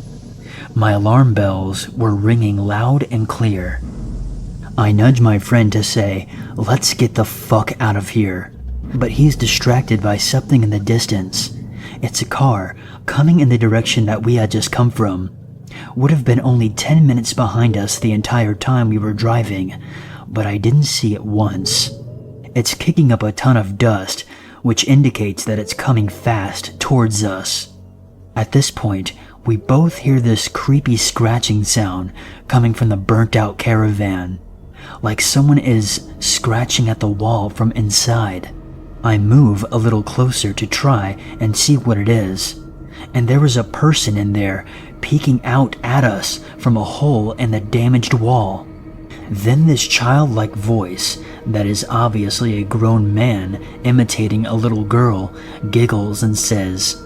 My alarm bells were ringing loud and clear. I nudge my friend to say, "Let's get the fuck out of here." But he's distracted by something in the distance. It's a car coming in the direction that we had just come from. Would have been only 10 minutes behind us the entire time we were driving, but I didn't see it once. It's kicking up a ton of dust, which indicates that it's coming fast towards us. At this point, we both hear this creepy scratching sound coming from the burnt-out caravan, like someone is scratching at the wall from inside. I move a little closer to try and see what it is, and there was a person in there peeking out at us from a hole in the damaged wall. Then this childlike voice, that is obviously a grown man imitating a little girl, giggles and says,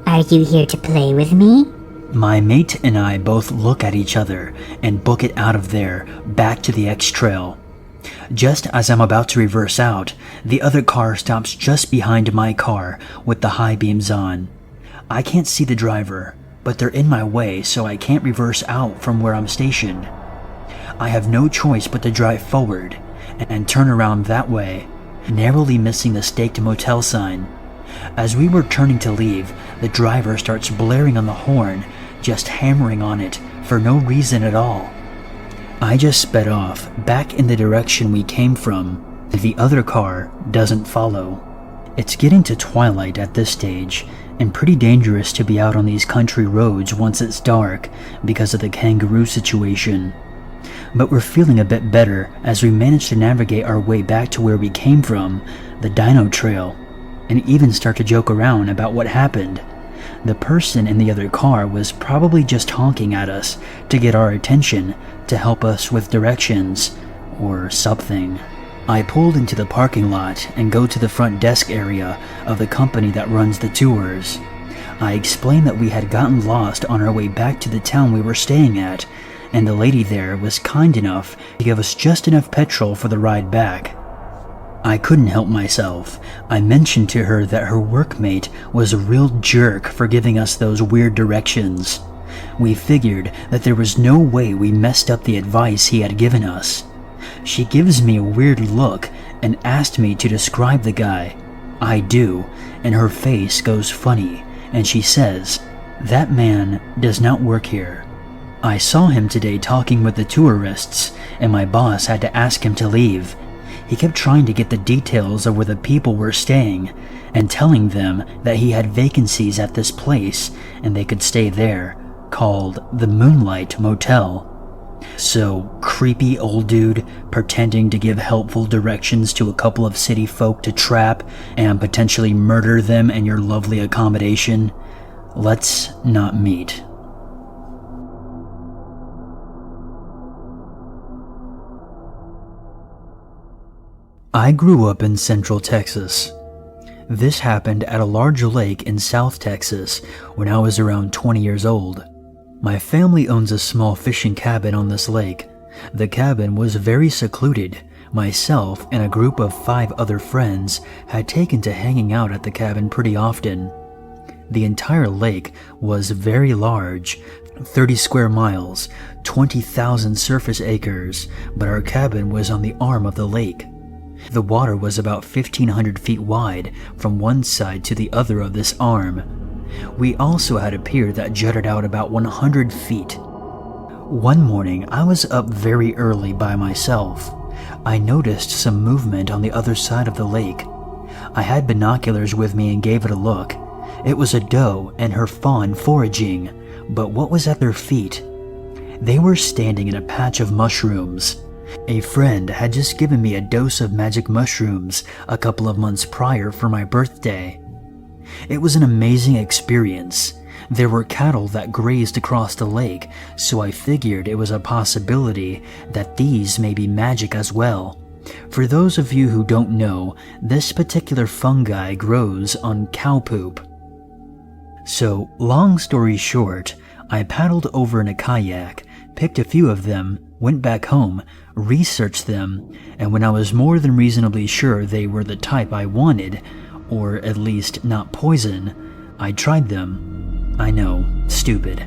"Are you here to play with me?" My mate and I both look at each other and book it out of there, back to the X-Trail. Just as I'm about to reverse out, the other car stops just behind my car with the high beams on. I can't see the driver, but they're in my way, so I can't reverse out from where I'm stationed. I have no choice but to drive forward and turn around that way, narrowly missing the staked motel sign. As we were turning to leave, the driver starts blaring on the horn, just hammering on it for no reason at all. I just sped off, back in the direction we came from. The other car doesn't follow. It's getting to twilight at this stage, and pretty dangerous to be out on these country roads once it's dark because of the kangaroo situation. But we're feeling a bit better as we manage to navigate our way back to where we came from, the Dino Trail, and even start to joke around about what happened. The person in the other car was probably just honking at us to get our attention, to help us with directions, or something. I pulled into the parking lot and go to the front desk area of the company that runs the tours. I explained that we had gotten lost on our way back to the town we were staying at, and the lady there was kind enough to give us just enough petrol for the ride back. I couldn't help myself. I mentioned to her that her workmate was a real jerk for giving us those weird directions. We figured that there was no way we messed up the advice he had given us. She gives me a weird look and asked me to describe the guy. I do, and her face goes funny, and she says, "That man does not work here. I saw him today talking with the tourists, and my boss had to ask him to leave. He kept trying to get the details of where the people were staying, and telling them that he had vacancies at this place, and they could stay there, called the Moonlight Motel. So, creepy old dude pretending to give helpful directions to a couple of city folk to trap and potentially murder them in your lovely accommodation? Let's not meet." I grew up in Central Texas. This happened at a large lake in South Texas when I was around 20 years old. My family owns a small fishing cabin on this lake. The cabin was very secluded, Myself and a group of 5 other friends had taken to hanging out at the cabin pretty often. The entire lake was very large, 30 square miles, 20,000 surface acres, but our cabin was on the arm of the lake. The water was about 1,500 feet wide from one side to the other of this arm. We also had a pier that jutted out about 100 feet. One morning, I was up very early by myself. I noticed some movement on the other side of the lake. I had binoculars with me and gave it a look. It was a doe and her fawn foraging, but what was at their feet? They were standing in a patch of mushrooms. A friend had just given me a dose of magic mushrooms a couple of months prior for my birthday. It was an amazing experience. There were cattle that grazed across the lake, so I figured it was a possibility that these may be magic as well. For those of you who don't know, this particular fungi grows on cow poop. So, long story short, I paddled over in a kayak, picked a few of them, went back home, researched them, and when I was more than reasonably sure they were the type I wanted, or at least not poison, I tried them. I know, stupid.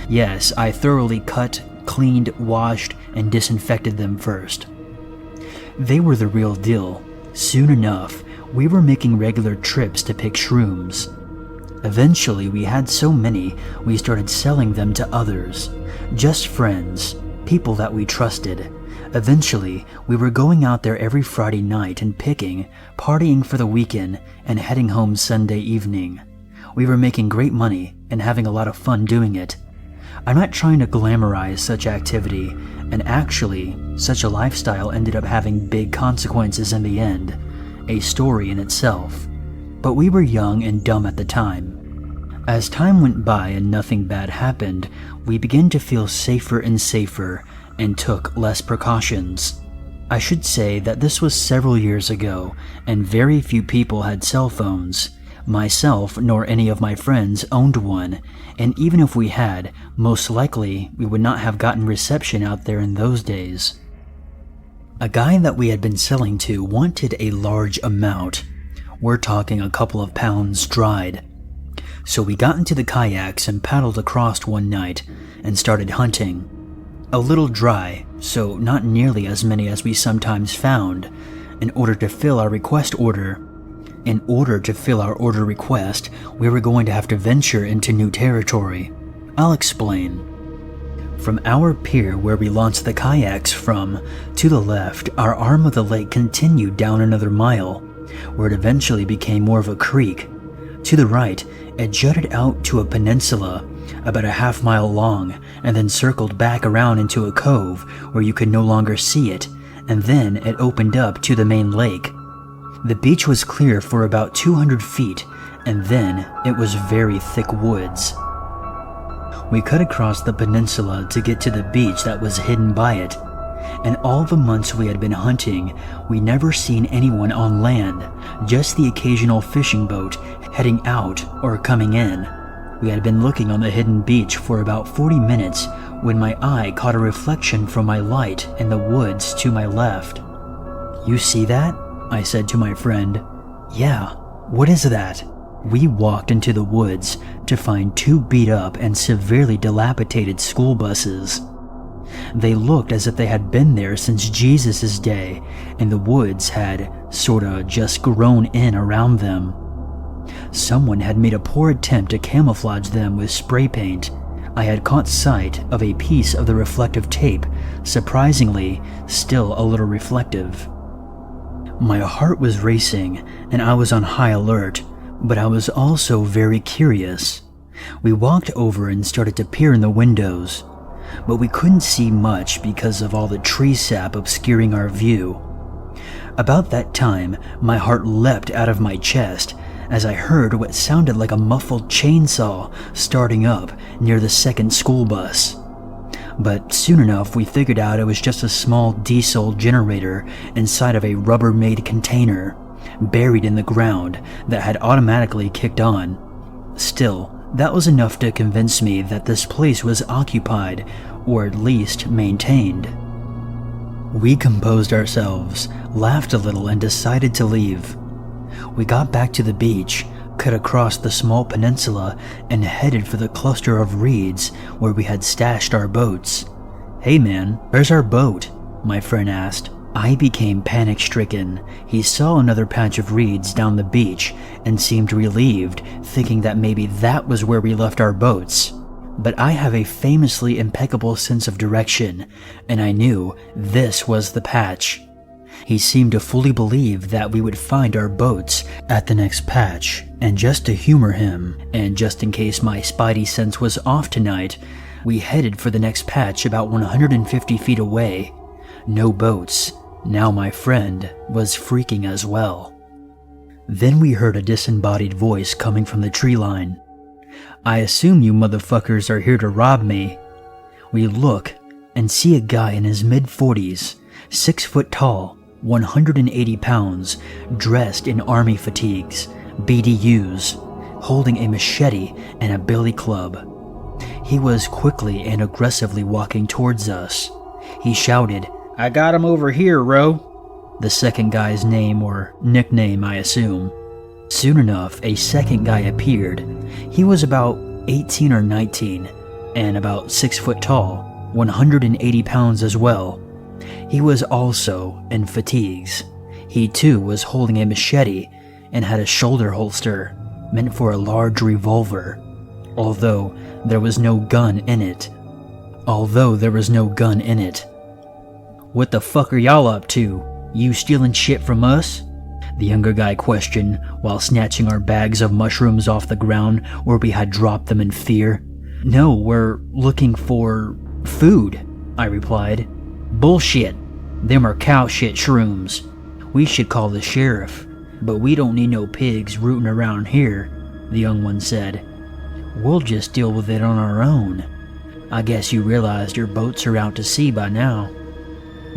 Yes, I thoroughly cut, cleaned, washed, and disinfected them first. They were the real deal. Soon enough, we were making regular trips to pick shrooms. Eventually, we had so many, we started selling them to others. Just friends, people that we trusted. Eventually, we were going out there every Friday night and picking, partying for the weekend, and heading home Sunday evening. We were making great money and having a lot of fun doing it. I'm not trying to glamorize such activity, and actually, such a lifestyle ended up having big consequences in the end, a story in itself. But we were young and dumb at the time. As time went by and nothing bad happened, we began to feel safer and safer and took less precautions. I should say that this was several years ago, and very few people had cell phones. Myself nor any of my friends owned one, and even if we had, most likely we would not have gotten reception out there in those days. A guy that we had been selling to wanted a large amount. We're talking a couple of pounds dried. So we got into the kayaks and paddled across one night and started hunting. A little dry, so not nearly as many as we sometimes found. In order to fill our order request, we were going to have to venture into new territory. I'll explain. From our pier where we launched the kayaks from, to the left, our arm of the lake continued down another mile, where it eventually became more of a creek. To the right, it jutted out to a peninsula, about a half-mile long, and then circled back around into a cove where you could no longer see it, and then it opened up to the main lake. The beach was clear for about 200 feet, and then it was very thick woods. We cut across the peninsula to get to the beach that was hidden by it. In all the months we had been hunting, we never seen anyone on land, just the occasional fishing boat heading out or coming in. We had been looking on the hidden beach for about 40 minutes when my eye caught a reflection from my light in the woods to my left. "You see that?" I said to my friend. "Yeah, what is that?" We walked into the woods to find 2 beat-up and severely dilapidated school buses. They looked as if they had been there since Jesus' day, and the woods had sorta just grown in around them. Someone had made a poor attempt to camouflage them with spray paint. I had caught sight of a piece of the reflective tape, surprisingly still a little reflective. My heart was racing, and I was on high alert, but I was also very curious. We walked over and started to peer in the windows, but we couldn't see much because of all the tree sap obscuring our view. About that time, my heart leapt out of my chest as I heard what sounded like a muffled chainsaw starting up near the second school bus. But soon enough, we figured out it was just a small diesel generator inside of a Rubbermaid container, buried in the ground, that had automatically kicked on. Still, that was enough to convince me that this place was occupied, or at least maintained. We composed ourselves, laughed a little, and decided to leave. We got back to the beach, cut across the small peninsula, and headed for the cluster of reeds where we had stashed our boats. "Hey man, where's our boat?" my friend asked. I became panic-stricken. He saw another patch of reeds down the beach and seemed relieved, thinking that maybe that was where we left our boats. But I have a famously impeccable sense of direction, and I knew this was the patch. He seemed to fully believe that we would find our boats at the next patch, and just to humor him, and just in case my spidey sense was off tonight, we headed for the next patch about 150 feet away. No boats. Now my friend was freaking as well. Then we heard a disembodied voice coming from the tree line. "I assume you motherfuckers are here to rob me." We look and see a guy in his mid-40s, 6 foot tall, 180 pounds, dressed in army fatigues, BDUs, holding a machete and a billy club. He was quickly and aggressively walking towards us. He shouted, "I got him over here, Ro." The second guy's name or nickname, I assume. Soon enough, a second guy appeared. He was about 18 or 19 and about 6 foot tall, 180 pounds as well. He was also in fatigues. He too was holding a machete and had a shoulder holster meant for a large revolver, although there was no gun in it. "What the fuck are y'all up to? You stealing shit from us?" the younger guy questioned while snatching our bags of mushrooms off the ground where we had dropped them in fear. "No, we're looking for food," I replied. "Bullshit. Them are cow shit shrooms. We should call the sheriff, but we don't need no pigs rooting around here," the young one said. "We'll just deal with it on our own. I guess you realized your boats are out to sea by now."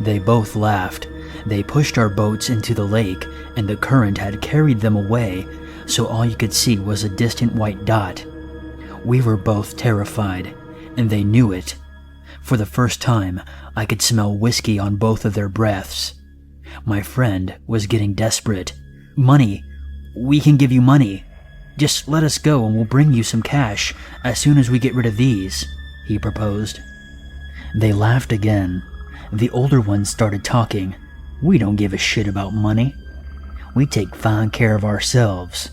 They both laughed. They pushed our boats into the lake, and the current had carried them away, so all you could see was a distant white dot. We were both terrified, and they knew it. For the first time, I could smell whiskey on both of their breaths. My friend was getting desperate. "Money. We can give you money. Just let us go and we'll bring you some cash as soon as we get rid of these," he proposed. They laughed again. The older one started talking. "We don't give a shit about money. We take fine care of ourselves.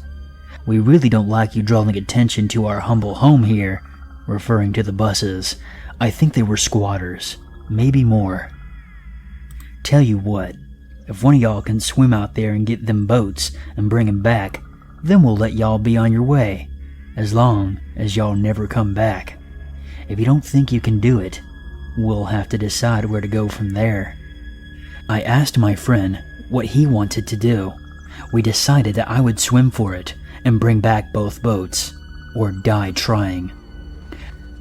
We really don't like you drawing attention to our humble home here," referring to the buses. I think they were squatters, maybe more. "Tell you what, if one of y'all can swim out there and get them boats and bring 'em back, then we'll let y'all be on your way, as long as y'all never come back. If you don't think you can do it, we'll have to decide where to go from there." I asked my friend what he wanted to do. We decided that I would swim for it and bring back both boats, or die trying.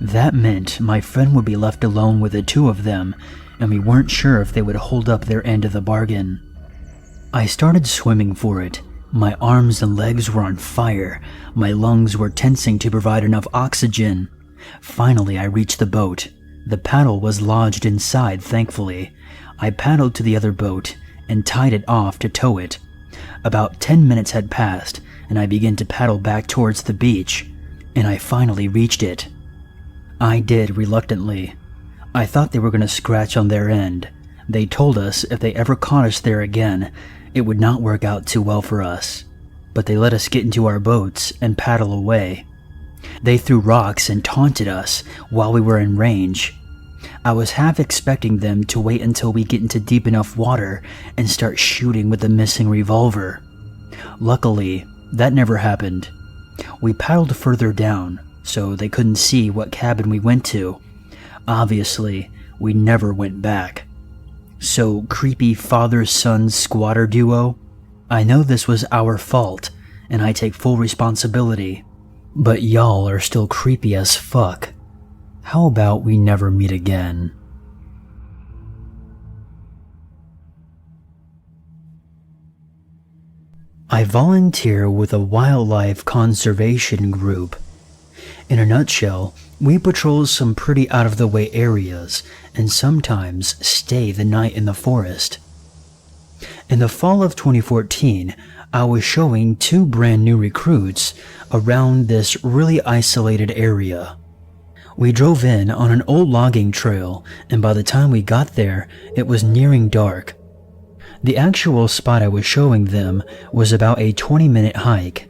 That meant my friend would be left alone with the two of them, and we weren't sure if they would hold up their end of the bargain. I started swimming for it. My arms and legs were on fire. My lungs were tensing to provide enough oxygen. Finally, I reached the boat. The paddle was lodged inside, thankfully. I paddled to the other boat and tied it off to tow it. About 10 minutes had passed, and I began to paddle back towards the beach, and I finally reached it. I did reluctantly. I thought they were going to scratch on their end. They told us if they ever caught us there again, it would not work out too well for us. But they let us get into our boats and paddle away. They threw rocks and taunted us while we were in range. I was half expecting them to wait until we get into deep enough water and start shooting with the missing revolver. Luckily, that never happened. We paddled further down, so they couldn't see what cabin we went to. Obviously, we never went back. So, creepy father-son squatter duo? I know this was our fault, and I take full responsibility. But y'all are still creepy as fuck. How about we never meet again? I volunteer with a wildlife conservation group. In a nutshell, we patrol some pretty out-of-the-way areas and sometimes stay the night in the forest. In the fall of 2014, I was showing 2 brand new recruits around this really isolated area. We drove in on an old logging trail, and by the time we got there, it was nearing dark. The actual spot I was showing them was about a 20-minute hike.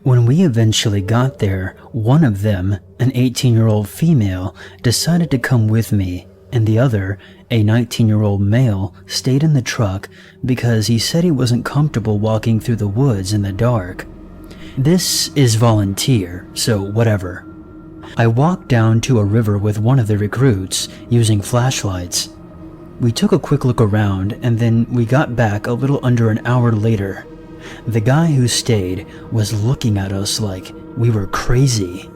When we eventually got there, one of them, an 18-year-old female, decided to come with me, and the other, a 19-year-old male, stayed in the truck because he said he wasn't comfortable walking through the woods in the dark. This is volunteer, so whatever. I walked down to a river with one of the recruits, using flashlights. We took a quick look around, and then we got back a little under an hour later. The guy who stayed was looking at us like we were crazy.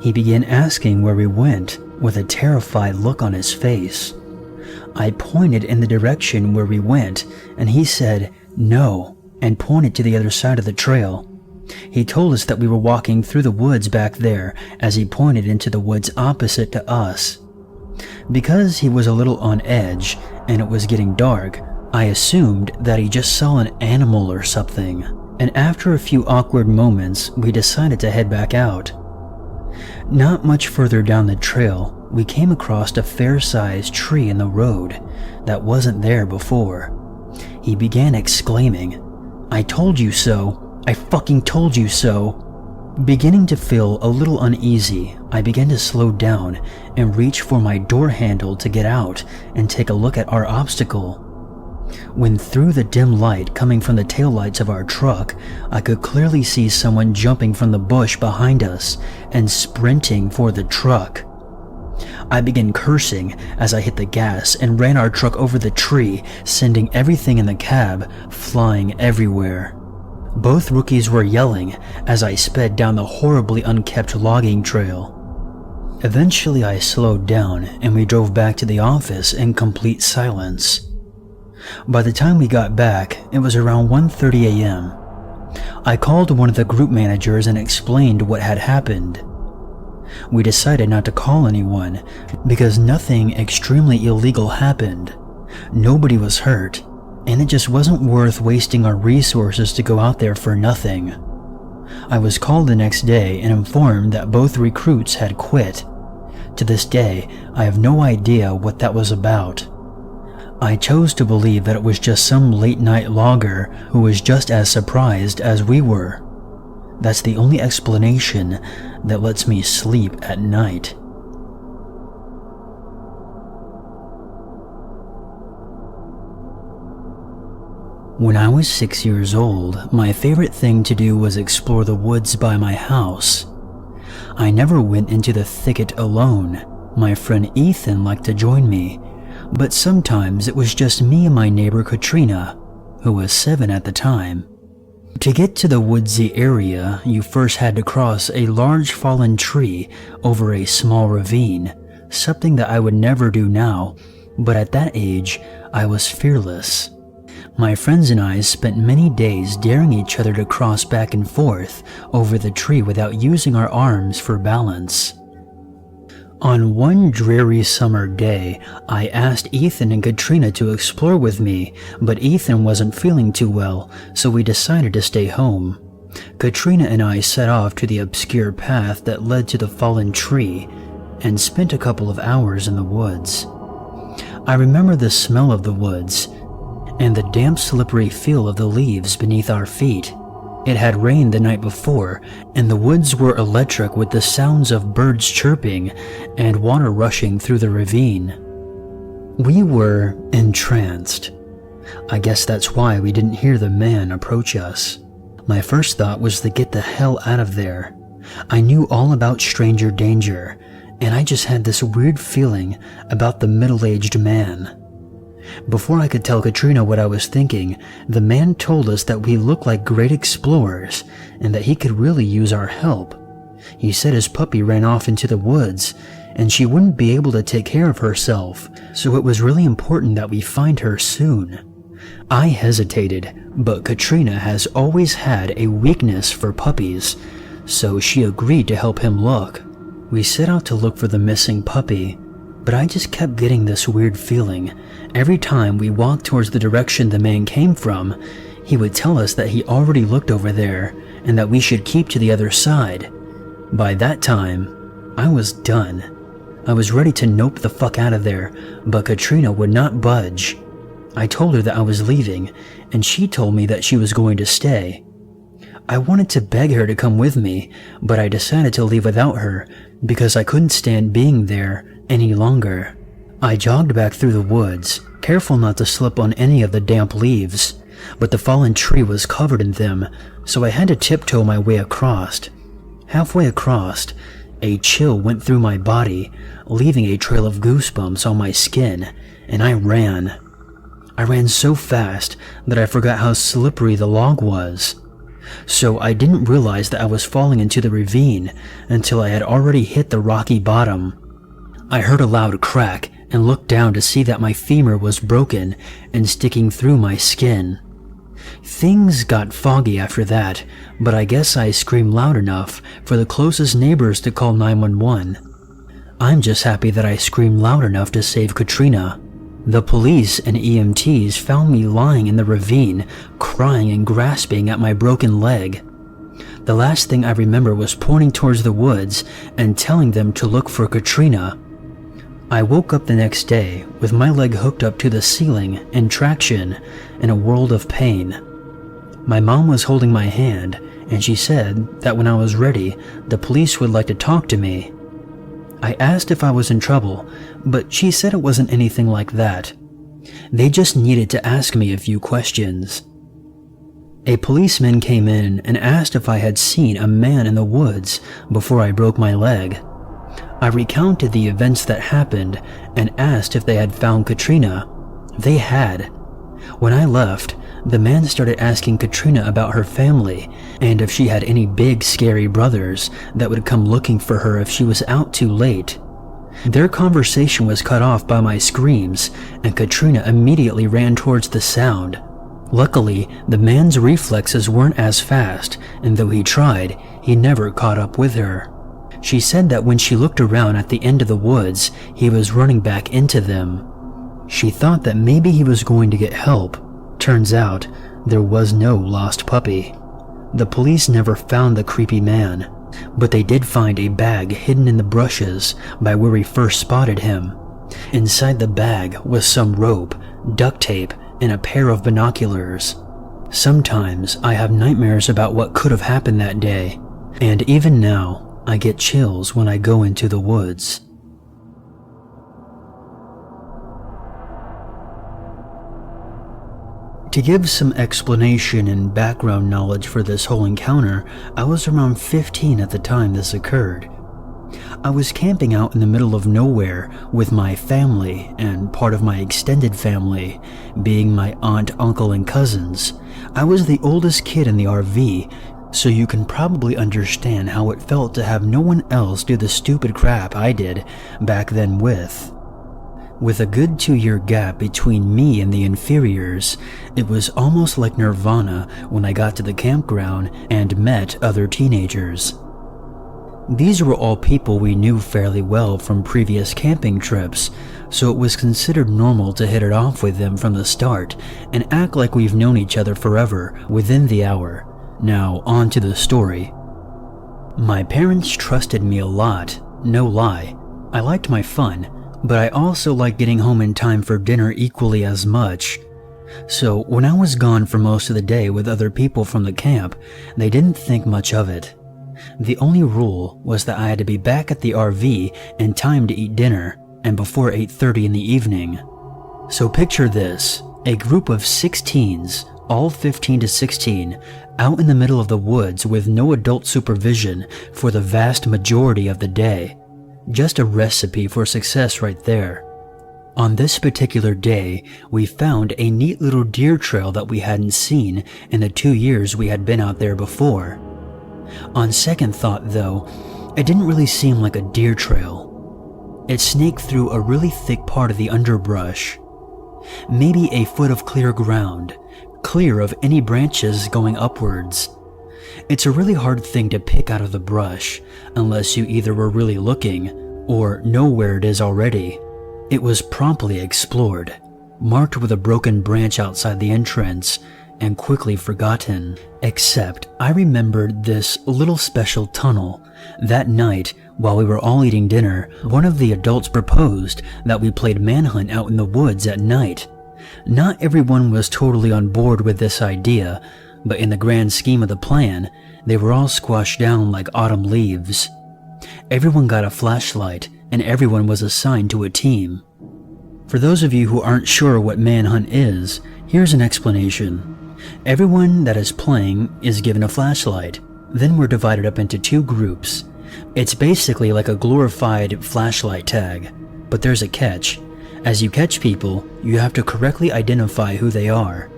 He began asking where we went, with a terrified look on his face. I pointed in the direction where we went, and he said, "No," and pointed to the other side of the trail. He told us that we were walking through the woods back there as he pointed into the woods opposite to us. Because he was a little on edge and it was getting dark, I assumed that he just saw an animal or something, and after a few awkward moments, we decided to head back out. Not much further down the trail, we came across a fair-sized tree in the road that wasn't there before. He began exclaiming, "I told you so! I fucking told you so!" Beginning to feel a little uneasy, I began to slow down and reach for my door handle to get out and take a look at our obstacle. When through the dim light coming from the taillights of our truck, I could clearly see someone jumping from the bush behind us and sprinting for the truck. I began cursing as I hit the gas and ran our truck over the tree, sending everything in the cab flying everywhere. Both rookies were yelling as I sped down the horribly unkept logging trail. Eventually I slowed down and we drove back to the office in complete silence. By the time we got back, it was around 1:30 a.m. I called one of the group managers and explained what had happened. We decided not to call anyone because nothing extremely illegal happened. Nobody was hurt, and it just wasn't worth wasting our resources to go out there for nothing. I was called the next day and informed that both recruits had quit. To this day, I have no idea what that was about. I chose to believe that it was just some late-night logger who was just as surprised as we were. That's the only explanation that lets me sleep at night. When I was 6 years old, my favorite thing to do was explore the woods by my house. I never went into the thicket alone. My friend Ethan liked to join me, but sometimes it was just me and my neighbor Katrina, who was 7 at the time. To get to the woodsy area, you first had to cross a large fallen tree over a small ravine, something that I would never do now, but at that age, I was fearless. My friends and I spent many days daring each other to cross back and forth over the tree without using our arms for balance. On one dreary summer day, I asked Ethan and Katrina to explore with me, but Ethan wasn't feeling too well, so we decided to stay home. Katrina and I set off to the obscure path that led to the fallen tree and spent a couple of hours in the woods. I remember the smell of the woods and the damp, slippery feel of the leaves beneath our feet. It had rained the night before, and the woods were electric with the sounds of birds chirping and water rushing through the ravine. We were entranced. I guess that's why we didn't hear the man approach us. My first thought was to get the hell out of there. I knew all about stranger danger, and I just had this weird feeling about the middle-aged man. Before I could tell Katrina what I was thinking, the man told us that we looked like great explorers and that he could really use our help. He said his puppy ran off into the woods and she wouldn't be able to take care of herself, so it was really important that we find her soon. I hesitated, but Katrina has always had a weakness for puppies, so she agreed to help him look. We set out to look for the missing puppy, but I just kept getting this weird feeling. Every time we walked towards the direction the man came from, he would tell us that he already looked over there and that we should keep to the other side. By that time, I was done. I was ready to nope the fuck out of there, but Katrina would not budge. I told her that I was leaving, and she told me that she was going to stay. I wanted to beg her to come with me, but I decided to leave without her because I couldn't stand being there any longer. I jogged back through the woods, careful not to slip on any of the damp leaves, but the fallen tree was covered in them, so I had to tiptoe my way across. Halfway across, a chill went through my body, leaving a trail of goosebumps on my skin, and I ran. I ran so fast that I forgot how slippery the log was. So I didn't realize that I was falling into the ravine until I had already hit the rocky bottom. I heard a loud crack and looked down to see that my femur was broken and sticking through my skin. Things got foggy after that, but I guess I screamed loud enough for the closest neighbors to call 911. I'm just happy that I screamed loud enough to save Katrina. The police and EMTs found me lying in the ravine, crying and grasping at my broken leg. The last thing I remember was pointing towards the woods and telling them to look for Katrina. I woke up the next day with my leg hooked up to the ceiling in traction in a world of pain. My mom was holding my hand, and she said that when I was ready, the police would like to talk to me. I asked if I was in trouble, but she said it wasn't anything like that. They just needed to ask me a few questions. A policeman came in and asked if I had seen a man in the woods before I broke my leg. I recounted the events that happened and asked if they had found Katrina. They had. When I left, the man started asking Katrina about her family and if she had any big scary brothers that would come looking for her if she was out too late. Their conversation was cut off by my screams, and Katrina immediately ran towards the sound. Luckily, the man's reflexes weren't as fast, and though he tried, he never caught up with her. She said that when she looked around at the end of the woods, he was running back into them. She thought that maybe he was going to get help. Turns out, there was no lost puppy. The police never found the creepy man, but they did find a bag hidden in the bushes by where we first spotted him. Inside the bag was some rope, duct tape, and a pair of binoculars. Sometimes I have nightmares about what could have happened that day, and even now I get chills when I go into the woods. To give some explanation and background knowledge for this whole encounter, I was around 15 at the time this occurred. I was camping out in the middle of nowhere with my family and part of my extended family, being my aunt, uncle, and cousins. I was the oldest kid in the RV, so you can probably understand how it felt to have no one else do the stupid crap I did back then with. With a good 2-year gap between me and the inferiors, it was almost like nirvana when I got to the campground and met other teenagers. These were all people we knew fairly well from previous camping trips, so it was considered normal to hit it off with them from the start and act like we've known each other forever within the hour. Now, on to the story. My parents trusted me a lot, no lie. I liked my fun, but I also liked getting home in time for dinner equally as much. So when I was gone for most of the day with other people from the camp, they didn't think much of it. The only rule was that I had to be back at the RV in time to eat dinner, and before 8:30 in the evening. So picture this, a group of 6 teens, all 15 to 16, out in the middle of the woods with no adult supervision for the vast majority of the day. Just a recipe for success right there. On this particular day, we found a neat little deer trail that we hadn't seen in the 2 years we had been out there before. On second thought though, it didn't really seem like a deer trail. It snaked through a really thick part of the underbrush. Maybe a foot of clear ground, clear of any branches going upwards. It's a really hard thing to pick out of the brush, unless you either were really looking or know where it is already. It was promptly explored, marked with a broken branch outside the entrance, and quickly forgotten. Except I remembered this little special tunnel. That night, while we were all eating dinner, one of the adults proposed that we played manhunt out in the woods at night. Not everyone was totally on board with this idea, but in the grand scheme of the plan, they were all squashed down like autumn leaves. Everyone got a flashlight, and everyone was assigned to a team. For those of you who aren't sure what manhunt is, here's an explanation. Everyone that is playing is given a flashlight. Then we're divided up into 2 groups. It's basically like a glorified flashlight tag, but there's a catch. As you catch people, you have to correctly identify who they are.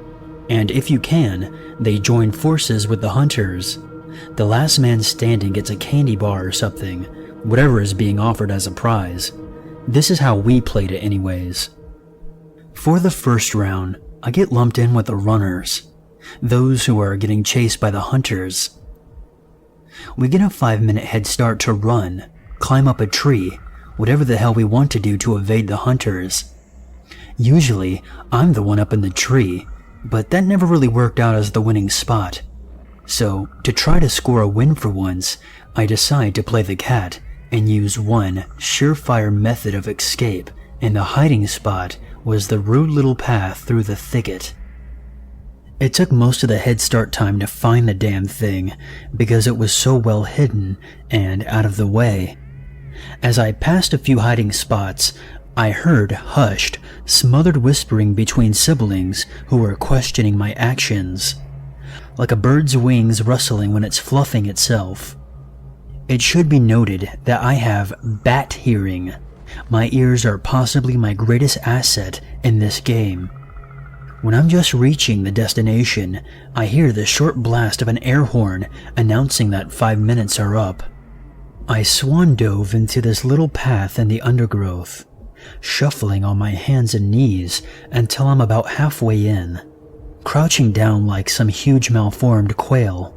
And if you can, they join forces with the hunters. The last man standing gets a candy bar or something, whatever is being offered as a prize. This is how we played it anyways. For the first round, I get lumped in with the runners, those who are getting chased by the hunters. We get a 5-minute head start to run, climb up a tree, whatever the hell we want to do to evade the hunters. Usually, I'm the one up in the tree, but that never really worked out as the winning spot. So, to try to score a win for once, I decide to play the cat and use one surefire method of escape, and the hiding spot was the rude little path through the thicket. It took most of the head start time to find the damn thing because it was so well hidden and out of the way. As I passed a few hiding spots, I heard hushed, smothered whispering between siblings who were questioning my actions, like a bird's wings rustling when it's fluffing itself. It should be noted that I have bat hearing. My ears are possibly my greatest asset in this game. When I'm just reaching the destination, I hear the short blast of an air horn announcing that 5 minutes are up. I swan dove into this little path in the undergrowth, shuffling on my hands and knees until I'm about halfway in, crouching down like some huge malformed quail.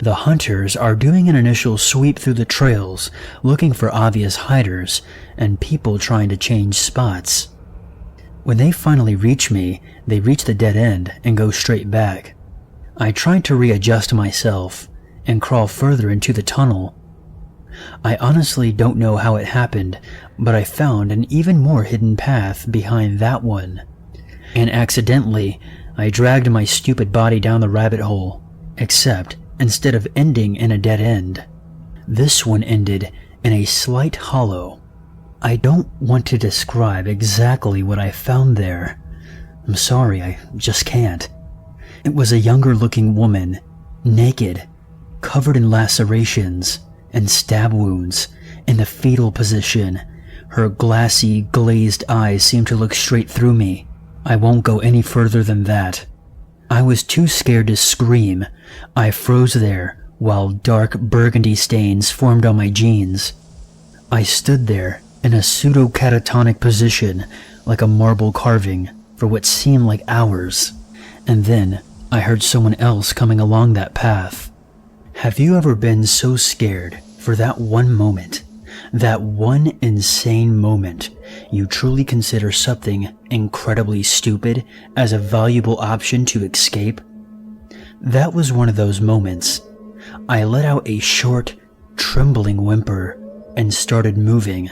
The hunters are doing an initial sweep through the trails, looking for obvious hiders and people trying to change spots. When they finally reach me, they reach the dead end and go straight back. I try to readjust myself and crawl further into the tunnel. I honestly don't know how it happened, but I found an even more hidden path behind that one. And accidentally, I dragged my stupid body down the rabbit hole, except instead of ending in a dead end, this one ended in a slight hollow. I don't want to describe exactly what I found there. I'm sorry, I just can't. It was a younger looking woman, naked, covered in lacerations and stab wounds, in the fetal position. Her glassy, glazed eyes seemed to look straight through me. I won't go any further than that. I was too scared to scream. I froze there while dark burgundy stains formed on my jeans. I stood there in a pseudo-catatonic position, like a marble carving, for what seemed like hours. And then I heard someone else coming along that path. Have you ever been so scared for that one moment, that one insane moment, you truly consider something incredibly stupid as a valuable option to escape? That was one of those moments. I let out a short, trembling whimper and started moving.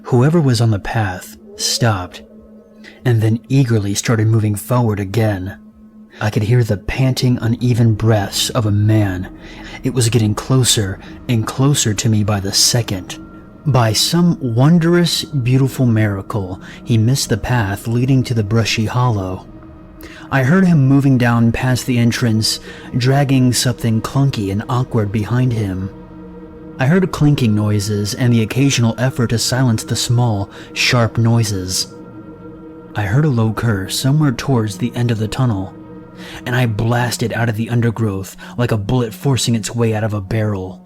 Whoever was on the path stopped, and then eagerly started moving forward again. I could hear the panting, uneven breaths of a man. It was getting closer and closer to me by the second. By some wondrous, beautiful miracle, he missed the path leading to the brushy hollow. I heard him moving down past the entrance, dragging something clunky and awkward behind him. I heard clinking noises and the occasional effort to silence the small, sharp noises. I heard a low curse somewhere towards the end of the tunnel, and I blasted out of the undergrowth like a bullet forcing its way out of a barrel.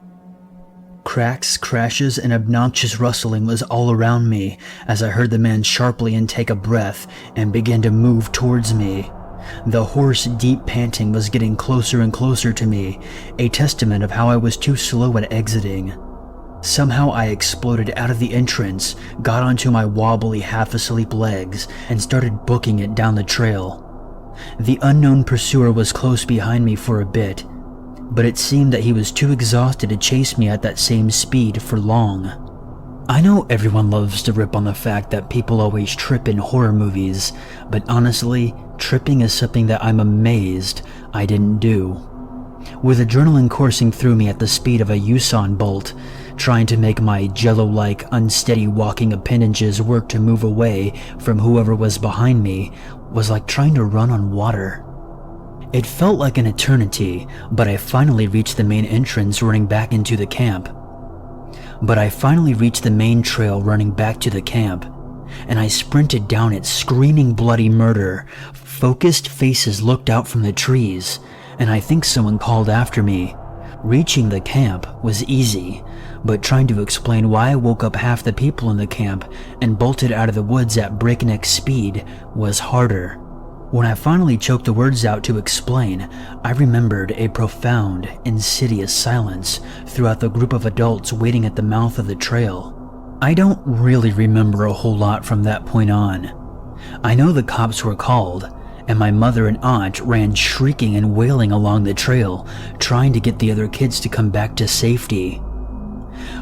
Cracks, crashes, and obnoxious rustling was all around me as I heard the man sharply intake a breath and begin to move towards me. The hoarse, deep panting was getting closer and closer to me, a testament of how I was too slow at exiting. Somehow I exploded out of the entrance, got onto my wobbly, half-asleep legs, and started booking it down the trail. The unknown pursuer was close behind me for a bit, but it seemed that he was too exhausted to chase me at that same speed for long. I know everyone loves to rip on the fact that people always trip in horror movies, but honestly, tripping is something that I'm amazed I didn't do. With adrenaline coursing through me at the speed of a Usain bolt, trying to make my jello-like, unsteady walking appendages work to move away from whoever was behind me was like trying to run on water. It felt like an eternity, but I finally reached the main entrance running back into the camp. and I sprinted down it screaming bloody murder. Focused faces looked out from the trees, and I think someone called after me. Reaching the camp was easy, but trying to explain why I woke up half the people in the camp and bolted out of the woods at breakneck speed was harder. When I finally choked the words out to explain, I remembered a profound, insidious silence throughout the group of adults waiting at the mouth of the trail. I don't really remember a whole lot from that point on. I know the cops were called, and my mother and aunt ran shrieking and wailing along the trail, trying to get the other kids to come back to safety.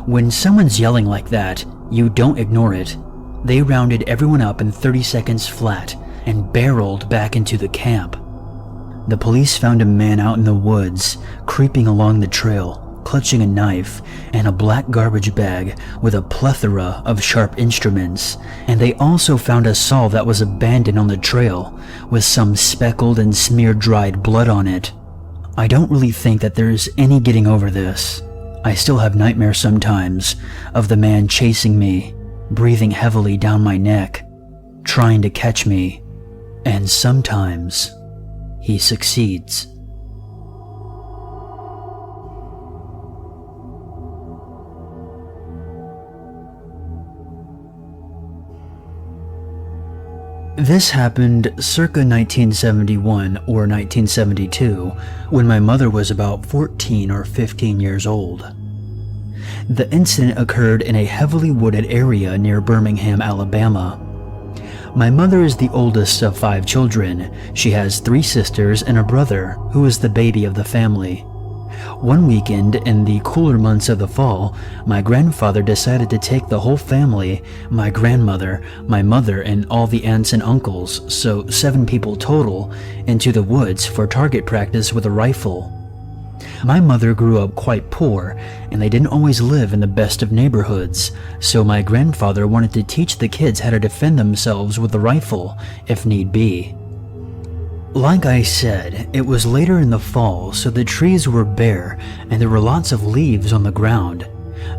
When someone's yelling like that, you don't ignore it. They rounded everyone up in 30 seconds flat and barreled back into the camp. The police found a man out in the woods, creeping along the trail, clutching a knife and a black garbage bag with a plethora of sharp instruments, and they also found a saw that was abandoned on the trail with some speckled and smeared dried blood on it. I don't really think that there's any getting over this. I still have nightmares sometimes of the man chasing me, breathing heavily down my neck, trying to catch me, and sometimes he succeeds. This happened circa 1971 or 1972, when my mother was about 14 or 15 years old. The incident occurred in a heavily wooded area near Birmingham, Alabama. My mother is the oldest of 5 children. She has 3 sisters and a brother, who is the baby of the family. One weekend in the cooler months of the fall, my grandfather decided to take the whole family, my grandmother, my mother, and all the aunts and uncles, so 7 people total, into the woods for target practice with a rifle. My mother grew up quite poor, and they didn't always live in the best of neighborhoods, so my grandfather wanted to teach the kids how to defend themselves with a rifle, if need be. Like I said, it was later in the fall, so the trees were bare and there were lots of leaves on the ground.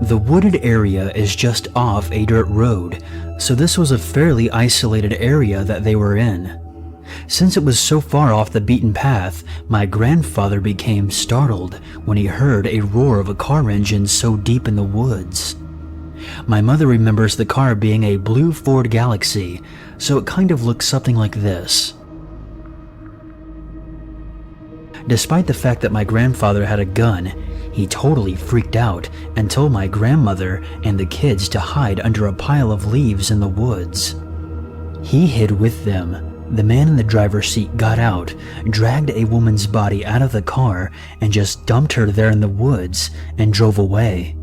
The wooded area is just off a dirt road, so this was a fairly isolated area that they were in. Since it was so far off the beaten path, my grandfather became startled when he heard a roar of a car engine so deep in the woods. My mother remembers the car being a blue Ford Galaxy, so it kind of looked something like this. Despite the fact that my grandfather had a gun, he totally freaked out and told my grandmother and the kids to hide under a pile of leaves in the woods. He hid with them. The man in the driver's seat got out, dragged a woman's body out of the car, and just dumped her there in the woods and drove away.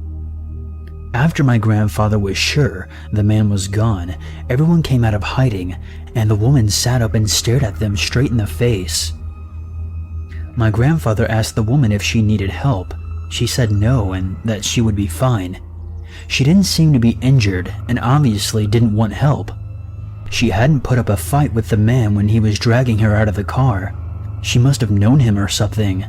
After my grandfather was sure the man was gone, everyone came out of hiding, and the woman sat up and stared at them straight in the face. My grandfather asked the woman if she needed help. She said no and that she would be fine. She didn't seem to be injured and obviously didn't want help. She hadn't put up a fight with the man when he was dragging her out of the car. She must have known him or something.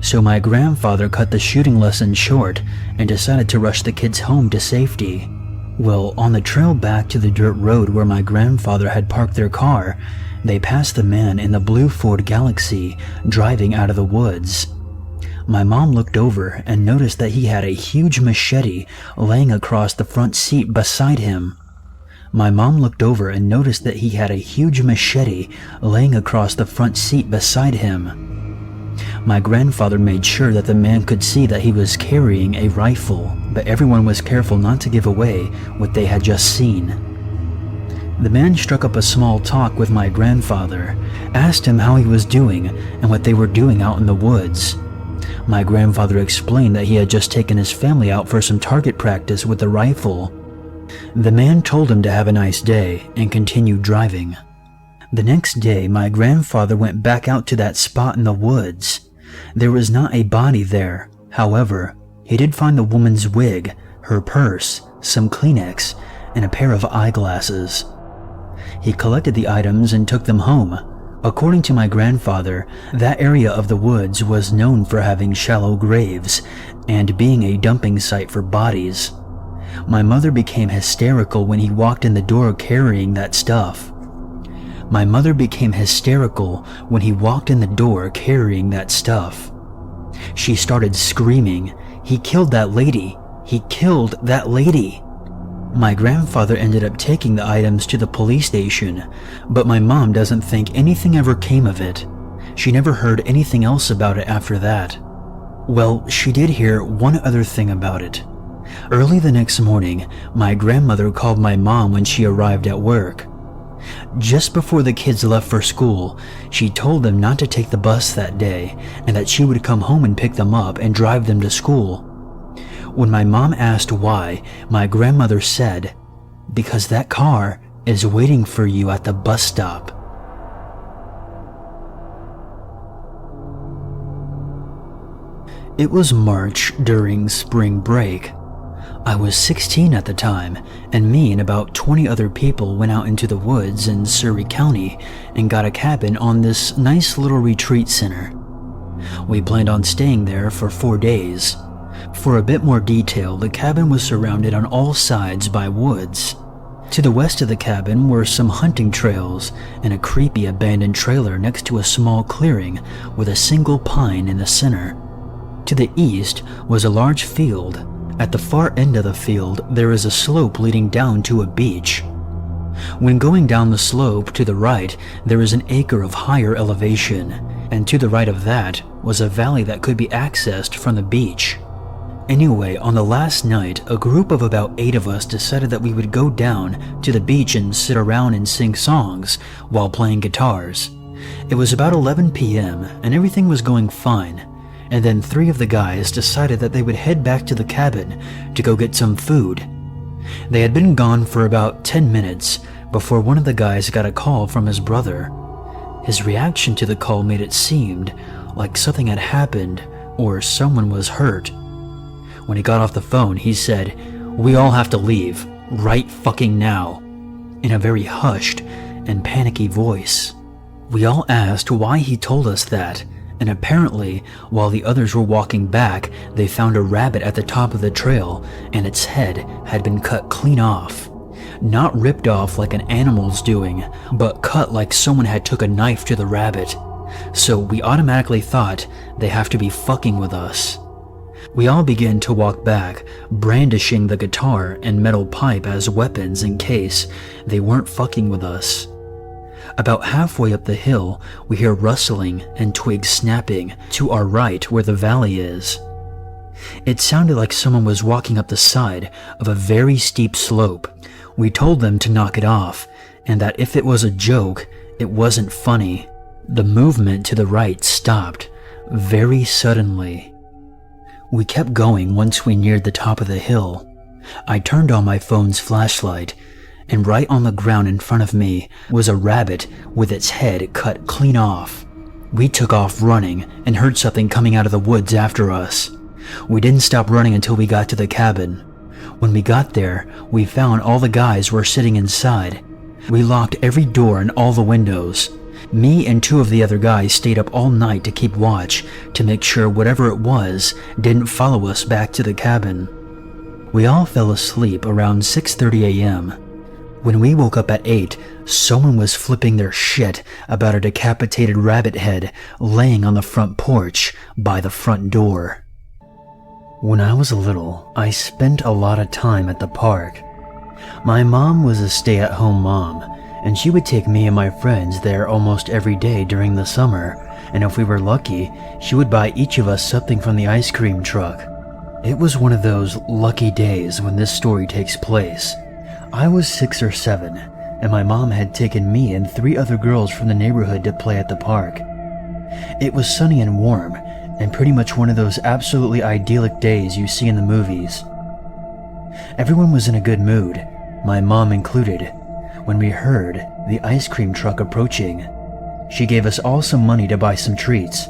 So my grandfather cut the shooting lesson short and decided to rush the kids home to safety. Well, on the trail back to the dirt road where my grandfather had parked their car, they passed the man in the blue Ford Galaxy driving out of the woods. My mom looked over and noticed that he had a huge machete laying across the front seat beside him. My mom looked over and noticed that he had a huge machete laying across the front seat beside him. My grandfather made sure that the man could see that he was carrying a rifle, but everyone was careful not to give away what they had just seen. The man struck up a small talk with my grandfather, asked him how he was doing and what they were doing out in the woods. My grandfather explained that he had just taken his family out for some target practice with the rifle. The man told him to have a nice day and continued driving. The next day, my grandfather went back out to that spot in the woods. There was not a body there. However, he did find the woman's wig, her purse, some Kleenex, and a pair of eyeglasses. He collected the items and took them home. According to my grandfather, that area of the woods was known for having shallow graves and being a dumping site for bodies. My mother became hysterical when he walked in the door carrying that stuff. She started screaming, "He killed that lady! He killed that lady!" My grandfather ended up taking the items to the police station, but my mom doesn't think anything ever came of it. She never heard anything else about it after that. Well, she did hear one other thing about it. Early the next morning, my grandmother called my mom when she arrived at work. Just before the kids left for school, she told them not to take the bus that day and that she would come home and pick them up and drive them to school. When my mom asked why, my grandmother said, "Because that car is waiting for you at the bus stop." It was March during spring break. I was 16 at the time, and me and about 20 other people went out into the woods in Surrey County and got a cabin on this nice little retreat center. We planned on staying there for 4 days. For a bit more detail, the cabin was surrounded on all sides by woods. To the west of the cabin were some hunting trails and a creepy abandoned trailer next to a small clearing with a single pine in the center. To the east was a large field. At the far end of the field, there is a slope leading down to a beach. When going down the slope to the right, there is an acre of higher elevation, and to the right of that was a valley that could be accessed from the beach. Anyway, on the last night, a group of about 8 of us decided that we would go down to the beach and sit around and sing songs while playing guitars. It was about 11 p.m. and everything was going fine, and then 3 of the guys decided that they would head back to the cabin to go get some food. They had been gone for about 10 minutes before one of the guys got a call from his brother. His reaction to the call made it seem like something had happened or someone was hurt. When he got off the phone, he said, "We all have to leave, right fucking now," in a very hushed and panicky voice. We all asked why he told us that, and apparently, while the others were walking back, they found a rabbit at the top of the trail, and its head had been cut clean off. Not ripped off like an animal's doing, but cut like someone had took a knife to the rabbit. So we automatically thought they have to be fucking with us. We all began to walk back, brandishing the guitar and metal pipe as weapons in case they weren't fucking with us. About halfway up the hill, we hear rustling and twigs snapping to our right where the valley is. It sounded like someone was walking up the side of a very steep slope. We told them to knock it off, and that if it was a joke, it wasn't funny. The movement to the right stopped, very suddenly. We kept going once we neared the top of the hill. I turned on my phone's flashlight, and right on the ground in front of me was a rabbit with its head cut clean off. We took off running and heard something coming out of the woods after us. We didn't stop running until we got to the cabin. When we got there, we found all the guys were sitting inside. We locked every door and all the windows. Me and 2 of the other guys stayed up all night to keep watch to make sure whatever it was didn't follow us back to the cabin. We all fell asleep around 6:30 a.m. When we woke up at 8, someone was flipping their shit about a decapitated rabbit head laying on the front porch by the front door. When I was little, I spent a lot of time at the park. My mom was a stay-at-home mom, and she would take me and my friends there almost every day during the summer, and if we were lucky, she would buy each of us something from the ice cream truck. It was one of those lucky days when this story takes place. I was 6 or 7, and my mom had taken me and 3 other girls from the neighborhood to play at the park. It was sunny and warm, and pretty much one of those absolutely idyllic days you see in the movies. Everyone was in a good mood, my mom included, when we heard the ice cream truck approaching. She gave us all some money to buy some treats,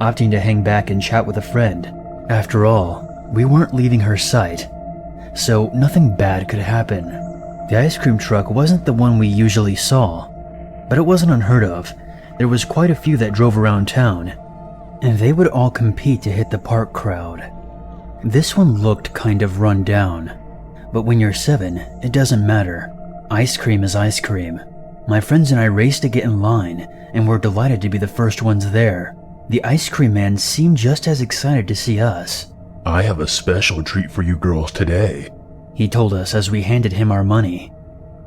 opting to hang back and chat with a friend. After all, we weren't leaving her sight, so nothing bad could happen. The ice cream truck wasn't the one we usually saw, but it wasn't unheard of. There was quite a few that drove around town, and they would all compete to hit the park crowd. This one looked kind of run down, but when you're 7, it doesn't matter. Ice cream is ice cream. My friends and I raced to get in line, and were delighted to be the first ones there. The ice cream man seemed just as excited to see us. "I have a special treat for you girls today," he told us as we handed him our money,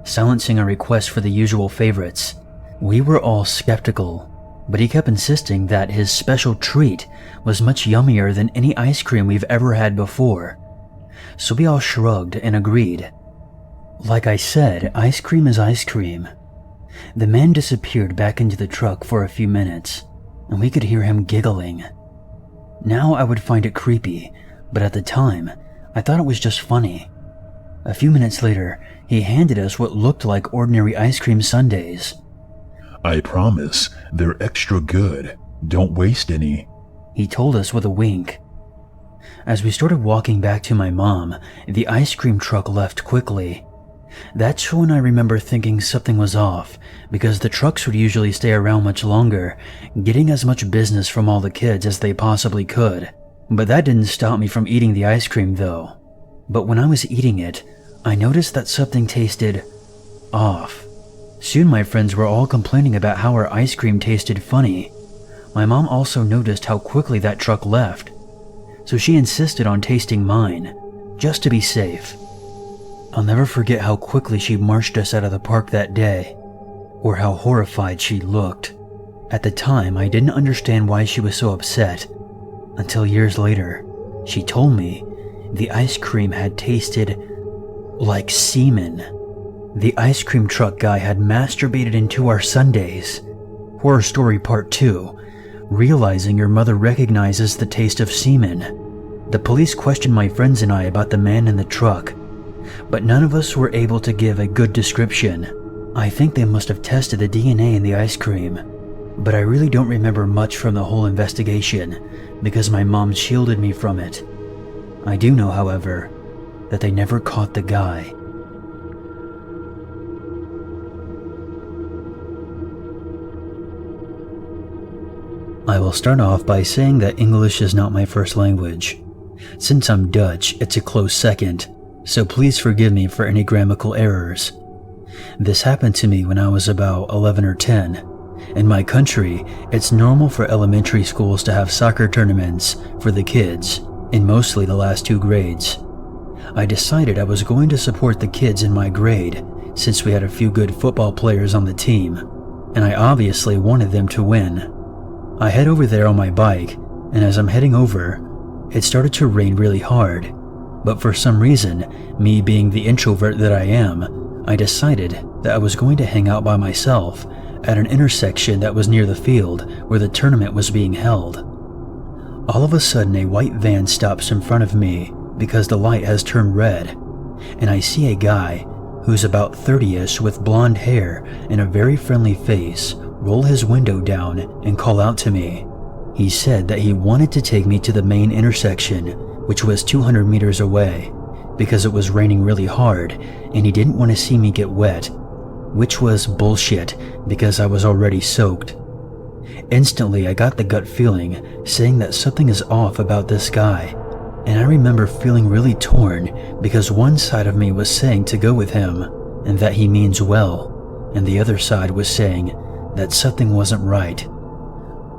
silencing our request for the usual favorites. We were all skeptical, but he kept insisting that his special treat was much yummier than any ice cream we've ever had before. So we all shrugged and agreed. Like I said, ice cream is ice cream. The man disappeared back into the truck for a few minutes, and we could hear him giggling. Now I would find it creepy, but at the time, I thought it was just funny. A few minutes later, he handed us what looked like ordinary ice cream sundaes. "I promise, they're extra good. Don't waste any," he told us with a wink. As we started walking back to my mom, the ice cream truck left quickly. That's when I remember thinking something was off, because the trucks would usually stay around much longer, getting as much business from all the kids as they possibly could. But that didn't stop me from eating the ice cream though. But when I was eating it, I noticed that something tasted off. Soon my friends were all complaining about how our ice cream tasted funny. My mom also noticed how quickly that truck left, so she insisted on tasting mine, just to be safe. I'll never forget how quickly she marched us out of the park that day, or how horrified she looked. At the time, I didn't understand why she was so upset, until years later, she told me the ice cream had tasted like semen. The ice cream truck guy had masturbated into our sundaes. Horror story part 2. Realizing your mother recognizes the taste of semen. The police questioned my friends and I about the man in the truck, but none of us were able to give a good description. I think they must have tested the DNA in the ice cream, but I really don't remember much from the whole investigation because my mom shielded me from it. I do know, however, that they never caught the guy. I will start off by saying that English is not my first language. Since I'm Dutch, it's a close second, so please forgive me for any grammatical errors. This happened to me when I was about 11 or 10. In my country, it's normal for elementary schools to have soccer tournaments for the kids, in mostly the last 2 grades. I decided I was going to support the kids in my grade since we had a few good football players on the team, and I obviously wanted them to win. I head over there on my bike, and as I'm heading over, it started to rain really hard. But for some reason, me being the introvert that I am, I decided that I was going to hang out by myself at an intersection that was near the field where the tournament was being held. All of a sudden, a white van stops in front of me because the light has turned red, and I see a guy who's about 30-ish with blonde hair and a very friendly face roll his window down and call out to me. He said that he wanted to take me to the main intersection, which was 200 meters away, because it was raining really hard and he didn't want to see me get wet, which was bullshit because I was already soaked. Instantly, I got the gut feeling saying that something is off about this guy, and I remember feeling really torn because one side of me was saying to go with him and that he means well, and the other side was saying that something wasn't right.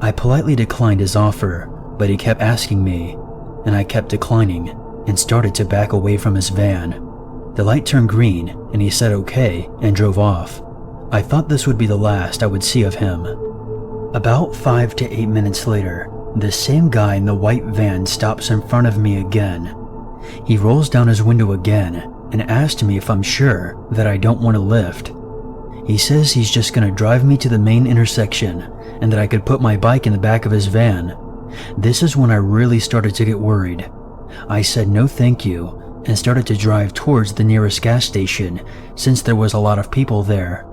I politely declined his offer, but he kept asking me, and I kept declining and started to back away from his van. The light turned green and he said okay and drove off. I thought this would be the last I would see of him. About 5 to 8 minutes later, the same guy in the white van stops in front of me again. He rolls down his window again and asks me if I'm sure that I don't want a lift. He says he's just gonna drive me to the main intersection and that I could put my bike in the back of his van. This is when I really started to get worried. I said no thank you and started to drive towards the nearest gas station since there was a lot of people there.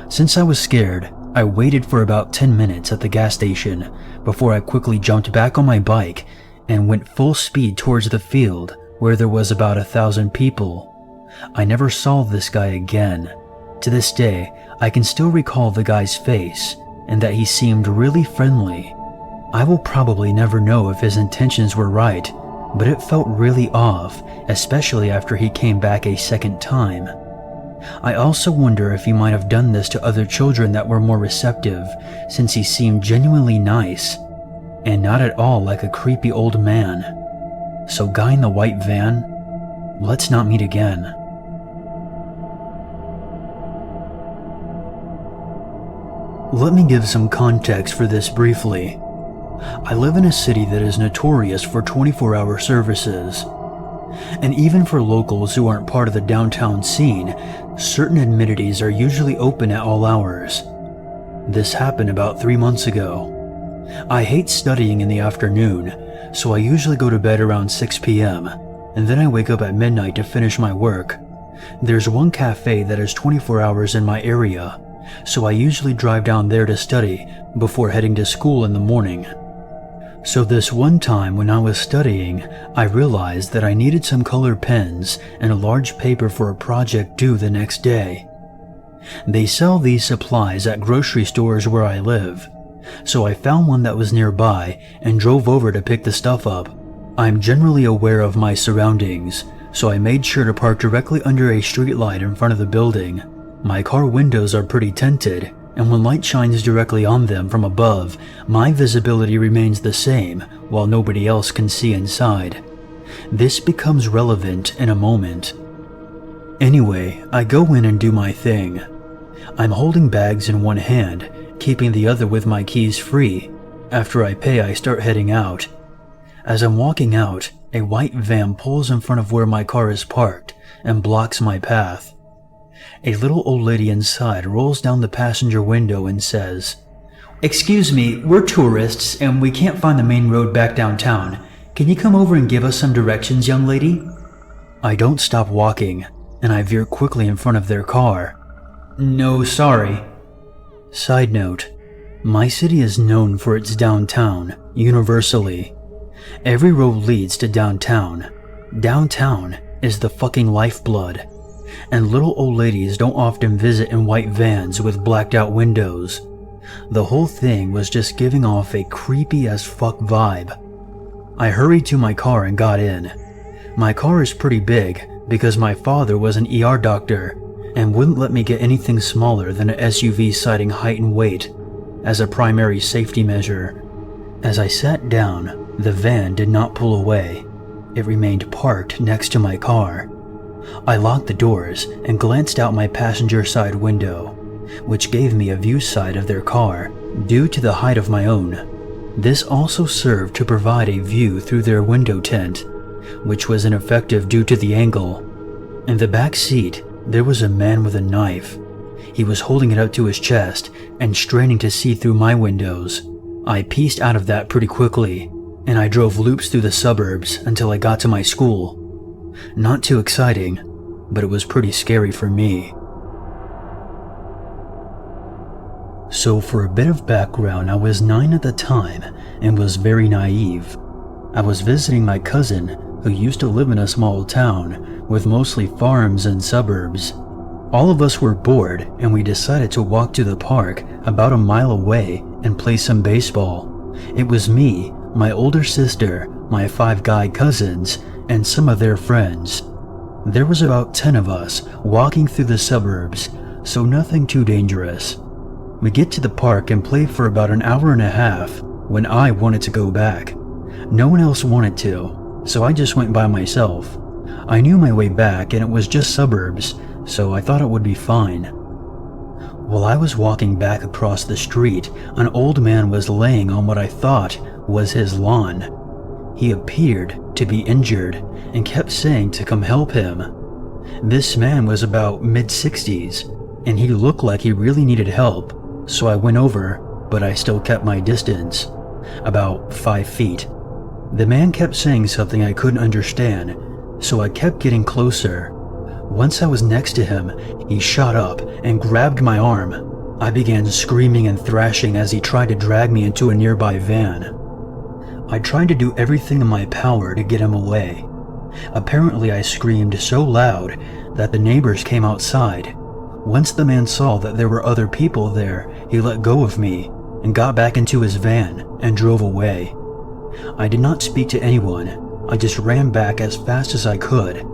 Since I was scared, I waited for about 10 minutes at the gas station before I quickly jumped back on my bike and went full speed towards the field where there was about 1,000 people. I never saw this guy again. To this day, I can still recall the guy's face and that he seemed really friendly. I will probably never know if his intentions were right, but it felt really off, especially after he came back a second time. I also wonder if he might have done this to other children that were more receptive, since he seemed genuinely nice, and not at all like a creepy old man. So guy in the white van, let's not meet again. Let me give some context for this briefly. I live in a city that is notorious for 24-hour services. And even for locals who aren't part of the downtown scene, certain amenities are usually open at all hours. This happened about 3 months ago. I hate studying in the afternoon, so I usually go to bed around 6 p.m., and then I wake up at midnight to finish my work. There's one cafe that is 24 hours in my area, so I usually drive down there to study before heading to school in the morning. So this one time when I was studying, I realized that I needed some colored pens and a large paper for a project due the next day. They sell these supplies at grocery stores where I live, so I found one that was nearby and drove over to pick the stuff up. I'm generally aware of my surroundings, so I made sure to park directly under a streetlight in front of the building. My car windows are pretty tinted, and when light shines directly on them from above, my visibility remains the same while nobody else can see inside. This becomes relevant in a moment. Anyway, I go in and do my thing. I'm holding bags in one hand, keeping the other with my keys free. After I pay, I start heading out. As I'm walking out, a white van pulls in front of where my car is parked and blocks my path. A little old lady inside rolls down the passenger window and says, "Excuse me, we're tourists and we can't find the main road back downtown. Can you come over and give us some directions, young lady?" I don't stop walking, and I veer quickly in front of their car. "No, sorry." Side note, my city is known for its downtown, universally. Every road leads to downtown. Downtown is the fucking lifeblood. And little old ladies don't often visit in white vans with blacked out windows. The whole thing was just giving off a creepy as fuck vibe. I hurried to my car and got in. My car is pretty big because my father was an ER doctor and wouldn't let me get anything smaller than an SUV citing height and weight as a primary safety measure. As I sat down, the van did not pull away. It remained parked next to my car. I locked the doors and glanced out my passenger side window, which gave me a view side of their car due to the height of my own. This also served to provide a view through their window tint, which was ineffective due to the angle. In the back seat, there was a man with a knife. He was holding it up to his chest and straining to see through my windows. I pieced out of that pretty quickly, and I drove loops through the suburbs until I got to my school. Not too exciting, but it was pretty scary for me. So for a bit of background, I was 9 at the time and was very naive. I was visiting my cousin who used to live in a small town with mostly farms and suburbs. All of us were bored and we decided to walk to the park about a mile away and play some baseball. It was me, my older sister, my 5 guy cousins, and some of their friends. There was about 10 of us walking through the suburbs, so nothing too dangerous. We get to the park and play for about an hour and a half when I wanted to go back. No one else wanted to, so I just went by myself. I knew my way back and it was just suburbs, so I thought it would be fine. While I was walking back across the street, an old man was laying on what I thought was his lawn. He appeared to be injured and kept saying to come help him. This man was about mid-60s, and he looked like he really needed help, so I went over, but I still kept my distance, about 5 feet. The man kept saying something I couldn't understand, so I kept getting closer. Once I was next to him, he shot up and grabbed my arm. I began screaming and thrashing as he tried to drag me into a nearby van. I tried to do everything in my power to get him away. Apparently I screamed so loud that the neighbors came outside. Once the man saw that there were other people there, he let go of me and got back into his van and drove away. I did not speak to anyone. I just ran back as fast as I could.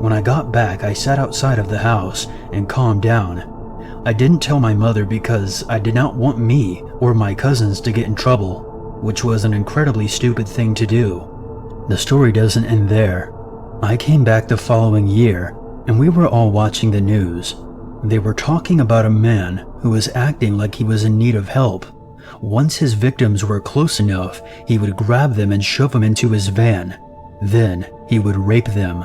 When I got back, I sat outside of the house and calmed down. I didn't tell my mother because I did not want me or my cousins to get in trouble, which was an incredibly stupid thing to do. The story doesn't end there. I came back the following year, and we were all watching the news. They were talking about a man who was acting like he was in need of help. Once his victims were close enough, he would grab them and shove them into his van. Then he would rape them.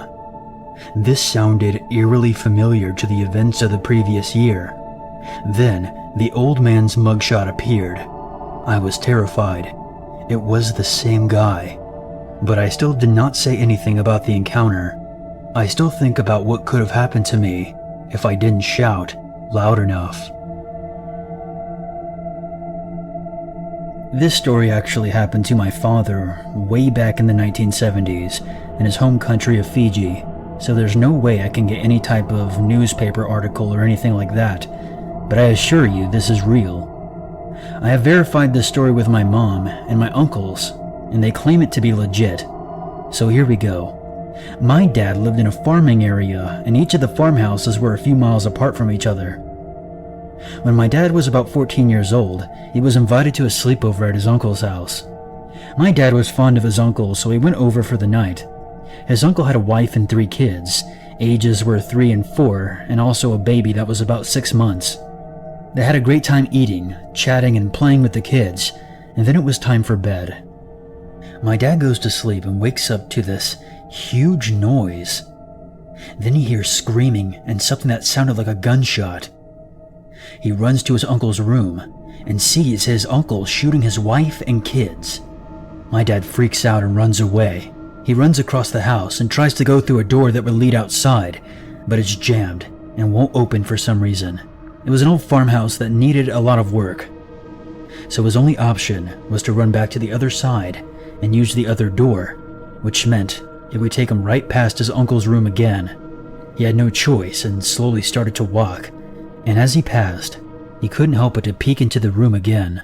This sounded eerily familiar to the events of the previous year. Then the old man's mugshot appeared. I was terrified. It was the same guy. But I still did not say anything about the encounter. I still think about what could have happened to me if I didn't shout loud enough. This story actually happened to my father way back in the 1970s in his home country of Fiji, so there's no way I can get any type of newspaper article or anything like that, but I assure you this is real. I have verified this story with my mom and my uncles, and they claim it to be legit. So here we go. My dad lived in a farming area, and each of the farmhouses were a few miles apart from each other. When my dad was about 14 years old, he was invited to a sleepover at his uncle's house. My dad was fond of his uncle, so he went over for the night. His uncle had a wife and 3 kids. Ages were 3 and 4, and also a baby that was about 6 months. They had a great time eating, chatting, and playing with the kids, and then it was time for bed. My dad goes to sleep and wakes up to this huge noise. Then he hears screaming and something that sounded like a gunshot. He runs to his uncle's room and sees his uncle shooting his wife and kids. My dad freaks out and runs away. He runs across the house and tries to go through a door that would lead outside, but it's jammed and won't open for some reason. It was an old farmhouse that needed a lot of work. So his only option was to run back to the other side and use the other door, which meant it would take him right past his uncle's room again. He had no choice and slowly started to walk, and as he passed, he couldn't help but to peek into the room again.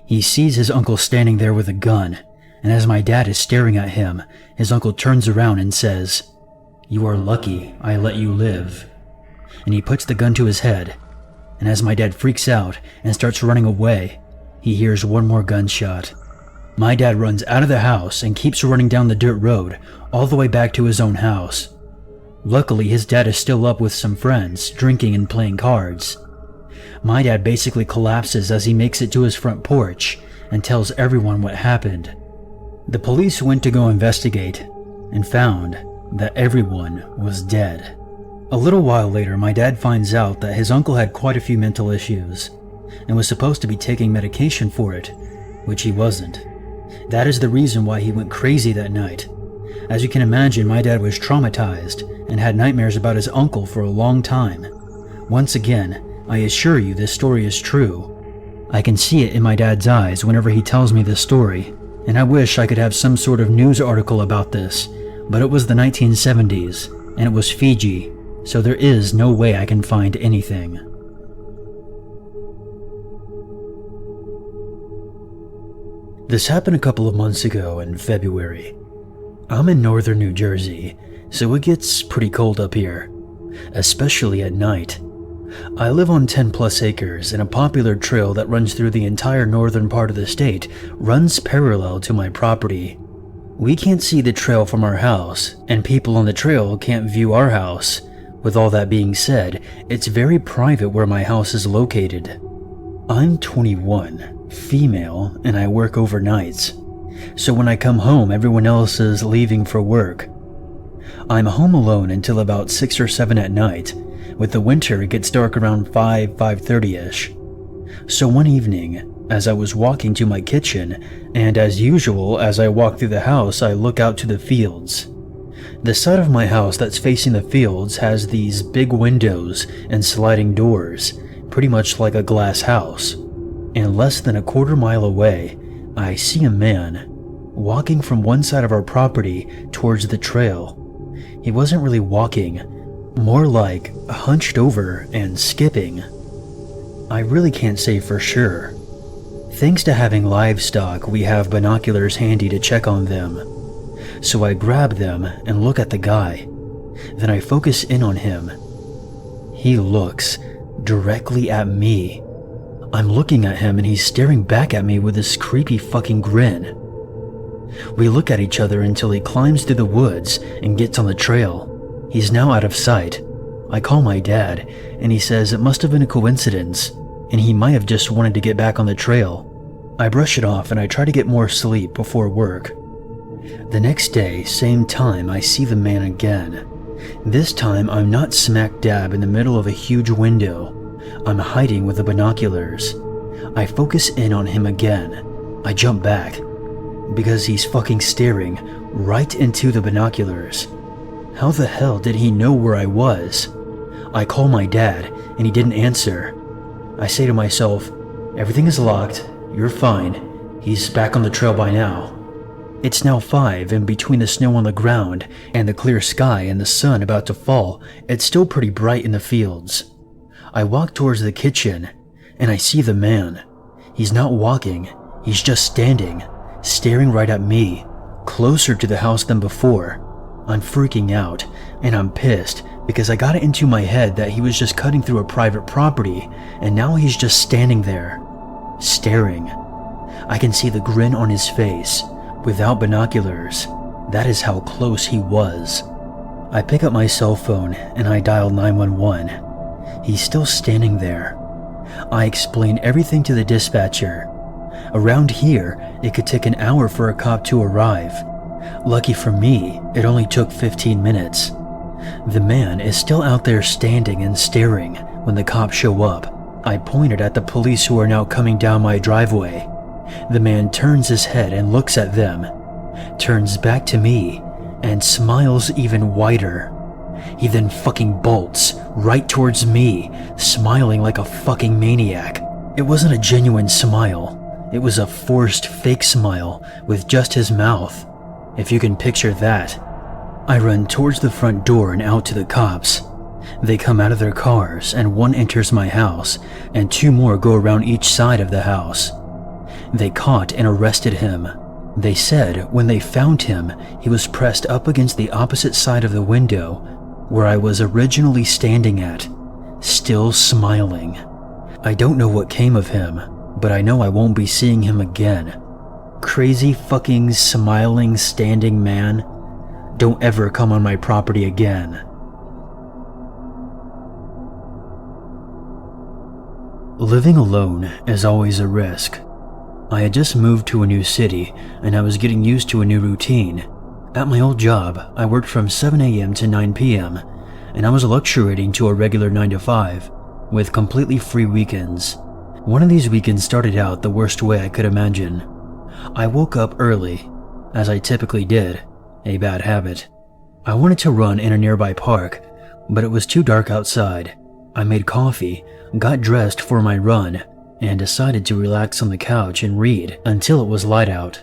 He sees his uncle standing there with a gun, and as my dad is staring at him, his uncle turns around and says, "You are lucky I let you live." And he puts the gun to his head, and as my dad freaks out and starts running away, he hears one more gunshot. My dad runs out of the house and keeps running down the dirt road all the way back to his own house. Luckily, his dad is still up with some friends, drinking and playing cards. My dad basically collapses as he makes it to his front porch and tells everyone what happened. The police went to go investigate and found that everyone was dead. A little while later, my dad finds out that his uncle had quite a few mental issues and was supposed to be taking medication for it, which he wasn't. That is the reason why he went crazy that night. As you can imagine, my dad was traumatized and had nightmares about his uncle for a long time. Once again, I assure you this story is true. I can see it in my dad's eyes whenever he tells me this story, and I wish I could have some sort of news article about this, but it was the 1970s, and it was Fiji, so there is no way I can find anything. This happened a couple of months ago in February. I'm in northern New Jersey, so it gets pretty cold up here, especially at night. I live on 10 plus acres, and a popular trail that runs through the entire northern part of the state runs parallel to my property. We can't see the trail from our house, and people on the trail can't view our house. With all that being said, it's very private where my house is located. I'm 21, female, and I work overnights. So when I come home, everyone else is leaving for work. I'm home alone until about 6 or 7 at night. With the winter, it gets dark around 5:30ish. So one evening, as I was walking to my kitchen, and as usual, as I walk through the house, I look out to the fields. The side of my house that's facing the fields has these big windows and sliding doors, pretty much like a glass house. And less than a quarter mile away, I see a man walking from one side of our property towards the trail. He wasn't really walking, more like hunched over and skipping. I really can't say for sure. Thanks to having livestock, we have binoculars handy to check on them. So I grab them and look at the guy. Then I focus in on him. He looks directly at me. I'm looking at him and he's staring back at me with this creepy fucking grin. We look at each other until he climbs through the woods and gets on the trail. He's now out of sight. I call my dad, and he says it must have been a coincidence, and he might have just wanted to get back on the trail. I brush it off and I try to get more sleep before work. The next day, same time, I see the man again. This time, I'm not smack dab in the middle of a huge window. I'm hiding with the binoculars. I focus in on him again. I jump back, because he's fucking staring right into the binoculars. How the hell did he know where I was? I call my dad, and he didn't answer. I say to myself, everything is locked, you're fine, he's back on the trail by now. It's now 5, and between the snow on the ground and the clear sky and the sun about to fall, it's still pretty bright in the fields. I walk towards the kitchen, and I see the man. He's not walking, he's just standing, staring right at me, closer to the house than before. I'm freaking out, and I'm pissed because I got it into my head that he was just cutting through a private property, and now he's just standing there, staring. I can see the grin on his face. Without binoculars, that is how close he was. I pick up my cell phone and I dial 911. He's still standing there. I explain everything to the dispatcher. Around here, it could take an hour for a cop to arrive. Lucky for me, it only took 15 minutes. The man is still out there standing and staring when the cops show up. I pointed at the police who are now coming down my driveway. The man turns his head and looks at them, turns back to me, and smiles even wider. He then fucking bolts right towards me, smiling like a fucking maniac. It wasn't a genuine smile. It was a forced fake smile with just his mouth, if you can picture that. I run towards the front door and out to the cops. They come out of their cars and one enters my house and 2 more go around each side of the house. They caught and arrested him. They said when they found him, he was pressed up against the opposite side of the window where I was originally standing at, still smiling. I don't know what came of him, but I know I won't be seeing him again. Crazy fucking smiling standing man. Don't ever come on my property again. Living alone is always a risk. I had just moved to a new city and I was getting used to a new routine. At my old job, I worked from 7 a.m. to 9 p.m. and I was luxuriating to a regular 9 to 5 with completely free weekends. One of these weekends started out the worst way I could imagine. I woke up early, as I typically did, a bad habit. I wanted to run in a nearby park, but it was too dark outside. I made coffee, got dressed for my run, and decided to relax on the couch and read until it was light out.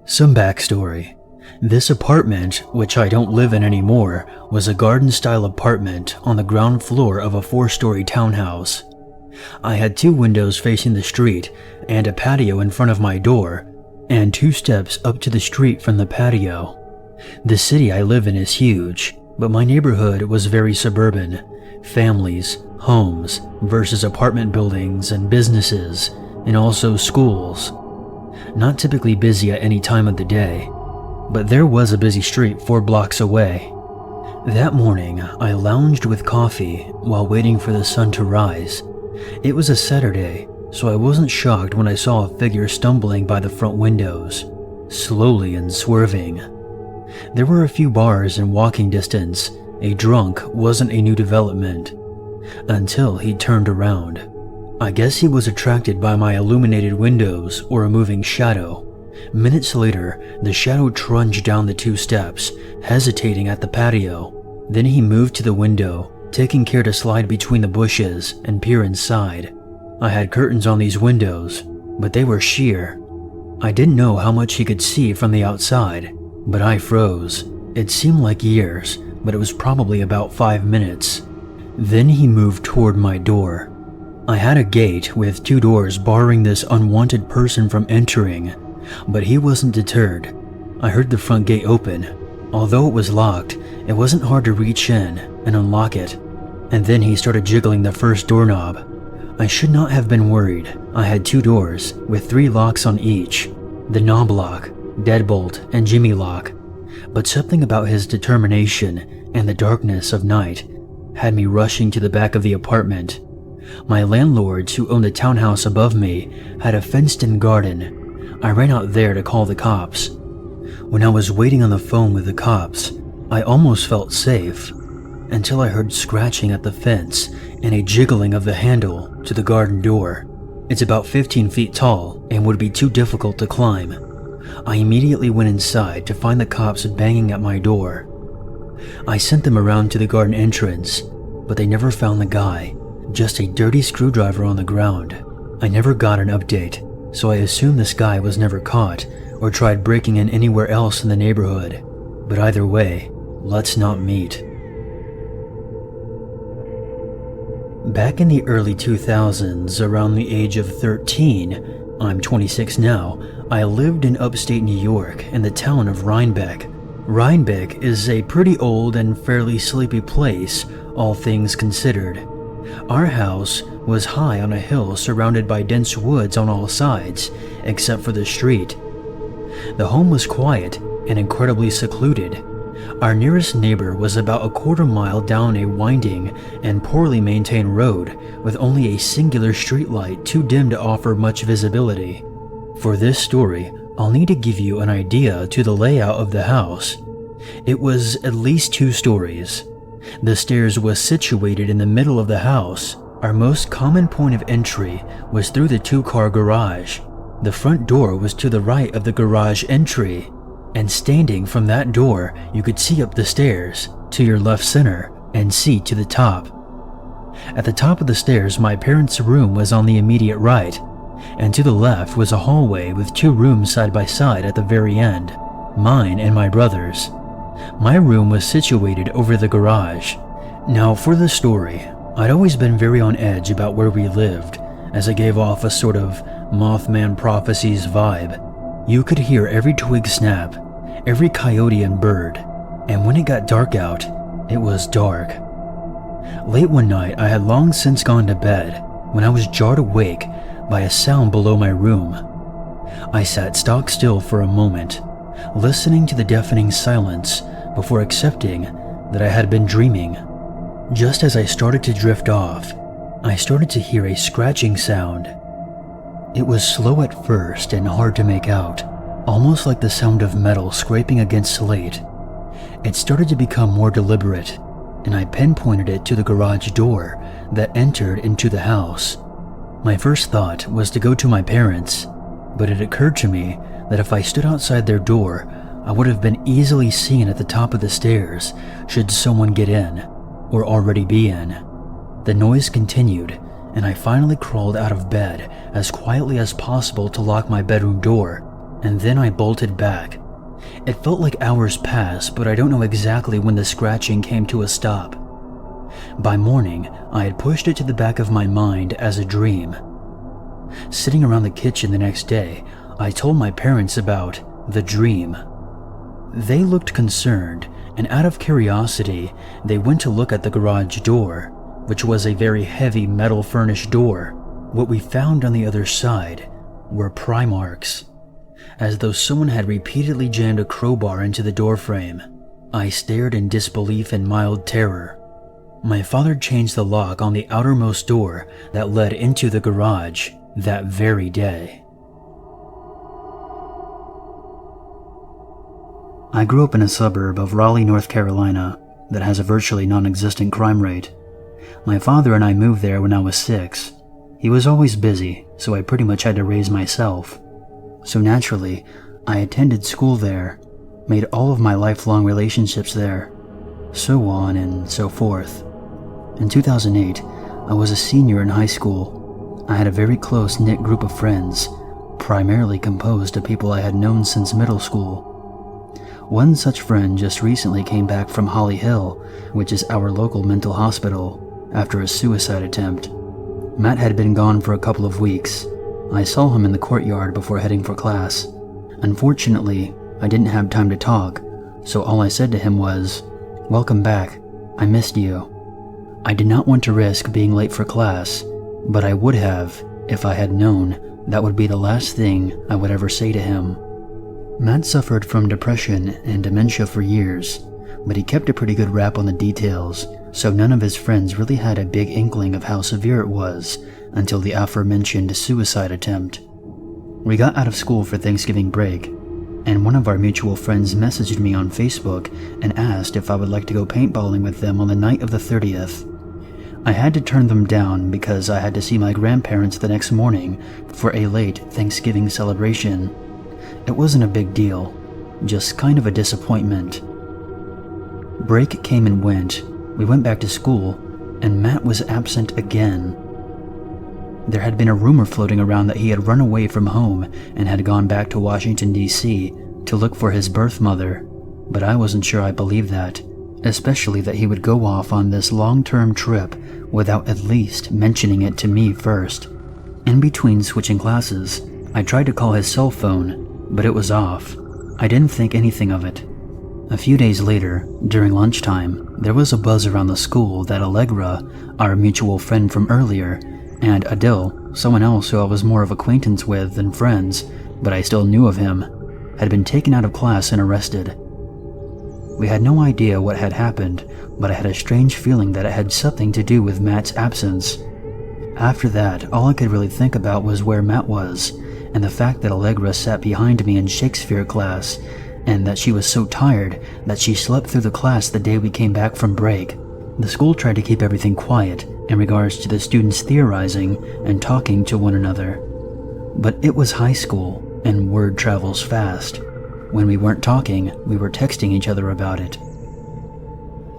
Some backstory. This apartment, which I don't live in anymore, was a garden-style apartment on the ground floor of a 4-story townhouse. I had 2 windows facing the street and a patio in front of my door, and 2 steps up to the street from the patio. The city I live in is huge, but my neighborhood was very suburban. Families, homes, versus apartment buildings and businesses, and also schools. Not typically busy at any time of the day. but there was a busy street 4 blocks away. That morning, I lounged with coffee while waiting for the sun to rise. It was a Saturday, so I wasn't shocked when I saw a figure stumbling by the front windows, slowly and swerving. There were a few bars in walking distance. A drunk wasn't a new development. Until he turned around. I guess he was attracted by my illuminated windows or a moving shadow. Minutes later, the shadow trudged down the 2 steps, hesitating at the patio. Then he moved to the window, taking care to slide between the bushes and peer inside. I had curtains on these windows, but they were sheer. I didn't know how much he could see from the outside, but I froze. It seemed like years, but it was probably about 5 minutes. Then he moved toward my door. I had a gate with 2 doors barring this unwanted person from entering, but he wasn't deterred. I heard the front gate open. Although it was locked, it wasn't hard to reach in and unlock it. And then he started jiggling the first doorknob. I should not have been worried. I had 2 doors with 3 locks on each. The knob lock, deadbolt, and jimmy lock. But something about his determination and the darkness of night had me rushing to the back of the apartment. My landlords, who owned the townhouse above me, had a fenced-in garden. I ran out there to call the cops. When I was waiting on the phone with the cops, I almost felt safe, until I heard scratching at the fence and a jiggling of the handle to the garden door. It's about 15 feet tall and would be too difficult to climb. I immediately went inside to find the cops banging at my door. I sent them around to the garden entrance, but they never found the guy, just a dirty screwdriver on the ground. I never got an update, so I assumed this guy was never caught or tried breaking in anywhere else in the neighborhood. But either way, let's not meet. Back in the early 2000s, around the age of 13, I'm 26 now, I lived in upstate New York in the town of Rhinebeck. Rhinebeck is a pretty old and fairly sleepy place, all things considered. Our house was high on a hill surrounded by dense woods on all sides, except for the street. The home was quiet and incredibly secluded. Our nearest neighbor was about a quarter mile down a winding and poorly maintained road with only a singular streetlight too dim to offer much visibility. For this story, I'll need to give you an idea to the layout of the house. It was at least 2 stories. The stairs was situated in the middle of the house. Our most common point of entry was through the 2-car garage. The front door was to the right of the garage entry, and standing from that door, you could see up the stairs to your left center and see to the top. At the top of the stairs, my parents' room was on the immediate right, and to the left was a hallway with 2 rooms side by side at the very end, mine and my brother's. My room was situated over the garage. Now for the story, I'd always been very on edge about where we lived, as it gave off a sort of Mothman Prophecies vibe. You could hear every twig snap, every coyote and bird, and when it got dark out, it was dark. Late one night, I had long since gone to bed when I was jarred awake by a sound below my room. I sat stock still for a moment, listening to the deafening silence before accepting that I had been dreaming. Just as I started to drift off, I started to hear a scratching sound. It was slow at first and hard to make out, almost like the sound of metal scraping against slate. It started to become more deliberate, and I pinpointed it to the garage door that entered into the house. My first thought was to go to my parents, but it occurred to me that if I stood outside their door, I would have been easily seen at the top of the stairs should someone get in, or already be in. The noise continued, and I finally crawled out of bed as quietly as possible to lock my bedroom door, and then I bolted back. It felt like hours passed, but I don't know exactly when the scratching came to a stop. By morning, I had pushed it to the back of my mind as a dream. Sitting around the kitchen the next day, I told my parents about the dream. They looked concerned, and out of curiosity, they went to look at the garage door, which was a very heavy metal furnished door. What we found on the other side were pry marks. as though someone had repeatedly jammed a crowbar into the doorframe. I stared in disbelief and mild terror. My father changed the lock on the outermost door that led into the garage that very day. I grew up in a suburb of Raleigh, North Carolina that has a virtually non-existent crime rate. My father and I moved there when I was 6. He was always busy, so I pretty much had to raise myself. So naturally, I attended school there, made all of my lifelong relationships there, so on and so forth. In 2008, I was a senior in high school. I had a very close-knit group of friends, primarily composed of people I had known since middle school. One such friend just recently came back from Holly Hill, which is our local mental hospital, after a suicide attempt. Matt had been gone for a couple of weeks. I saw him in the courtyard before heading for class. Unfortunately, I didn't have time to talk, so all I said to him was, "Welcome back. I missed you." I did not want to risk being late for class, but I would have if I had known that would be the last thing I would ever say to him. Matt suffered from depression and dementia for years, but he kept a pretty good rap on the details, so none of his friends really had a big inkling of how severe it was until the aforementioned suicide attempt. We got out of school for Thanksgiving break, and one of our mutual friends messaged me on Facebook and asked if I would like to go paintballing with them on the night of the 30th. I had to turn them down because I had to see my grandparents the next morning for a late Thanksgiving celebration. It wasn't a big deal, just kind of a disappointment. Break came and went. We went back to school, and Matt was absent again. There had been a rumor floating around that he had run away from home and had gone back to Washington, D.C. to look for his birth mother, but I wasn't sure I believed that, especially that he would go off on this long-term trip without at least mentioning it to me first. In between switching classes, I tried to call his cell phone, but it was off. I didn't think anything of it. A few days later, during lunchtime, there was a buzz around the school that Allegra, our mutual friend from earlier, and Adil, someone else who I was more of acquaintance with than friends, but I still knew of him, had been taken out of class and arrested. We had no idea what had happened, but I had a strange feeling that it had something to do with Matt's absence. After that, all I could really think about was where Matt was, and the fact that Allegra sat behind me in Shakespeare class, and that she was so tired that she slept through the class the day we came back from break. The school tried to keep everything quiet in regards to the students theorizing and talking to one another. But it was high school, and word travels fast. When we weren't talking, we were texting each other about it.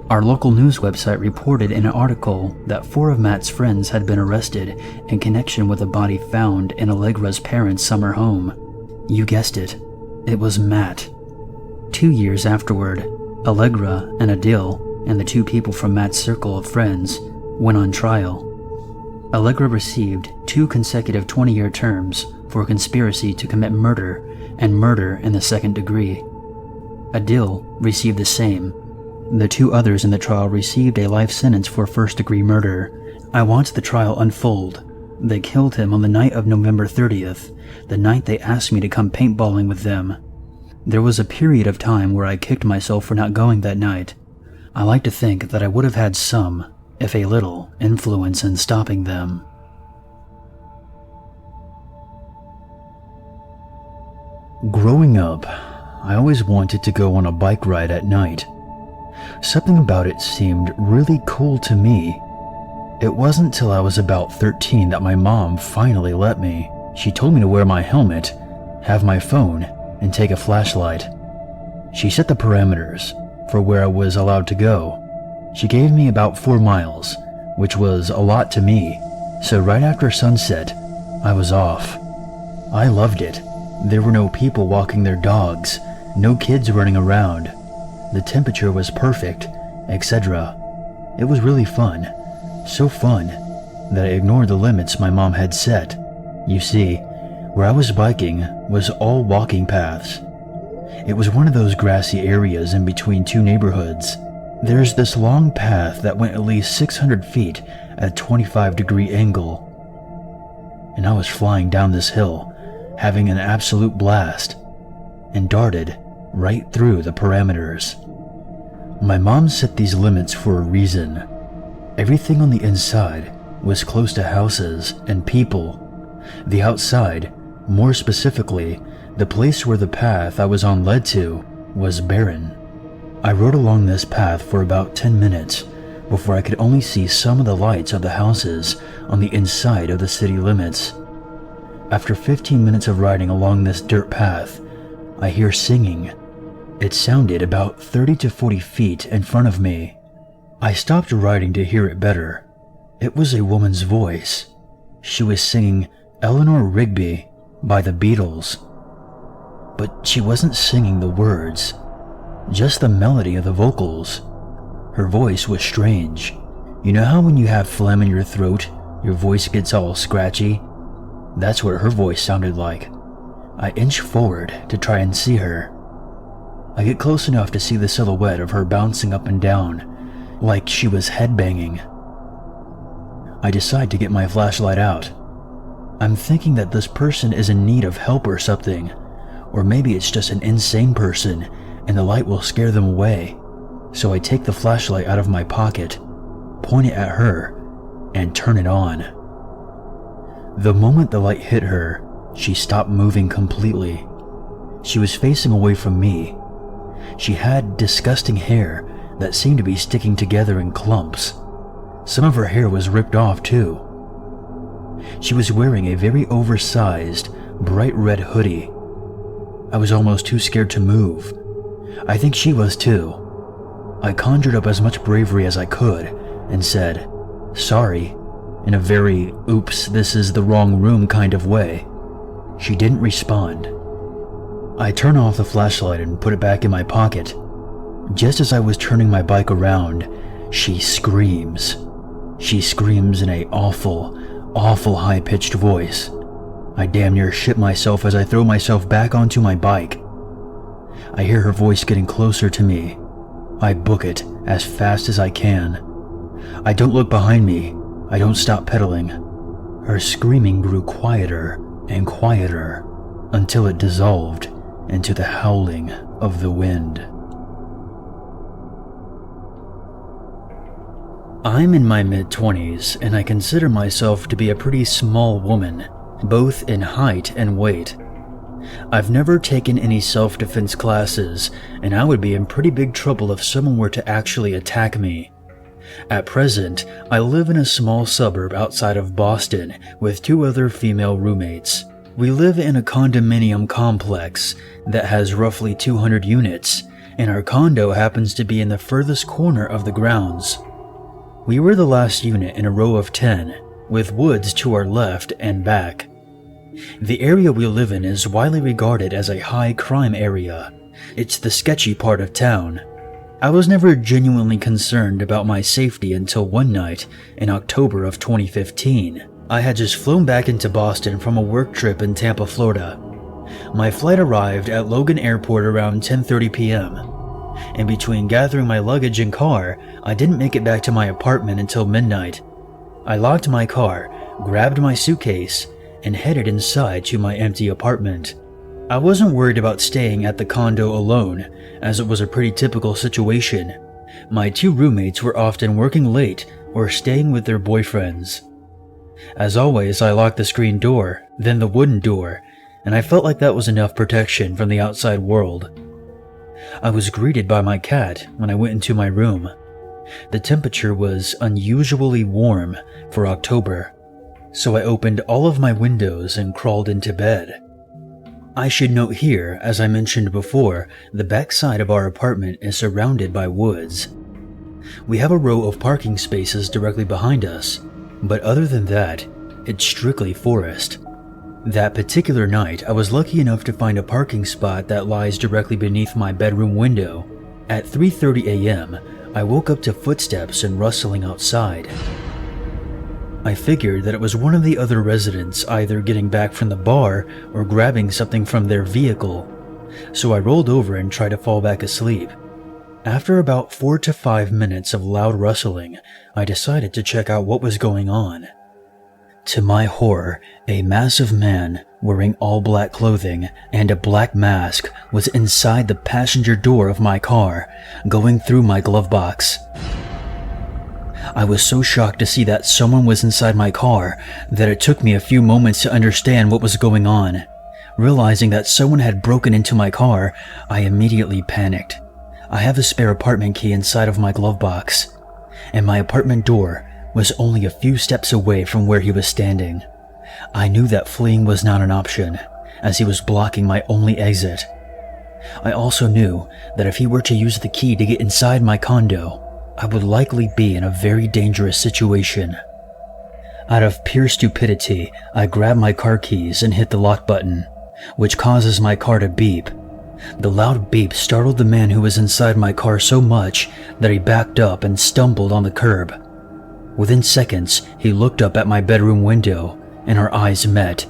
Our local news website reported in an article that 4 of Matt's friends had been arrested in connection with a body found in Allegra's parents' summer home. You guessed it, it was Matt. 2 years afterward, Allegra and Adil, and the 2 people from Matt's circle of friends, went on trial. Allegra received 2 consecutive 20-year terms for conspiracy to commit murder and murder in the 2nd degree. Adil received the same. The 2 others in the trial received a life sentence for 1st-degree murder. I watched the trial unfold. They killed him on the night of November 30th, the night they asked me to come paintballing with them. There was a period of time where I kicked myself for not going that night. I like to think that I would have had some, if a little, influence in stopping them. Growing up, I always wanted to go on a bike ride at night. Something about it seemed really cool to me. It wasn't till I was about 13 that my mom finally let me. She told me to wear my helmet, have my phone, and take a flashlight. She set the parameters for where I was allowed to go. She gave me about 4 miles, which was a lot to me, so right after sunset, I was off. I loved it. There were no people walking their dogs, no kids running around. The temperature was perfect, etc. It was really fun, so fun that I ignored the limits my mom had set. You see, where I was biking was all walking paths. It was one of those grassy areas in between 2 neighborhoods. There's this long path that went at least 600 feet at a 25-degree angle. And I was flying down this hill, having an absolute blast, and darted right through the parameters. My mom set these limits for a reason. Everything on the inside was close to houses and people. The outside, more specifically, the place where the path I was on led to, was barren. I rode along this path for about 10 minutes before I could only see some of the lights of the houses on the inside of the city limits. After 15 minutes of riding along this dirt path, I hear singing. It sounded about 30 to 40 feet in front of me. I stopped riding to hear it better. It was a woman's voice. She was singing Eleanor Rigby by the Beatles. But she wasn't singing the words, just the melody of the vocals. Her voice was strange. You know how when you have phlegm in your throat, your voice gets all scratchy? That's what her voice sounded like. I inch forward to try and see her. I get close enough to see the silhouette of her bouncing up and down, like she was headbanging. I decide to get my flashlight out. I'm thinking that this person is in need of help or something, or maybe it's just an insane person and the light will scare them away. So I take the flashlight out of my pocket, point it at her, and turn it on. The moment the light hit her, she stopped moving completely. She was facing away from me. She had disgusting hair that seemed to be sticking together in clumps. Some of her hair was ripped off too. She was wearing a very oversized, bright red hoodie. I was almost too scared to move. I think she was too. I conjured up as much bravery as I could and said, "Sorry," in a very "oops, this is the wrong room" kind of way. She didn't respond. I turn off the flashlight and put it back in my pocket. Just as I was turning my bike around, she screams. She screams in a awful high-pitched voice. I damn near shit myself as I throw myself back onto my bike. I hear her voice getting closer to me. I book it as fast as I can. I don't look behind me. I don't stop pedaling. Her screaming grew quieter and quieter until it dissolved into the howling of the wind. I'm in my mid-20s and I consider myself to be a pretty small woman, both in height and weight. I've never taken any self-defense classes, and I would be in pretty big trouble if someone were to actually attack me. At present, I live in a small suburb outside of Boston with 2 other female roommates. We live in a condominium complex that has roughly 200 units, and our condo happens to be in the furthest corner of the grounds. We were the last unit in a row of 10, with woods to our left and back. The area we live in is widely regarded as a high crime area. It's the sketchy part of town. I was never genuinely concerned about my safety until one night in October of 2015. I had just flown back into Boston from a work trip in Tampa, Florida. My flight arrived at Logan Airport around 10:30 p.m. In between gathering my luggage and car, I didn't make it back to my apartment until midnight. I locked my car, grabbed my suitcase, and headed inside to my empty apartment. I wasn't worried about staying at the condo alone, as it was a pretty typical situation. My 2 roommates were often working late or staying with their boyfriends. As always, I locked the screen door, then the wooden door, and I felt like that was enough protection from the outside world. I was greeted by my cat when I went into my room. The temperature was unusually warm for October, so I opened all of my windows and crawled into bed. I should note here, as I mentioned before, the back side of our apartment is surrounded by woods. We have a row of parking spaces directly behind us, but other than that, it's strictly forest. That particular night, I was lucky enough to find a parking spot that lies directly beneath my bedroom window. At 3:30 a.m., I woke up to footsteps and rustling outside. I figured that it was one of the other residents either getting back from the bar or grabbing something from their vehicle, so I rolled over and tried to fall back asleep. After about 4 to 5 minutes of loud rustling, I decided to check out what was going on. To my horror, a massive man wearing all black clothing and a black mask was inside the passenger door of my car, going through my glove box. I was so shocked to see that someone was inside my car that it took me a few moments to understand what was going on. Realizing that someone had broken into my car, I immediately panicked. I have a spare apartment key inside of my glove box, and my apartment door was only a few steps away from where he was standing. I knew that fleeing was not an option, as he was blocking my only exit. I also knew that if he were to use the key to get inside my condo, I would likely be in a very dangerous situation. Out of pure stupidity, I grabbed my car keys and hit the lock button, which causes my car to beep. The loud beep startled the man who was inside my car so much that he backed up and stumbled on the curb. Within seconds, he looked up at my bedroom window, and our eyes met.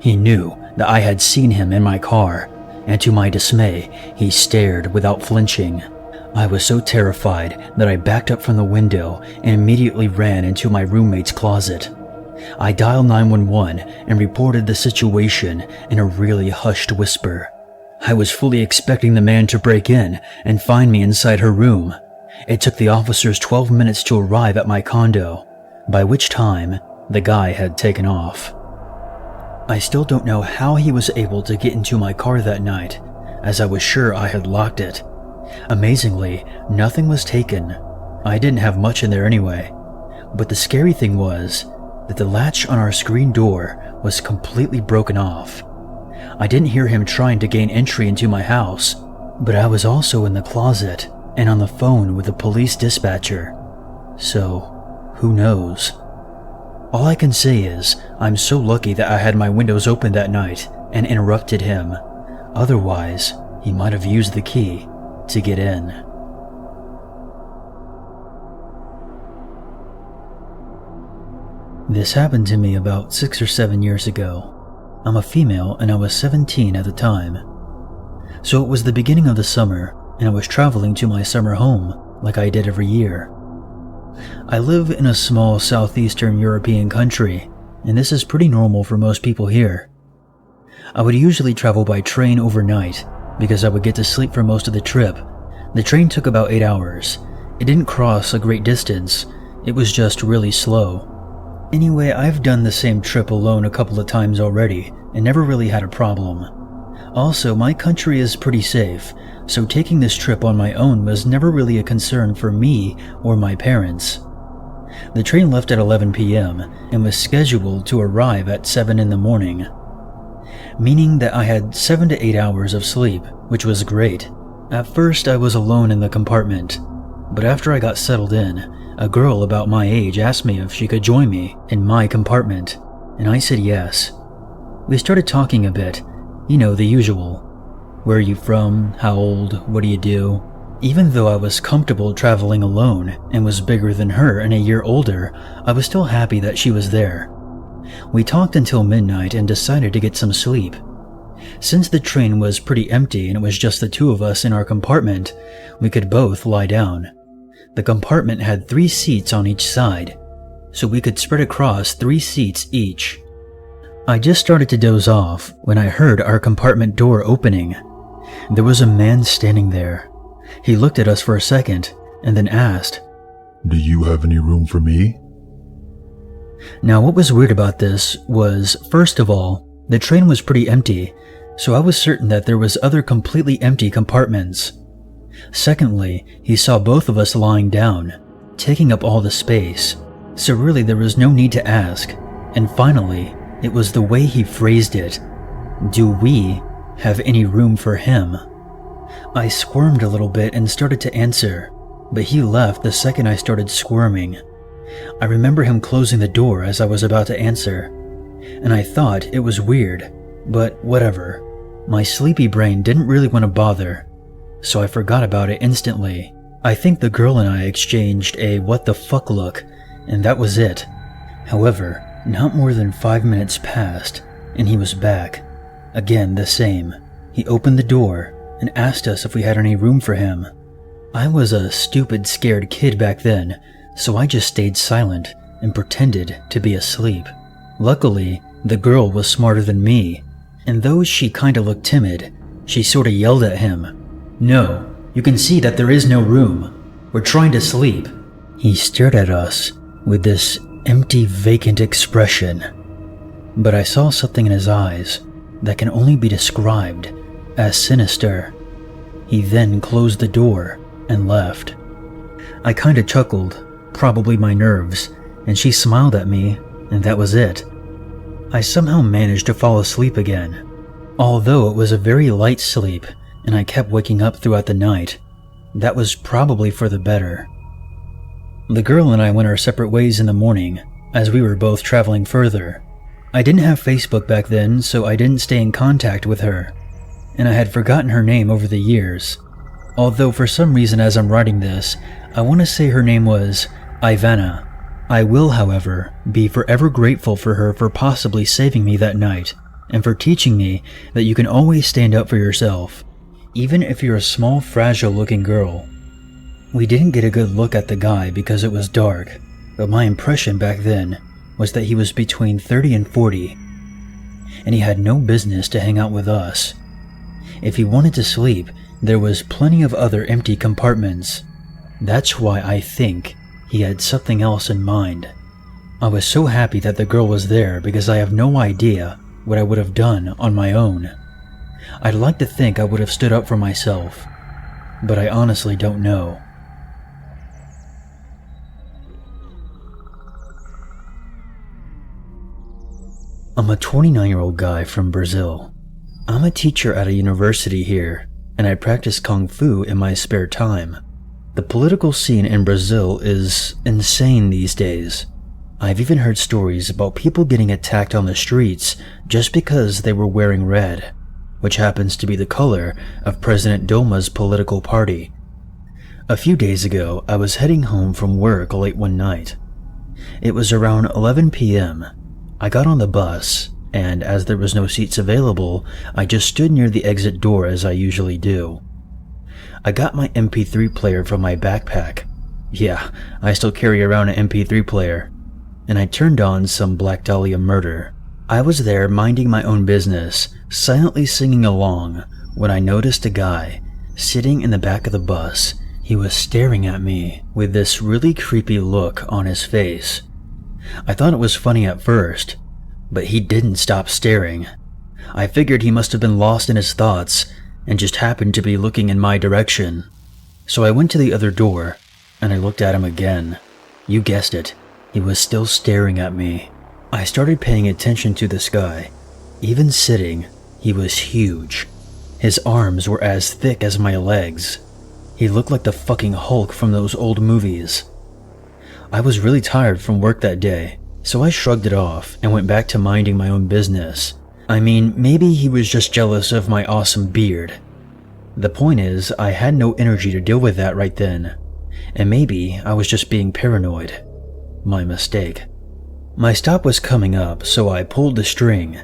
He knew that I had seen him in my car, and to my dismay, he stared without flinching. I was so terrified that I backed up from the window and immediately ran into my roommate's closet. I dialed 911 and reported the situation in a really hushed whisper. I was fully expecting the man to break in and find me inside her room. It took the officers 12 minutes to arrive at my condo, by which time the guy had taken off. I still don't know how he was able to get into my car that night, as I was sure I had locked it. Amazingly, nothing was taken. I didn't have much in there anyway. But the scary thing was that the latch on our screen door was completely broken off. I didn't hear him trying to gain entry into my house, but I was also in the closet and on the phone with the police dispatcher. So, who knows? All I can say is, I'm so lucky that I had my windows open that night and interrupted him. Otherwise, he might have used the key to get in. This happened to me about 6 or 7 years ago. I'm a female and I was 17 at the time. So it was the beginning of the summer and I was traveling to my summer home like I did every year. I live in a small southeastern European country, and this is pretty normal for most people here. I would usually travel by train overnight because I would get to sleep for most of the trip. The train took about 8 hours. It didn't cross a great distance, it was just really slow. Anyway, I've done the same trip alone a couple of times already and never really had a problem. Also, my country is pretty safe, so taking this trip on my own was never really a concern for me or my parents. The train left at 11 p.m. and was scheduled to arrive at 7 in the morning, meaning that I had 7 to 8 hours of sleep, which was great. At first, I was alone in the compartment, but after I got settled in, a girl about my age asked me if she could join me in my compartment, and I said yes. We started talking a bit, you know, the usual. Where are you from? How old? What do you do? Even though I was comfortable traveling alone and was bigger than her and a year older, I was still happy that she was there. We talked until midnight and decided to get some sleep. Since the train was pretty empty and it was just the two of us in our compartment, we could both lie down. The compartment had 3 seats on each side, so we could spread across 3 seats each. I just started to doze off when I heard our compartment door opening. There was a man standing there. He looked at us for a second and then asked, "Do you have any room for me?" Now what was weird about this was, first of all, the train was pretty empty, so I was certain that there was other completely empty compartments. Secondly, he saw both of us lying down, taking up all the space, so really there was no need to ask. And finally, it was the way he phrased it. Do we have any room for him? I squirmed a little bit and started to answer, but he left the second I started squirming. I remember him closing the door as I was about to answer, and I thought it was weird, but whatever. My sleepy brain didn't really want to bother, so I forgot about it instantly. I think the girl and I exchanged a what the fuck look, and that was it. However, not more than 5 minutes passed, and he was back. Again, the same. He opened the door and asked us if we had any room for him. I was a stupid, scared kid back then, so I just stayed silent and pretended to be asleep. Luckily, the girl was smarter than me, and though she kinda looked timid, she sorta yelled at him. "No, you can see that there is no room. We're trying to sleep." He stared at us with this empty, vacant expression, but I saw something in his eyes that can only be described as sinister. He then closed the door and left. I kinda chuckled, probably my nerves, and she smiled at me, and that was it. I somehow managed to fall asleep again, although it was a very light sleep and I kept waking up throughout the night. That was probably for the better. The girl and I went our separate ways in the morning, as we were both traveling further. I didn't have Facebook back then, so I didn't stay in contact with her, and I had forgotten her name over the years. Although for some reason as I'm writing this, I want to say her name was Ivana. I will, however, be forever grateful for her for possibly saving me that night, and for teaching me that you can always stand up for yourself, even if you're a small, fragile-looking girl. We didn't get a good look at the guy because it was dark, but my impression back then was that he was between 30 and 40, and he had no business to hang out with us. If he wanted to sleep, there was plenty of other empty compartments. That's why I think he had something else in mind. I was so happy that the girl was there because I have no idea what I would have done on my own. I'd like to think I would have stood up for myself, but I honestly don't know. I'm a 29-year-old guy from Brazil. I'm a teacher at a university here, and I practice Kung Fu in my spare time. The political scene in Brazil is insane these days. I've even heard stories about people getting attacked on the streets just because they were wearing red, which happens to be the color of President Dilma's political party. A few days ago, I was heading home from work late one night. It was around 11 p.m. I got on the bus, and as there was no seats available, I just stood near the exit door as I usually do. I got my MP3 player from my backpack. Yeah, I still carry around an MP3 player. And I turned on some Black Dahlia Murder. I was there minding my own business, silently singing along, when I noticed a guy sitting in the back of the bus. He was staring at me with this really creepy look on his face. I thought it was funny at first, but he didn't stop staring. I figured he must have been lost in his thoughts and just happened to be looking in my direction. So I went to the other door and I looked at him again. You guessed it, he was still staring at me. I started paying attention to this guy. Even sitting, he was huge. His arms were as thick as my legs. He looked like the fucking Hulk from those old movies. I was really tired from work that day, so I shrugged it off and went back to minding my own business. I mean, maybe he was just jealous of my awesome beard. The point is, I had no energy to deal with that right then, and maybe I was just being paranoid. My mistake. My stop was coming up, so I pulled the string.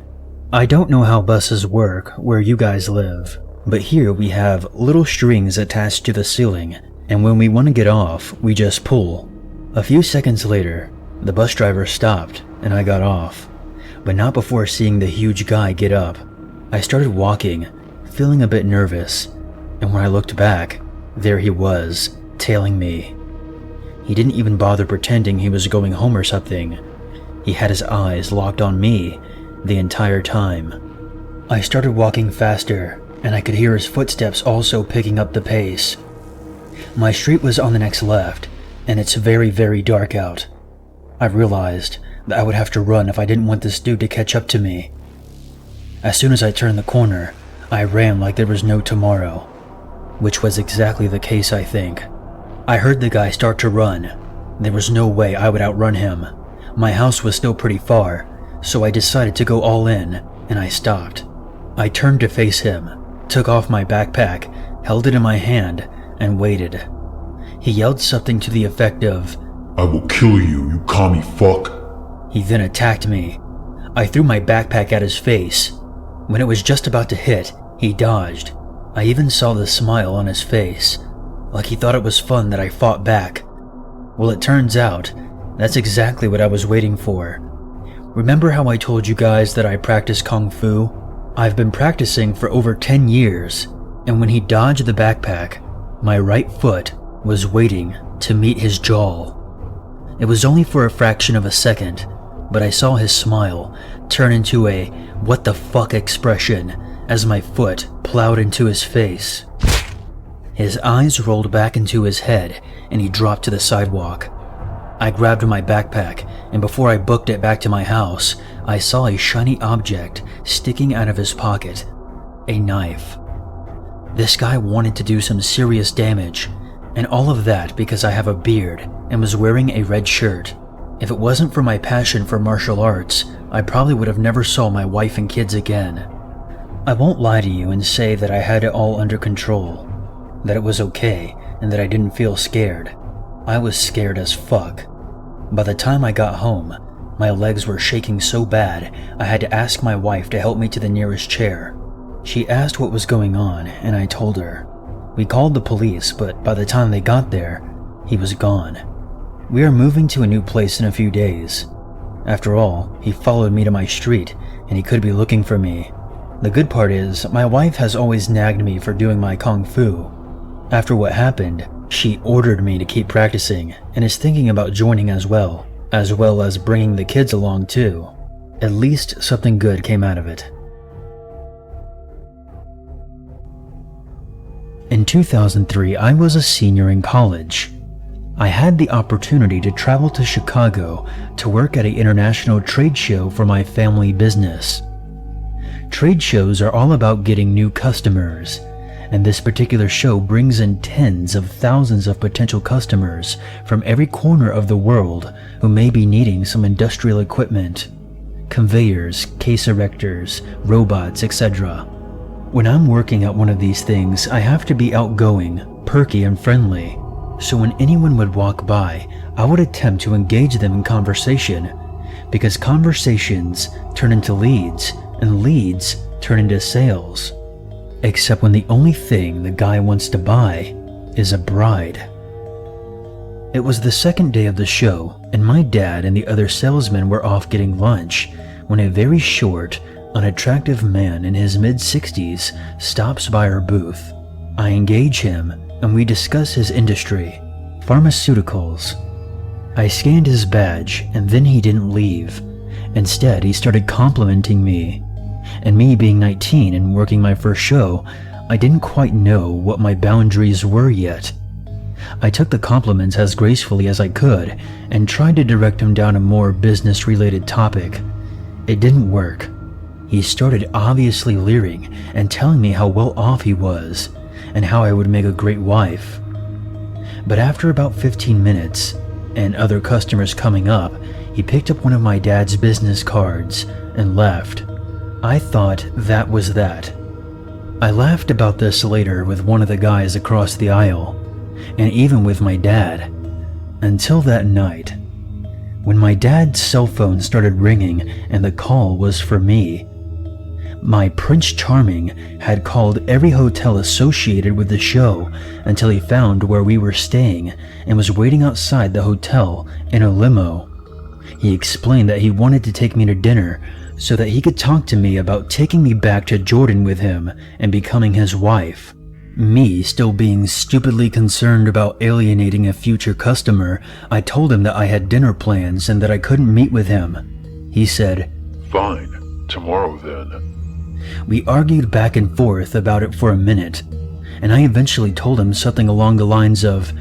I don't know how buses work where you guys live, but here we have little strings attached to the ceiling, and when we want to get off, we just pull. A few seconds later, the bus driver stopped and I got off, but not before seeing the huge guy get up. I started walking, feeling a bit nervous, and when I looked back, there he was, tailing me. He didn't even bother pretending he was going home or something. He had his eyes locked on me the entire time. I started walking faster, and I could hear his footsteps also picking up the pace. My street was on the next left, and it's very, very dark out. I realized that I would have to run if I didn't want this dude to catch up to me. As soon as I turned the corner, I ran like there was no tomorrow, which was exactly the case, I think. I heard the guy start to run. There was no way I would outrun him. My house was still pretty far, so I decided to go all in, and I stopped. I turned to face him, took off my backpack, held it in my hand, and waited. He yelled something to the effect of, "I will kill you, you commie fuck." He then attacked me. I threw my backpack at his face. When it was just about to hit, he dodged. I even saw the smile on his face, like he thought it was fun that I fought back. Well, it turns out, that's exactly what I was waiting for. Remember how I told you guys that I practice Kung Fu? I've been practicing for over 10 years, and when he dodged the backpack, my right foot was waiting to meet his jaw. It was only for a fraction of a second, but I saw his smile turn into a "what the fuck" expression as my foot plowed into his face. His eyes rolled back into his head and he dropped to the sidewalk. I grabbed my backpack, and before I booked it back to my house, I saw a shiny object sticking out of his pocket. A knife. This guy wanted to do some serious damage, and all of that because I have a beard and was wearing a red shirt. If it wasn't for my passion for martial arts, I probably would have never saw my wife and kids again. I won't lie to you and say that I had it all under control, that it was okay, and that I didn't feel scared. I was scared as fuck. By the time I got home, my legs were shaking so bad I had to ask my wife to help me to the nearest chair. She asked what was going on, and I told her. We called the police, but by the time they got there, he was gone. We are moving to a new place in a few days. After all, he followed me to my street, and he could be looking for me. The good part is, my wife has always nagged me for doing my Kung Fu. After what happened, she ordered me to keep practicing and is thinking about joining as well as bringing the kids along too. At least something good came out of it. In 2003, I was a senior in college. I had the opportunity to travel to Chicago to work at an international trade show for my family business. Trade shows are all about getting new customers, and this particular show brings in tens of thousands of potential customers from every corner of the world who may be needing some industrial equipment, conveyors, case erectors, robots, etc. When I'm working at one of these things, I have to be outgoing, perky, and friendly, so when anyone would walk by, I would attempt to engage them in conversation, because conversations turn into leads, and leads turn into sales. Except when the only thing the guy wants to buy is a bride. It was the second day of the show, and my dad and the other salesmen were off getting lunch when a very short, unattractive man in his mid-60s stops by our booth. I engage him, and we discuss his industry, pharmaceuticals. I scanned his badge, and then he didn't leave. Instead, he started complimenting me. And me being 19 and working my first show, I didn't quite know what my boundaries were yet. I took the compliments as gracefully as I could and tried to direct him down a more business-related topic. It didn't work. He started obviously leering and telling me how well off he was and how I would make a great wife. But after about 15 minutes and other customers coming up, he picked up one of my dad's business cards and left. I thought that was that. I laughed about this later with one of the guys across the aisle, and even with my dad, until that night, when my dad's cell phone started ringing and the call was for me. My Prince Charming had called every hotel associated with the show until he found where we were staying and was waiting outside the hotel in a limo. He explained that he wanted to take me to dinner so that he could talk to me about taking me back to Jordan with him and becoming his wife. Me still being stupidly concerned about alienating a future customer, I told him that I had dinner plans and that I couldn't meet with him. He said, "Fine, tomorrow then." We argued back and forth about it for a minute, and I eventually told him something along the lines of,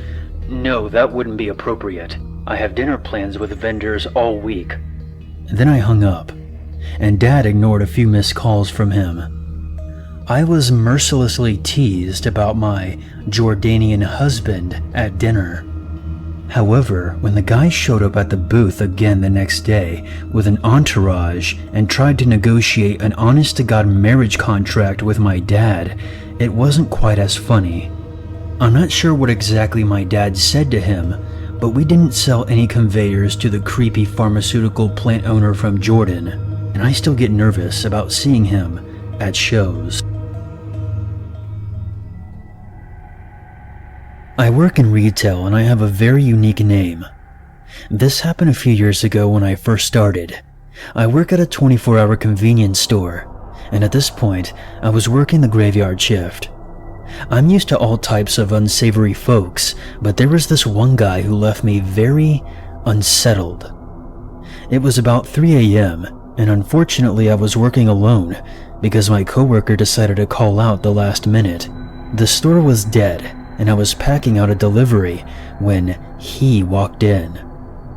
"No, that wouldn't be appropriate. I have dinner plans with vendors all week." Then I hung up, and Dad ignored a few missed calls from him. I was mercilessly teased about my Jordanian husband at dinner. However, when the guy showed up at the booth again the next day with an entourage and tried to negotiate an honest-to-God marriage contract with my dad, it wasn't quite as funny. I'm not sure what exactly my dad said to him, but we didn't sell any conveyors to the creepy pharmaceutical plant owner from Jordan, and I still get nervous about seeing him at shows. I work in retail and I have a very unique name. This happened a few years ago when I first started. I work at a 24-hour convenience store, and at this point, I was working the graveyard shift. I'm used to all types of unsavory folks, but there was this one guy who left me very unsettled. It was about 3 a.m., and unfortunately I was working alone because my coworker decided to call out the last minute. The store was dead, and I was packing out a delivery when he walked in.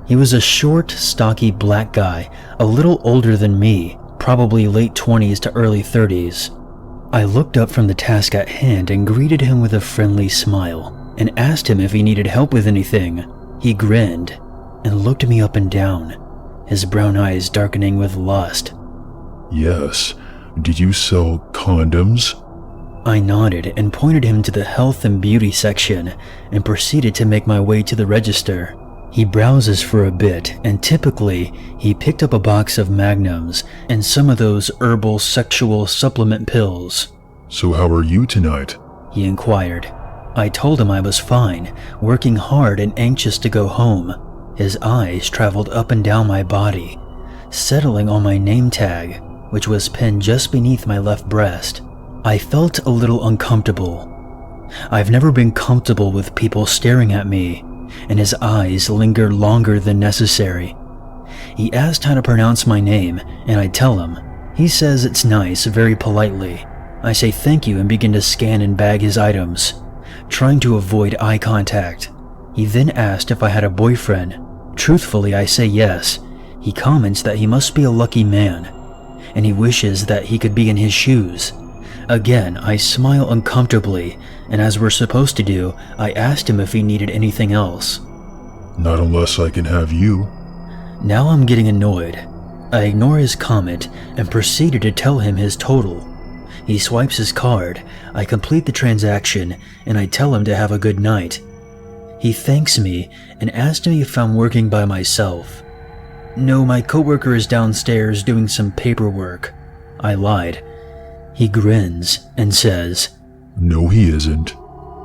He was a short, stocky black guy, a little older than me, probably late 20s to early 30s. I looked up from the task at hand and greeted him with a friendly smile and asked him if he needed help with anything. He grinned and looked me up and down, his brown eyes darkening with lust. Yes. Did you sell condoms? I nodded and pointed him to the health and beauty section and proceeded to make my way to the register. He browses for a bit, and typically, he picked up a box of Magnums and some of those herbal sexual supplement pills. So how are you tonight? He inquired. I told him I was fine, working hard and anxious to go home. His eyes traveled up and down my body, settling on my name tag, which was pinned just beneath my left breast. I felt a little uncomfortable. I've never been comfortable with people staring at me, and his eyes lingered longer than necessary. He asked how to pronounce my name, and I tell him. He says it's nice, very politely. I say thank you and begin to scan and bag his items, trying to avoid eye contact. He then asked if I had a boyfriend. Truthfully, I say yes. He comments that he must be a lucky man, and he wishes that he could be in his shoes. Again, I smile uncomfortably, and as we're supposed to do, I asked him if he needed anything else. Not unless I can have you. Now I'm getting annoyed. I ignore his comment and proceeded to tell him his total. He swipes his card, I complete the transaction, and I tell him to have a good night. He thanks me and asks me if I'm working by myself. No, my coworker is downstairs doing some paperwork. I lied. He grins and says, No, he isn't.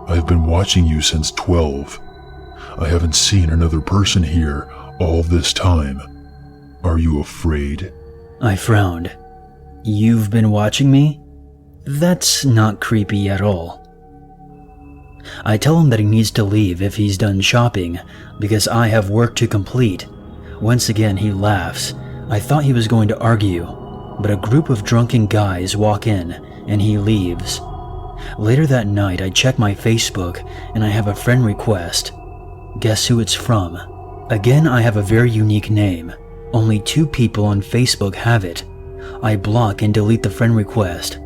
I've been watching you since 12. I haven't seen another person here all this time. Are you afraid? I frowned. You've been watching me? That's not creepy at all. I tell him that he needs to leave if he's done shopping because I have work to complete. Once again, he laughs. I thought he was going to argue, but a group of drunken guys walk in and he leaves. Later that night, I check my Facebook and I have a friend request. Guess who it's from? Again, I have a very unique name. Only 2 people on Facebook have it. I block and delete the friend request.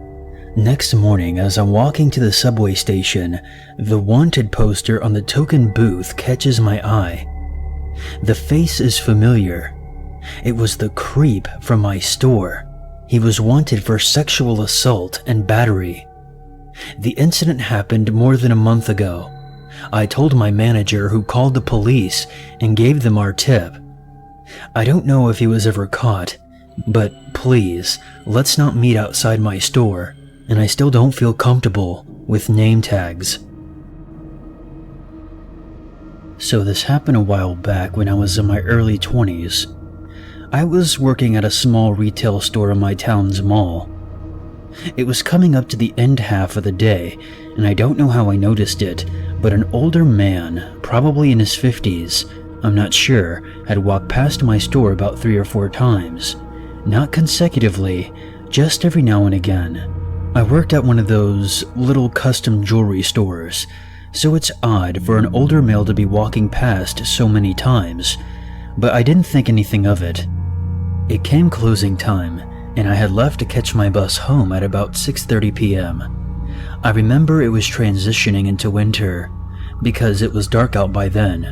Next morning, as I'm walking to the subway station, the wanted poster on the token booth catches my eye. The face is familiar. It was the creep from my store. He was wanted for sexual assault and battery. The incident happened more than a month ago. I told my manager, who called the police and gave them our tip. I don't know if he was ever caught, but please, let's not meet outside my store, and I still don't feel comfortable with name tags. So this happened a while back when I was in my early 20s. I was working at a small retail store in my town's mall. It was coming up to the end half of the day, and I don't know how I noticed it, but an older man, probably in his 50s, I'm not sure, had walked past my store about 3 or 4 times. Not consecutively, just every now and again. I worked at one of those little custom jewelry stores, so it's odd for an older male to be walking past so many times, but I didn't think anything of it. It came closing time, and I had left to catch my bus home at about 6:30 p.m. I remember it was transitioning into winter, because it was dark out by then.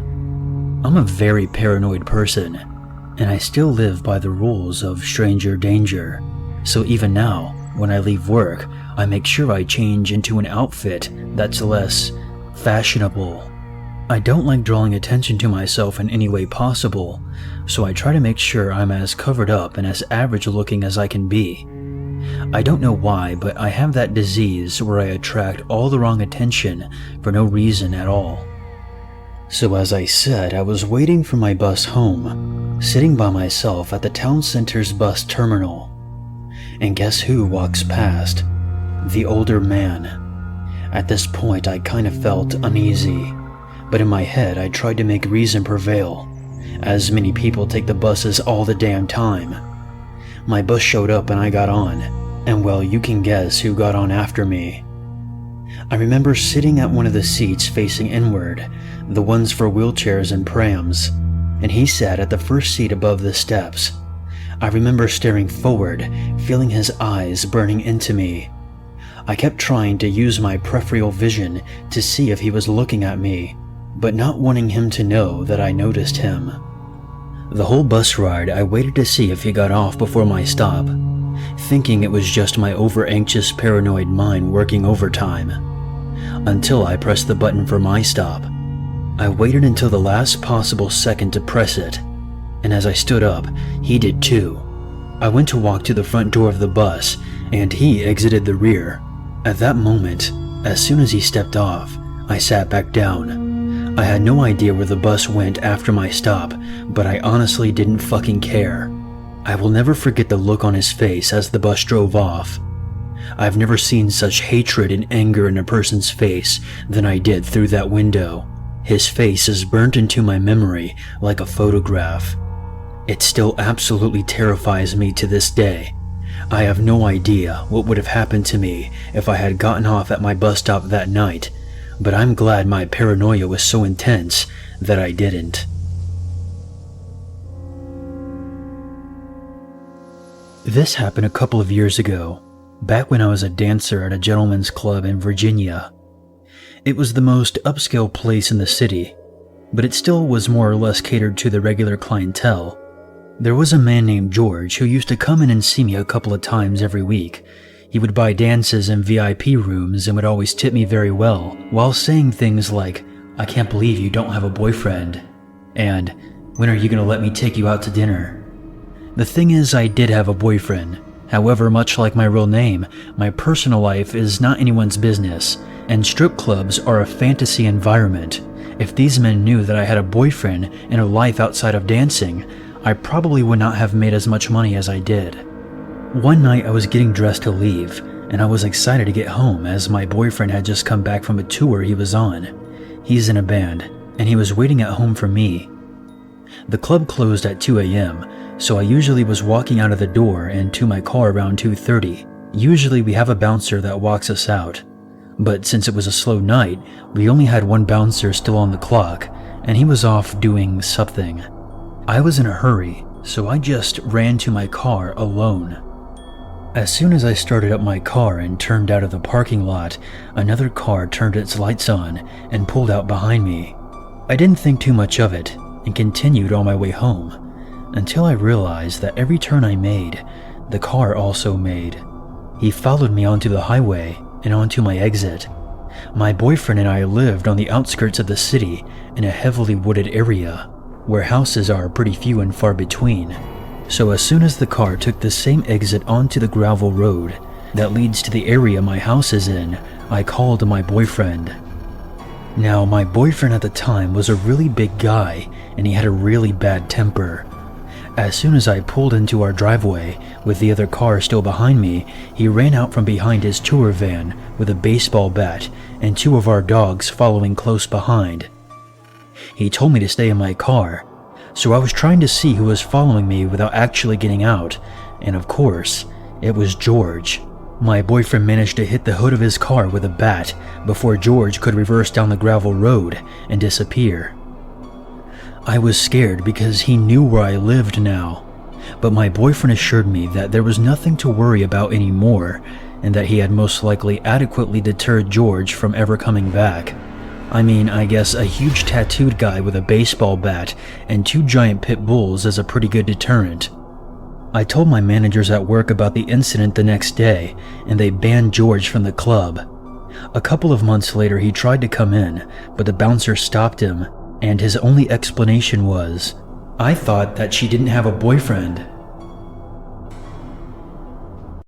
I'm a very paranoid person, and I still live by the rules of stranger danger, so even now, when I leave work, I make sure I change into an outfit that's less fashionable. I don't like drawing attention to myself in any way possible, so I try to make sure I'm as covered up and as average looking as I can be. I don't know why, but I have that disease where I attract all the wrong attention for no reason at all. So as I said, I was waiting for my bus home. sitting by myself at the town center's bus terminal. And guess who walks past? The older man. At this point, I kind of felt uneasy, but in my head, I tried to make reason prevail, as many people take the buses all the damn time. My bus showed up and I got on, and well, you can guess who got on after me. I remember sitting at one of the seats facing inward, the ones for wheelchairs and prams, and he sat at the first seat above the steps. I remember staring forward, feeling his eyes burning into me. I kept trying to use my peripheral vision to see if he was looking at me, but not wanting him to know that I noticed him. The whole bus ride, I waited to see if he got off before my stop, thinking it was just my over-anxious paranoid mind working overtime, until I pressed the button for my stop. I waited until the last possible second to press it, and as I stood up, he did too. I went to walk to the front door of the bus, and he exited the rear. At that moment, as soon as he stepped off, I sat back down. I had no idea where the bus went after my stop, but I honestly didn't fucking care. I will never forget the look on his face as the bus drove off. I've never seen such hatred and anger in a person's face than I did through that window. His face is burnt into my memory like a photograph. It still absolutely terrifies me to this day. I have no idea what would have happened to me if I had gotten off at my bus stop that night, but I'm glad my paranoia was so intense that I didn't. This happened a couple of years ago, back when I was a dancer at a gentleman's club in Virginia. It was the most upscale place in the city, but it still was more or less catered to the regular clientele. There was a man named George who used to come in and see me a couple of times every week. He would buy dances in VIP rooms and would always tip me very well, while saying things like, "I can't believe you don't have a boyfriend," and "When are you going to let me take you out to dinner?" The thing is, I did have a boyfriend. However, much like my real name, my personal life is not anyone's business, and strip clubs are a fantasy environment. If these men knew that I had a boyfriend and a life outside of dancing, I probably would not have made as much money as I did. One night I was getting dressed to leave, and I was excited to get home as my boyfriend had just come back from a tour he was on. He's in a band, and he was waiting at home for me. The club closed at 2 a.m., so I usually was walking out of the door and to my car around 2:30. Usually we have a bouncer that walks us out, but since it was a slow night, we only had one bouncer still on the clock, and he was off doing something. I was in a hurry, so I just ran to my car alone. As soon as I started up my car and turned out of the parking lot, another car turned its lights on and pulled out behind me. I didn't think too much of it and continued on my way home, until I realized that every turn I made, the car also made. He followed me onto the highway and onto my exit. My boyfriend and I lived on the outskirts of the city in a heavily wooded area, where houses are pretty few and far between. So as soon as the car took the same exit onto the gravel road that leads to the area my house is in, I called my boyfriend. Now, my boyfriend at the time was a really big guy, and he had a really bad temper. As soon as I pulled into our driveway, with the other car still behind me, he ran out from behind his tour van with a baseball bat and two of our dogs following close behind. He told me to stay in my car, so I was trying to see who was following me without actually getting out, and of course, it was George. My boyfriend managed to hit the hood of his car with a bat before George could reverse down the gravel road and disappear. I was scared because he knew where I lived now, but my boyfriend assured me that there was nothing to worry about anymore and that he had most likely adequately deterred George from ever coming back. I mean, I guess a huge tattooed guy with a baseball bat and two giant pit bulls is a pretty good deterrent. I told my managers at work about the incident the next day, and they banned George from the club. A couple of months later, he tried to come in, but the bouncer stopped him, and his only explanation was, "I thought that she didn't have a boyfriend."